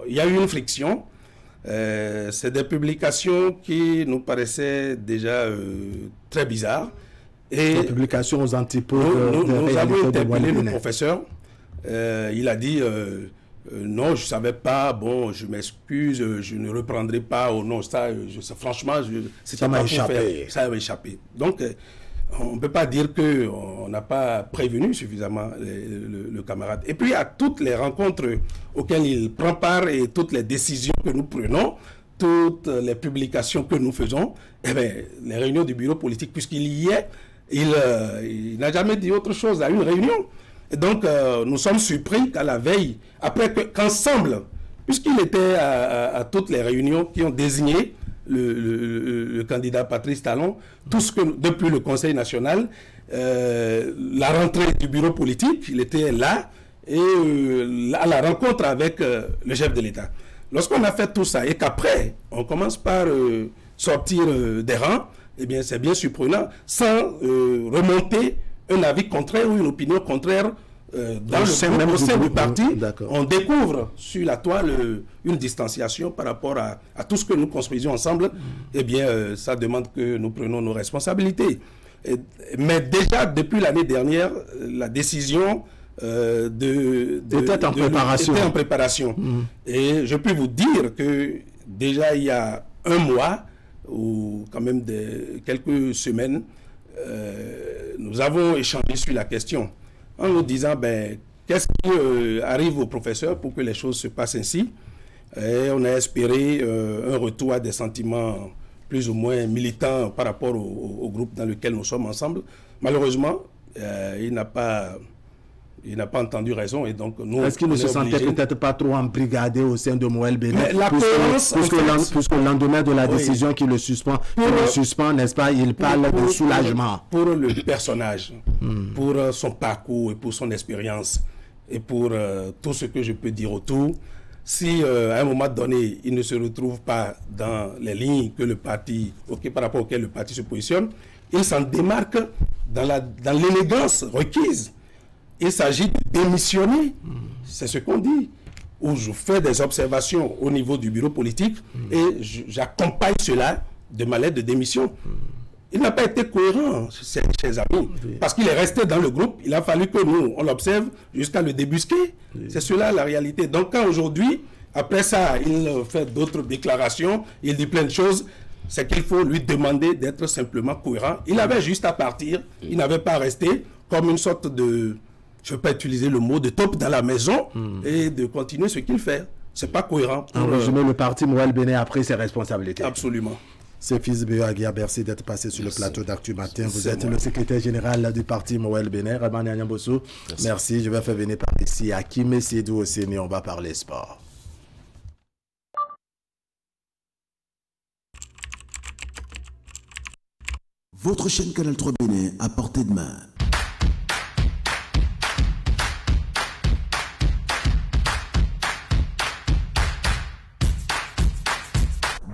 il y a eu une friction. C'est des publications qui nous paraissaient déjà très bizarres. Et des publications aux antipodes. Nous avons interpellé le professeur. Il a dit... non, je ne savais pas, bon, je m'excuse, je ne reprendrai pas, oh non, ça, franchement, ça m'a échappé. Ça m'a échappé. Donc, on ne peut pas dire qu'on n'a pas prévenu suffisamment le camarade. Et puis, à toutes les rencontres auxquelles il prend part et toutes les décisions que nous prenons, toutes les publications que nous faisons, eh bien, les réunions du bureau politique, puisqu'il y est, il n'a jamais dit autre chose à une réunion. Et donc, nous sommes surpris qu'à la veille, après qu'ensemble, puisqu'il était à toutes les réunions qui ont désigné le candidat Patrice Talon, tout ce que, depuis le Conseil national, la rentrée du bureau politique, il était là, et à la rencontre avec le chef de l'État. Lorsqu'on a fait tout ça, et qu'après, on commence par sortir des rangs, eh bien, c'est bien surprenant, sans remonter un avis contraire ou une opinion contraire dans au sein du parti. On découvre sur la toile une distanciation par rapport à tout ce que nous construisions ensemble. Eh bien, ça demande que nous prenions nos responsabilités. Mais déjà, depuis l'année dernière, la décision était en préparation. Et je peux vous dire que déjà, il y a un mois, ou quand même quelques semaines, nous avons échangé sur la question en nous disant ben, qu'est-ce qui arrive au professeur pour que les choses se passent ainsi. Et on a espéré un retour à des sentiments plus ou moins militants par rapport au groupe dans lequel nous sommes ensemble. Malheureusement, il n'a pas entendu raison et donc nous... Est-ce qu'il ne se sentait peut-être pas trop embrigadé au sein de Mouel Bénin? Puisque le lendemain de la décision qui le suspend, n'est-ce pas, il parle de soulagement. Pour le personnage, pour son parcours et pour son expérience et pour tout ce que je peux dire autour, si à un moment donné, il ne se retrouve pas dans les lignes que le parti, par rapport auxquelles le parti se positionne, il s'en démarque dans l'élégance requise. Il s'agit de démissionner, c'est ce qu'on dit. où je fais des observations au niveau du bureau politique et j'accompagne cela de ma lettre de démission. Il n'a pas été cohérent, chers amis, parce qu'il est resté dans le groupe. Il a fallu que nous, on l'observe jusqu'à le débusquer. C'est cela la réalité. Donc quand aujourd'hui, après ça, il fait d'autres déclarations, il dit plein de choses, c'est qu'il faut lui demander d'être simplement cohérent. Il avait juste à partir, il n'avait pas à rester comme une sorte de, je ne vais pas utiliser le mot, de top dans la maison et de continuer ce qu'il fait. Ce n'est pas cohérent. En résumé, le parti Moël Béné a pris ses responsabilités. Absolument. C'est Fils Béaguia, merci d'être passé sur le plateau d'Actu Matin. Vous êtes le secrétaire général du parti Moël Béné. Ramani Anyamboso, merci. Je vais faire venir par ici Akime Sédou Osséné, on va parler sport. Votre chaîne Canal 3 Bénin à portée de main.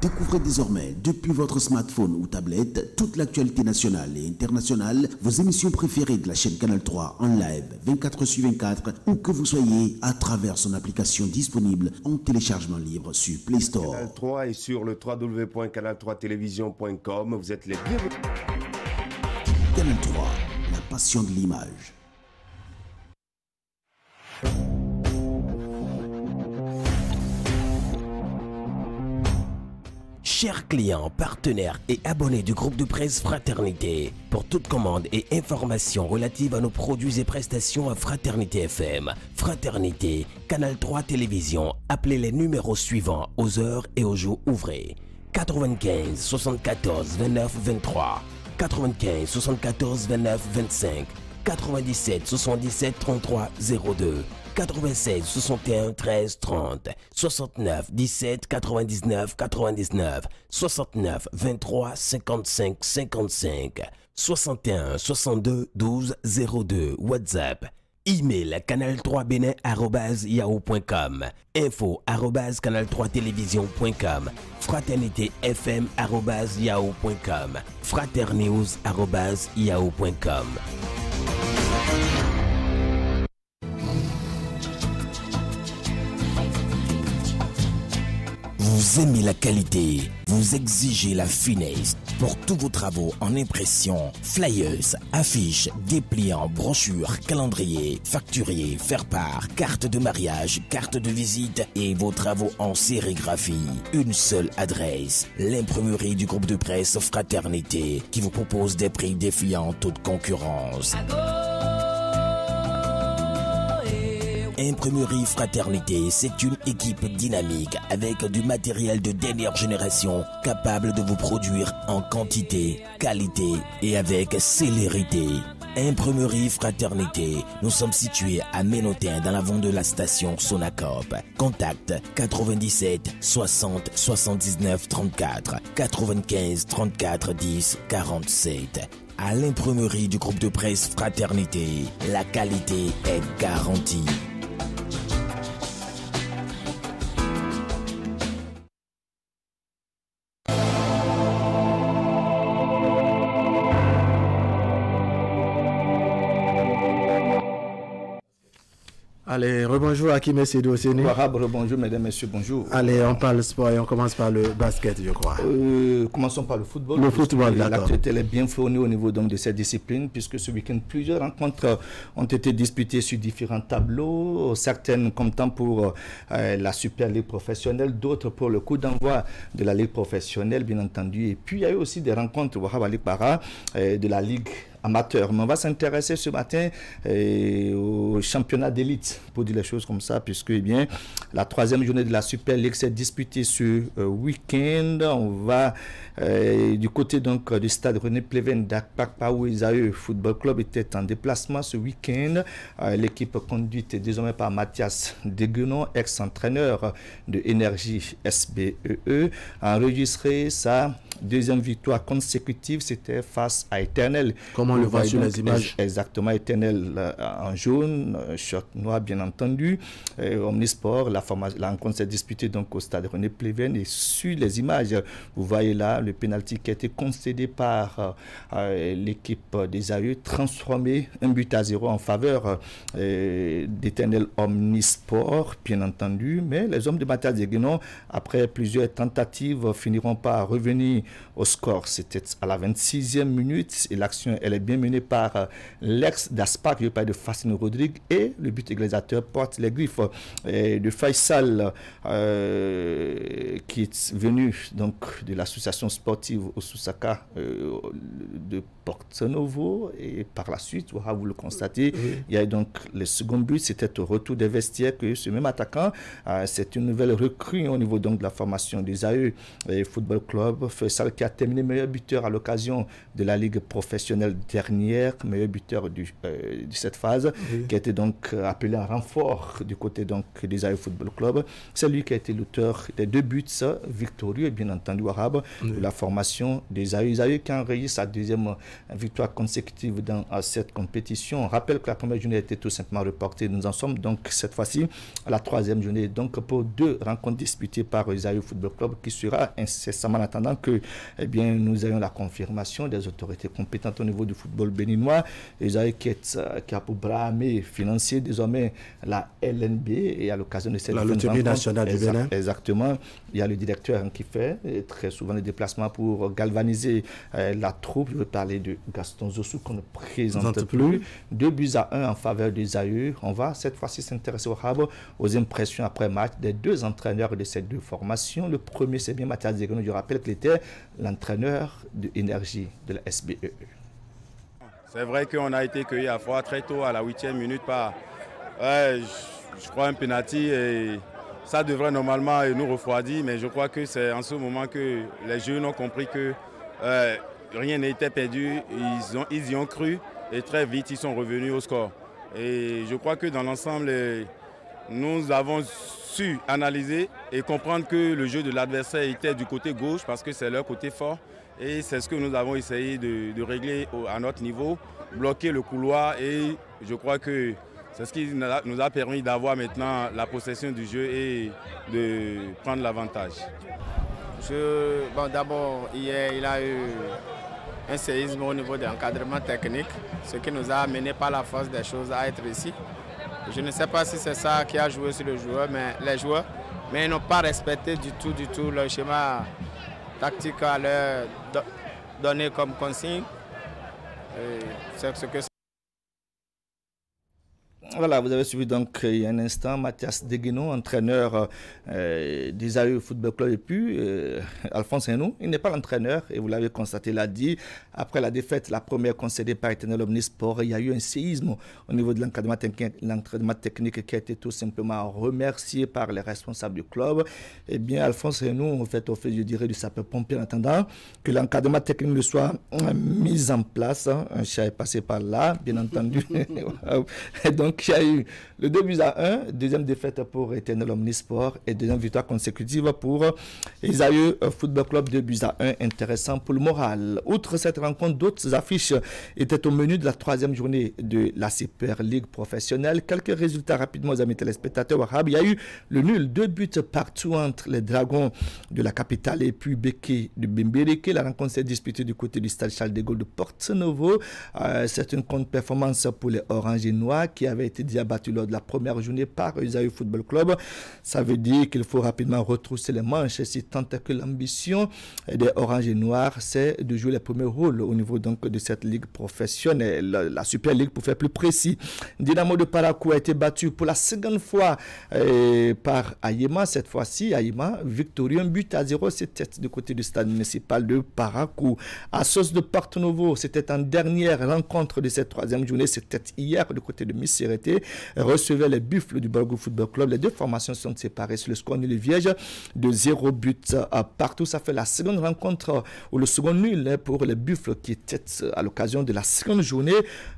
Découvrez désormais, depuis votre smartphone ou tablette, toute l'actualité nationale et internationale, vos émissions préférées de la chaîne Canal 3 en live 24/24, où que vous soyez, à travers son application disponible en téléchargement libre sur Play Store. Canal 3 et sur le www.canal3television.com, vous êtes les bienvenus. Canal 3, la passion de l'image. Chers clients, partenaires et abonnés du groupe de presse Fraternité, pour toute commande et information relative à nos produits et prestations à Fraternité FM, Fraternité, Canal 3 Télévision, appelez les numéros suivants aux heures et aux jours ouvrés. 95 74 29 23, 95 74 29 25, 97 77 33 02, 96 61 13 30, 69 17 99 99, 69 23 55 55, 61 62 12 02, WhatsApp. Email canal3benin@yahoo.com, info @canal3télévision.com, fraternitéfm@yahoo.com, fraternews@yahoo.com. Vous aimez la qualité, vous exigez la finesse. Pour tous vos travaux en impression, flyers, affiches, dépliants, brochures, calendriers, facturiers, faire-part, carte de mariage, carte de visite et vos travaux en sérigraphie. Une seule adresse, l'imprimerie du groupe de presse Fraternité qui vous propose des prix défiant toute concurrence. Imprimerie Fraternité, c'est une équipe dynamique avec du matériel de dernière génération capable de vous produire en quantité, qualité et avec célérité. Imprimerie Fraternité, nous sommes situés à Ménotin dans l'avant de la station Sonacop. Contact 97 60 79 34, 95 34 10 47. À l'imprimerie du groupe de presse Fraternité, la qualité est garantie. Allez, rebonjour Akime Sédou Osséné. Rebonjour mesdames, messieurs, bonjour. Allez, on parle sport et on commence par le basket, je crois. Commençons par le football. Le football, d'accord. L'actualité est bien fournie au niveau donc, de cette discipline, puisque ce week-end, plusieurs rencontres ont été disputées sur différents tableaux, certaines comptant pour la Super Ligue professionnelle, d'autres pour le coup d'envoi de la Ligue professionnelle, bien entendu. Et puis, il y a eu aussi des rencontres de la Ligue amateur. Mais on va s'intéresser ce matin au championnat d'élite, pour dire les choses comme ça, puisque eh bien, la troisième journée de la Super League s'est disputée ce week-end. On va du côté donc du stade René Pleven d'Akpakpa, où Isaïe Football Club était en déplacement ce week-end. L'équipe conduite désormais par Mathias Deguenon, ex-entraîneur de Énergie SBEE, a enregistré sa deuxième victoire consécutive, c'était face à Éternel. Comment Comme on le voit sur les images. Exactement, Éternel en jaune, short noir bien entendu. Omnisport, la rencontre s'est disputée donc au stade René Pleven, et sur les images, vous voyez là le pénalty qui a été concédé par l'équipe des AE, transformé 1-0 en faveur d'Éternel Omnisport, bien entendu. Mais les hommes de Mathias Deguenon, après plusieurs tentatives, finiront par revenir au score. C'était à la 26e minute et l'action elle est bien menée par l'ex d'Aspac, je parle de Facine Rodrigue, et le but égalisateur porte les griffes de Faisal qui est venu donc de l'association sportive Osusaka de Porto Novo, et par la suite, vous le constatez, il y a donc le second but, c'était au retour des vestiaires que ce même attaquant, c'est une nouvelle recrue au niveau donc de la formation des AE Football Club, Faisal, qui a terminé meilleur buteur à l'occasion de la Ligue professionnelle dernière, meilleur buteur de cette phase, qui a été donc appelé en renfort du côté donc des AE Football Club. C'est lui qui a été l'auteur des 2 buts victorieux, bien entendu, arabe, de la formation des AE. AE qui a enrayé sa deuxième victoire consécutive dans cette compétition. On rappelle que la première journée a été tout simplement reportée. Nous en sommes donc cette fois-ci à la 3e journée, donc pour 2 rencontres disputées par les AE Football Club, qui sera incessamment en attendant que nous ayons la confirmation des autorités compétentes au niveau du football béninois. Les AE qui a pour bras armé financier désormais la LNB, et à l'occasion de cette la loterie nationale du Bénin. Exactement. Il y a le directeur qui fait très souvent des déplacements pour galvaniser la troupe. Je veux parler de Gaston Zossou qu'on ne présente plus. 2-1 en faveur des AE. On va cette fois-ci s'intéresser aux impressions après match des 2 entraîneurs de ces 2 formations. Le premier, c'est bien Mathias Deguenon. Je rappelle qu'il était l'entraîneur de Énergie de la SBE. C'est vrai qu'on a été cueilli à froid très tôt, à la 8e minute, par je crois un penalty, et ça devrait normalement nous refroidir, mais je crois que c'est en ce moment que les jeunes ont compris que rien n'était perdu, ils y ont cru, et très vite ils sont revenus au score. Et je crois que dans l'ensemble, nous avons su analyser et comprendre que le jeu de l'adversaire était du côté gauche, parce que c'est leur côté fort, et c'est ce que nous avons essayé de régler à notre niveau, bloquer le couloir, et je crois que c'est ce qui nous a permis d'avoir maintenant la possession du jeu et de prendre l'avantage. D'abord, hier, il a eu un séisme au niveau de l'encadrement technique, ce qui nous a amené par la force des choses à être ici. Je ne sais pas si c'est ça qui a joué sur les joueurs, mais ils n'ont pas respecté du tout le schéma tactique à leur donner comme consigne. C'est ce que Voilà, vous avez suivi donc il y a un instant Mathias Deguenon, entraîneur des AE Football Club, et puis Alphonse Hénou, il n'est pas l'entraîneur, et vous l'avez constaté, l'a dit, après la défaite, la première concédée par Éternel Omnisport, il y a eu un séisme au niveau de l'encadrement technique qui a été tout simplement remercié par les responsables du club. Eh bien, Alphonse Hénou, en fait, je dirais, du sapeur-pompier, en attendant que l'encadrement technique soit mis en place. Un chat est passé par là, bien entendu. Et donc, il y a eu le 2-1, deuxième défaite pour Éternel Omnisport et deuxième victoire consécutive pour les AE Football Club, 2-1, intéressant pour le moral. Outre cette rencontre, d'autres affiches étaient au menu de la 3e journée de la Super League professionnelle. Quelques résultats rapidement, amis téléspectateurs. Il y a eu le nul, 2 buts partout entre les Dragons de la capitale et puis Béké de Bembéreke. La rencontre s'est disputée du côté du stade Charles de Gaulle de Porto Novo. C'est une contre-performance pour les Oranges et Noirs qui avaient été déjà battus lors de la première journée par les AE Football Club. Ça veut dire qu'il faut rapidement retrousser les manches si tant est que l'ambition des Oranges et Noirs, c'est de jouer les premiers rôles au niveau donc de cette ligue professionnelle, la Super League pour faire plus précis. Dynamo de Parakou a été battu pour la seconde fois par Ayema. Cette fois-ci, Ayema victorieux, 1-0, c'était du côté du stade municipal de Parakou. Assos de Porto Novo, c'était en dernière rencontre de cette 3e journée, c'était hier du côté de Missirete. Liberté recevait les Buffles du Borgo Football Club. Les deux formations sont séparées sur le score nul et vierge de 0 but partout. Ça fait la seconde rencontre ou le second nul pour les Buffles qui étaient à l'occasion de la seconde journée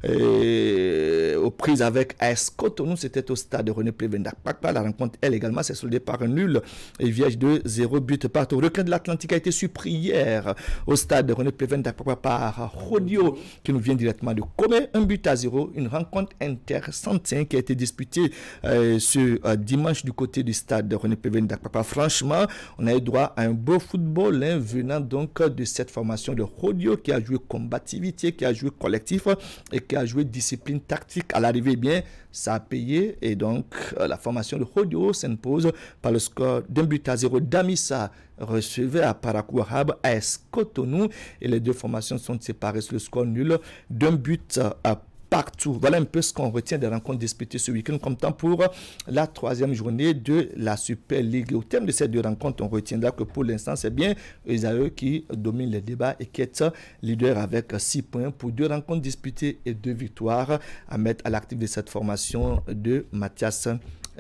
aux prises avec AS Cotonou. C'était au stade de René Pleven d'Akpakpa. La rencontre, elle également, s'est soldée par un nul et vierge de 0 but partout. Le Requin de l'Atlantique a été surpris hier au stade de René Pleven d'Akpakpa par Rodio qui nous vient directement de Comé. 1 but à 0. Une rencontre intéressante qui a été disputée ce dimanche du côté du stade de René Pleven d'Akpakpa. Franchement, on a eu droit à un beau football venant donc de cette formation de Rodio qui a joué combativité, qui a joué collectif et qui a joué discipline tactique. À l'arrivée, bien, ça a payé et donc la formation de Rodio s'impose par le score d'1 but à 0. Damissa recevait à Parakou-Wahab AS Cotonou et les deux formations sont séparées sur le score nul d'1 but à partout. Voilà un peu ce qu'on retient des rencontres disputées ce week-end comme temps pour la troisième journée de la Super League. Au terme de ces deux rencontres, on retiendra que pour l'instant, c'est bien Esaü qui domine les débats et qui est leader avec 6 points pour 2 rencontres disputées et 2 victoires à mettre à l'actif de cette formation de Mathias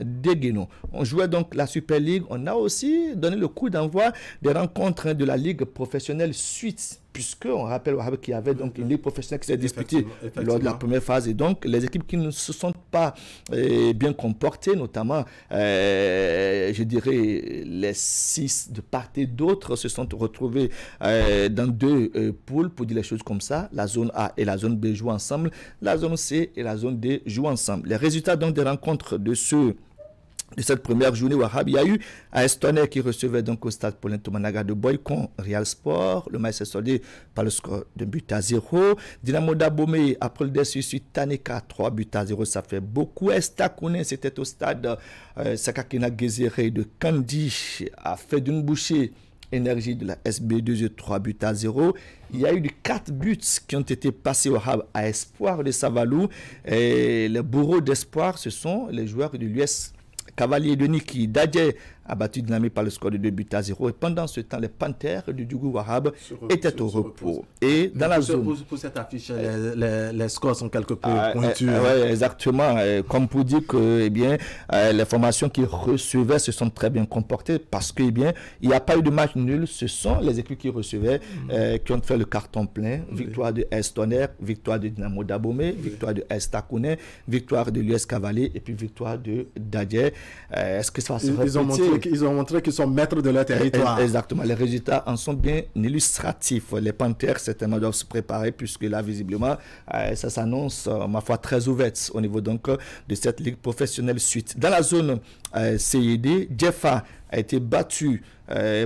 Degueno. On jouait donc la Super League. On a aussi donné le coup d'envoi des rencontres de la Ligue professionnelle suisse, puisqu'on rappelle qu'il y avait donc une ligue professionnelle qui s'est disputée lors de la première phase. Et donc, les équipes qui ne se sont pas bien comportées, notamment, je dirais, les 6 de part et d'autre, se sont retrouvées dans 2 poules, pour dire les choses comme ça. La zone A et la zone B jouent ensemble. La zone C et la zone D jouent ensemble. Les résultats donc des rencontres de cette première journée Wahab, il y a eu AS Tonnerre qui recevait donc au stade Paulin Tomanaga de Boycon Real Sport. Le match s'est soldé par le score de but à 0. Dynamo d'Abomey après le déçu sur Tanika 3 buts à 0, ça fait beaucoup. Estakounen, c'était au stade Sakakina Gezere de Kandi, a fait d'une bouchée Énergie de la SB2 3 buts à 0. Il y a eu 4 buts qui ont été passés au Wahab à Espoir de Savalou. Et les bourreaux d'Espoir, ce sont les joueurs de l'US Cavalier de Niki. Dadje a battu Dynamé par le score de 2 buts à 0. Et pendant ce temps, les Panthères du Djougou Wahab étaient au repos. Et dans la zone... Pour cette affiche, les scores sont quelque peu pointus. Oui, exactement. Comme pour dire que eh bien, les formations qui recevaient se sont très bien comportées parce que, eh bien, il n'y a pas eu de match nul. Ce sont les équipes qui recevaient qui ont fait le carton plein. Victoire de AS Tonnerre, victoire de Dynamo d'Abomey, victoire de AS Takounen, victoire de l'US Cavalier et puis victoire de Dadje. Est-ce que ça va se répéter? Ils ont montré qu'ils sont maîtres de leur territoire. Exactement. Les résultats en sont bien illustratifs. Les Panthères, certainement, doivent se préparer puisque là, visiblement, ça s'annonce, ma foi, très ouverte au niveau donc de cette ligue professionnelle suite. Dans la zone CID, Jeffa a été battu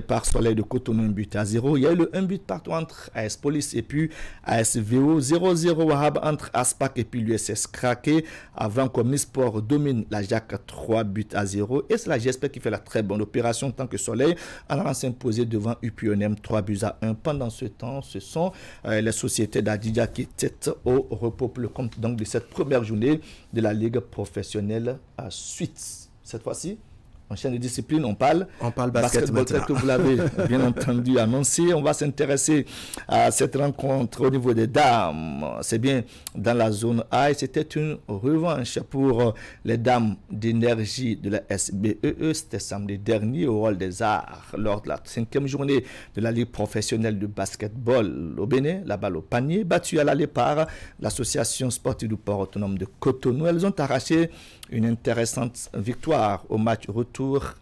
par Soleil de Cotonou 1 but à 0. Il y a eu le 1 but partout entre AS Police et puis ASVO. 0-0 Wahab entre Aspac et puis l'USS Kraké. Avant qu'Omnisport domine la Jacques 3 buts à 0. Et c'est la GSP qui fait la très bonne opération tant que Soleil en allant s'imposer devant UPNM 3 buts à 1. Pendant ce temps, ce sont les sociétés d'Adidja qui étaient au repos pour le compte donc de cette première journée de la Ligue professionnelle suite. Cette fois-ci, en chaîne de discipline, on parle basketball tel que vous l'avez bien entendu annoncé. On va s'intéresser à cette rencontre au niveau des dames. C'est bien dans la zone A et c'était une revanche pour les dames d'énergie de la SBEE. C'était samedi dernier au Hall des Arts lors de la 5e journée de la Ligue professionnelle de basketball au Bénin. La balle au panier, battue à l'aller par l'association sportive du port autonome de Cotonou. Elles ont arraché une intéressante victoire au match retour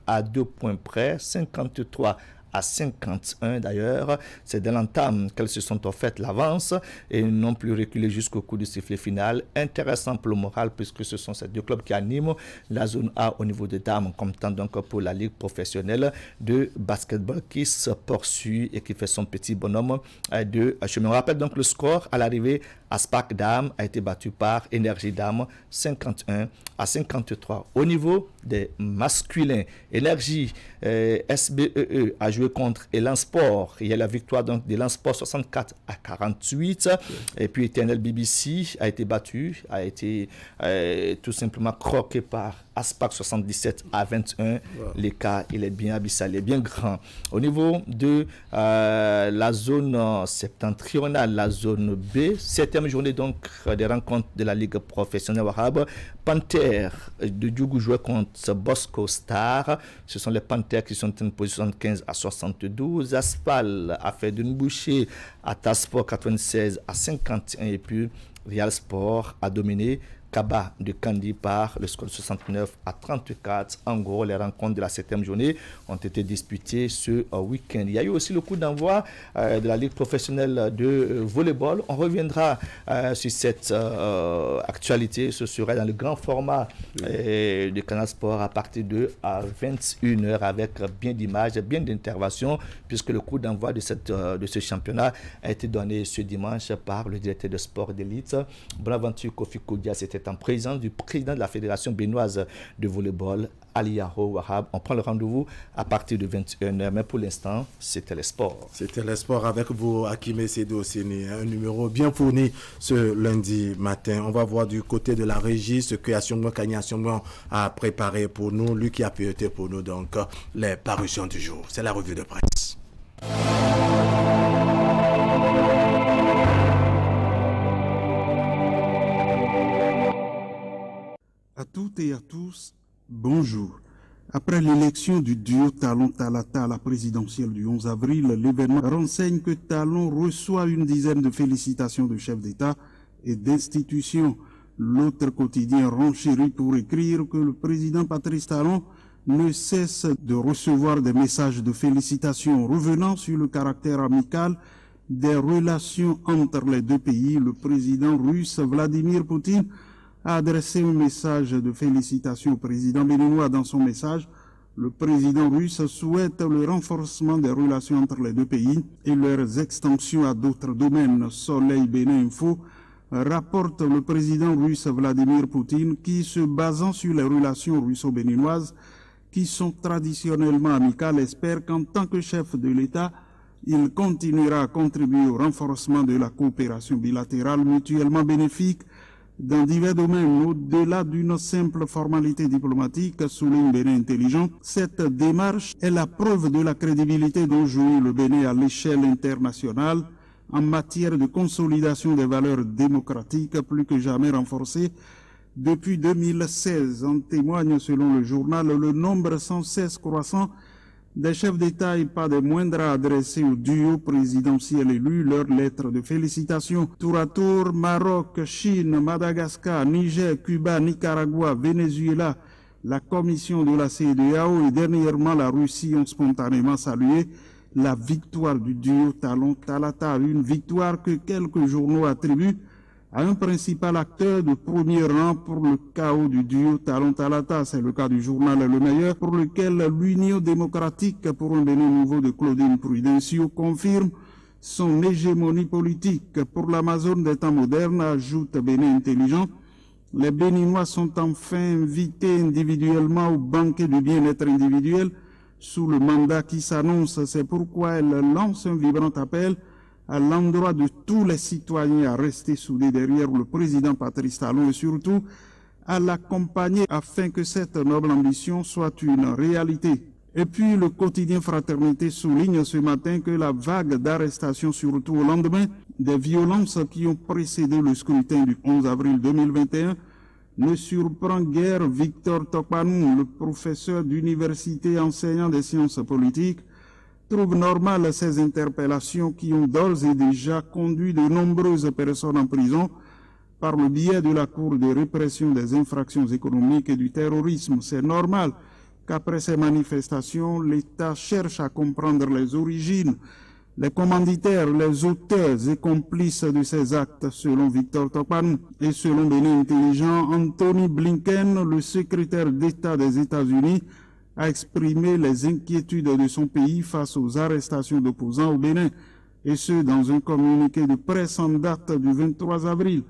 à 2 points près, 53 à 51 d'ailleurs. C'est dès l'entame qu'elles se sont offertes l'avance et n'ont plus reculé jusqu'au coup du sifflet final. Intéressant pour le moral puisque ce sont ces deux clubs qui animent la zone A au niveau des dames, comme tant donc pour la ligue professionnelle de basketball qui se poursuit et qui fait son petit bonhomme de chemin. On rappelle donc le score à l'arrivée. Aspac Dame a été battu par Énergie Dame 51 à 53. Au niveau des masculins. Énergie SBEE a joué contre Elan Sport. Il y a la victoire donc d'Elan Sport 64-48. Et puis Éternel BBC a été battu, a été tout simplement croqué par Aspac 77-21. Wow. L'écart, il est bien abyssal, il est bien grand. Au niveau de la zone septentrionale, la zone B, 7e journée donc des rencontres de la Ligue professionnelle arabe. Panther de Djougou jouait contre Bosco Star. Ce sont les Panthers qui sont en position 75-72. Aspal a fait d'une bouchée à Tasport 96-51. Et puis Real Sport a dominé Kaba de Kandi par le score de 69-34. En gros, les rencontres de la 7e journée ont été disputées ce week-end. Il y a eu aussi le coup d'envoi de la Ligue professionnelle de volleyball. On reviendra sur cette actualité. Ce serait dans le grand format de Canal Sport à partir de 21h avec bien d'images, bien d'interventions, puisque le coup d'envoi de ce championnat a été donné ce dimanche par le directeur de sport d'élite, Bonaventure Kofi Koudia. C'était en présence du président de la Fédération béninoise de volleyball, Aliyaho Wahab. On prend le rendez-vous à partir de 21h, mais pour l'instant, c'était les sports. C'était les sports avec vous, Akime Sedo Séné, un numéro bien fourni ce lundi matin. On va voir du côté de la régie ce que Assiongo Kanya a préparé pour nous, lui qui a piloté pour nous donc les parutions du jour. C'est la revue de presse. À toutes et à tous, bonjour. Après l'élection du duo Talon-Talata à la présidentielle du 11 avril, l'événement renseigne que Talon reçoit une dizaine de félicitations de chefs d'État et d'institutions. L'autre quotidien renchérit pour écrire que le président Patrice Talon ne cesse de recevoir des messages de félicitations revenant sur le caractère amical des relations entre les deux pays. Le président russe Vladimir Poutine a adressé un message de félicitations au président béninois. Dans son message, le président russe souhaite le renforcement des relations entre les deux pays et leurs extensions à d'autres domaines. Soleil Bénin Info rapporte le président russe Vladimir Poutine qui, se basant sur les relations russo-béninoises qui sont traditionnellement amicales, espère qu'en tant que chef de l'État, il continuera à contribuer au renforcement de la coopération bilatérale mutuellement bénéfique dans divers domaines, au-delà d'une simple formalité diplomatique, souligne Bénin Intelligent. Cette démarche est la preuve de la crédibilité dont jouit le Bénin à l'échelle internationale en matière de consolidation des valeurs démocratiques plus que jamais renforcées depuis 2016. En témoigne, selon le journal, le nombre sans cesse croissant des chefs d'État et pas des moindres à adresser au duo présidentiel élu leurs lettres de félicitations. Tour à tour, Maroc, Chine, Madagascar, Niger, Cuba, Nicaragua, Venezuela, la commission de la CEDEAO et dernièrement la Russie ont spontanément salué la victoire du duo Talon-Talata, une victoire que quelques journaux attribuent à un principal acteur de premier rang pour le chaos du duo Talon-Talata. C'est le cas du journal Le Meilleur, pour lequel l'Union démocratique pour un Bénin nouveau de Claudine Prudencio confirme son hégémonie politique. Pour l'Amazone des temps modernes, ajoute Bénin Intelligent, les Béninois sont enfin invités individuellement au banquet du bien-être individuel sous le mandat qui s'annonce. C'est pourquoi elle lance un vibrant appel à l'endroit de tous les citoyens à rester soudés derrière le président Patrice Talon et surtout à l'accompagner afin que cette noble ambition soit une réalité. Et puis le quotidien Fraternité souligne ce matin que la vague d'arrestations, surtout au lendemain des violences qui ont précédé le scrutin du 11 avril 2021, ne surprend guère Victor Tokpanou, le professeur d'université enseignant des sciences politiques, trouve normal ces interpellations qui ont d'ores et déjà conduit de nombreuses personnes en prison par le biais de la Cour de répression des infractions économiques et du terrorisme. C'est normal qu'après ces manifestations, l'État cherche à comprendre les origines, les commanditaires, les auteurs et complices de ces actes, selon Victor Tokpanou. Et selon Bénin Intelligent, Anthony Blinken, le secrétaire d'État des États-Unis, a exprimé les inquiétudes de son pays face aux arrestations d'opposants au Bénin, et ce, dans un communiqué de presse en date du 23 avril.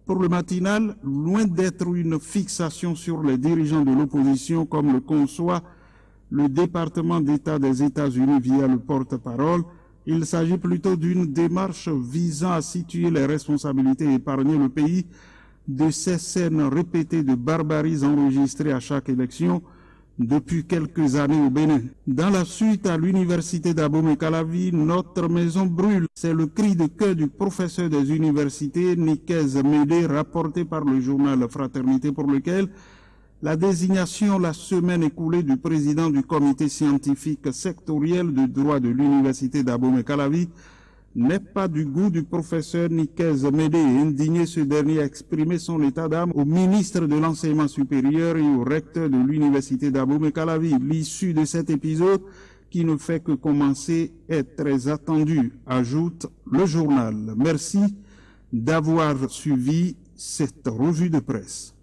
Pour le matinal, loin d'être une fixation sur les dirigeants de l'opposition comme le conçoit le département d'État des États-Unis via le porte-parole, il s'agit plutôt d'une démarche visant à situer les responsabilités et épargner le pays de ces scènes répétées de barbarie enregistrées à chaque élection depuis quelques années au Bénin. Dans la suite, à l'université d'Abomey-Calavi, notre maison brûle. C'est le cri de cœur du professeur des universités, Nikez Médé, rapporté par le journal Fraternité, pour lequel la désignation la semaine écoulée du président du comité scientifique sectoriel de droit de l'université d'Abomey-Calavi n'est pas du goût du professeur Nikez Médé. Indigné, ce dernier a exprimé son état d'âme au ministre de l'Enseignement supérieur et au recteur de l'université d'Abomey-Calavi. L'issue de cet épisode, qui ne fait que commencer, est très attendue, ajoute le journal. Merci d'avoir suivi cette revue de presse.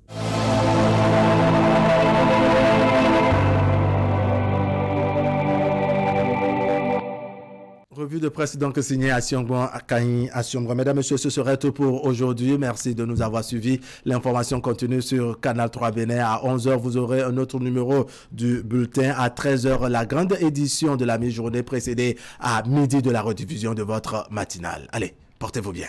Revue de presse donc signée Assiongwan Akaï Assiongwan. Mesdames, Messieurs, ce serait tout pour aujourd'hui. Merci de nous avoir suivis. L'information continue sur Canal 3 Bénin. À 11h, vous aurez un autre numéro du bulletin. À 13h, la grande édition de la mi-journée précédée à midi de la rediffusion de votre matinale. Allez, portez-vous bien.